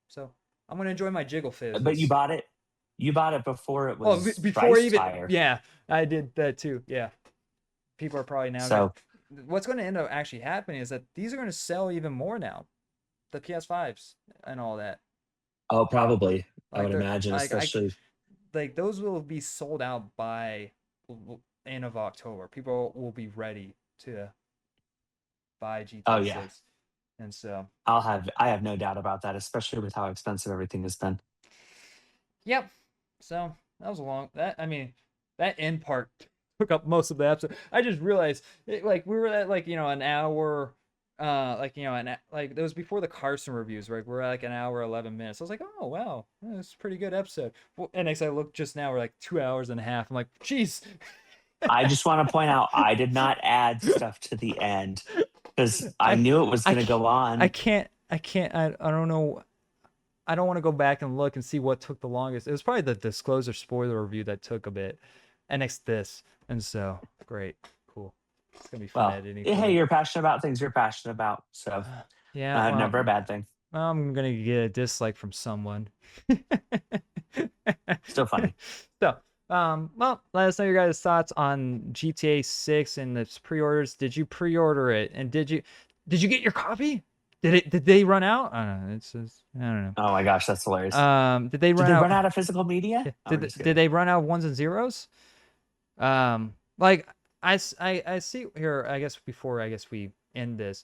So I'm gonna enjoy my jiggle
But
fizzes.
you bought it before it
Oh,
was
before
priced
even,
higher.
yeah, I did that too. Yeah, people are probably now gonna.
So,
What's going to end up actually happening is that these are going to sell even more now, the PS5s and all that.
oh, probably. I
Like
would
they're
imagine,
I
especially.
like those will be sold out by end of October. People will be ready to buy
Oh
GTA
yeah,
6, and so
I have no doubt about that, especially with how expensive everything has been.
yep. So that was a long that I mean that end part took up most of the episode. I just realized like we were at like an hour like like it was before the Carson reviews, right? We're at like an hour 11 minutes. I was like, oh wow, that's a pretty good episode. Well, and next I looked just now, we're like 2 hours and a half. I'm like, jeez.
I just want to point out I did not add stuff to the end because I
I
knew it was
I
going to
can't
go on.
I don't know. I don't want to go back and look and see what took the longest. It was probably the disclosure spoiler review that took a bit. And next this. And so great. Cool. It's gonna be fun
Well,
editing for
hey,
me.
you're passionate about things you're passionate about, so
Yeah, well,
never a bad thing.
I'm gonna get a dislike from someone.
Still funny.
So, well, let us know your guys' thoughts on GTA 6 and its pre-orders. Did you pre-order it? And did you get your copy? Did they run out? I don't know. I don't know.
Oh my gosh, that's hilarious.
Did they
Did
run
they
out?
run out of physical media? Oh, I'm just
Did
kidding.
they run out of ones and zeros? Like I see here. I guess we end this.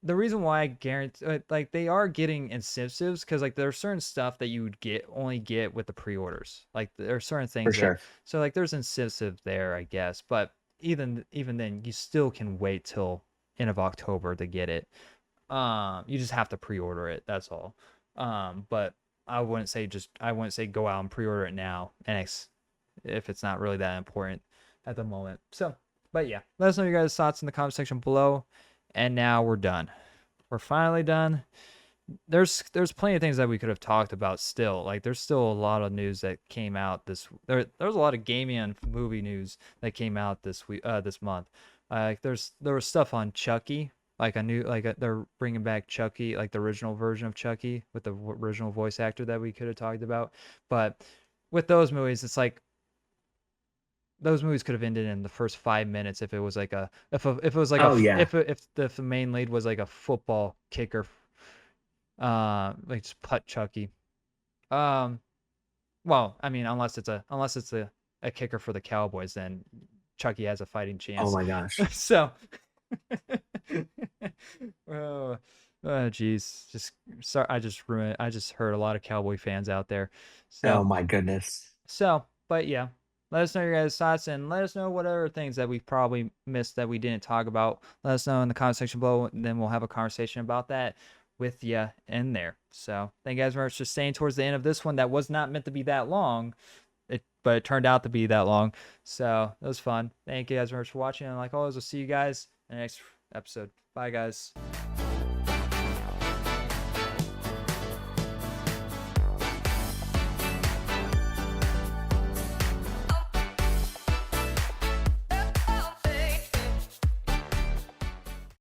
The reason why I guarantee, like they are getting incentives because like there's certain stuff that you would only get with the pre-orders. Like there are certain
For
things that
sure.
so like there's incentive there, I guess. But even then, you still can wait till end of October to get it. You just have to pre-order it. That's all. But I wouldn't say go out and pre-order it now, if it's not really that important at the moment. So, but yeah, let us know your guys' thoughts in the comment section below. And now we're done. We're finally done. There's plenty of things that we could have talked about still. Like there's still a lot of news that came out there's a lot of gaming and movie news that came out this month. There was stuff on Chucky. Like they're bringing back Chucky, like the original version of Chucky with the original voice actor that we could have talked about. But with those movies, it's like those movies could have ended in the first 5 minutes if it was like if it was like
Oh yeah.
if the main lead was like a football kicker, like just putt Chucky. Um, well, I mean, unless it's a kicker for the Cowboys, then Chucky has a fighting
Oh
chance.
my gosh.
So, uh, Oh, geez. Just sorry. I just ruined. I just hurt a lot of Cowboy fans out there.
Oh
So,
my goodness.
but yeah. Let us know your guys' thoughts and let us know what other things that we probably missed that we didn't talk about. Let us know in the comment section below, and then we'll have a conversation about that with you in there. So, thank you guys very much for staying towards the end of this one that was not meant to be that long. But it turned out to be that long. So, it was fun. Thank you guys very much for watching. And like always, we'll see you guys in the next episode. Bye, guys.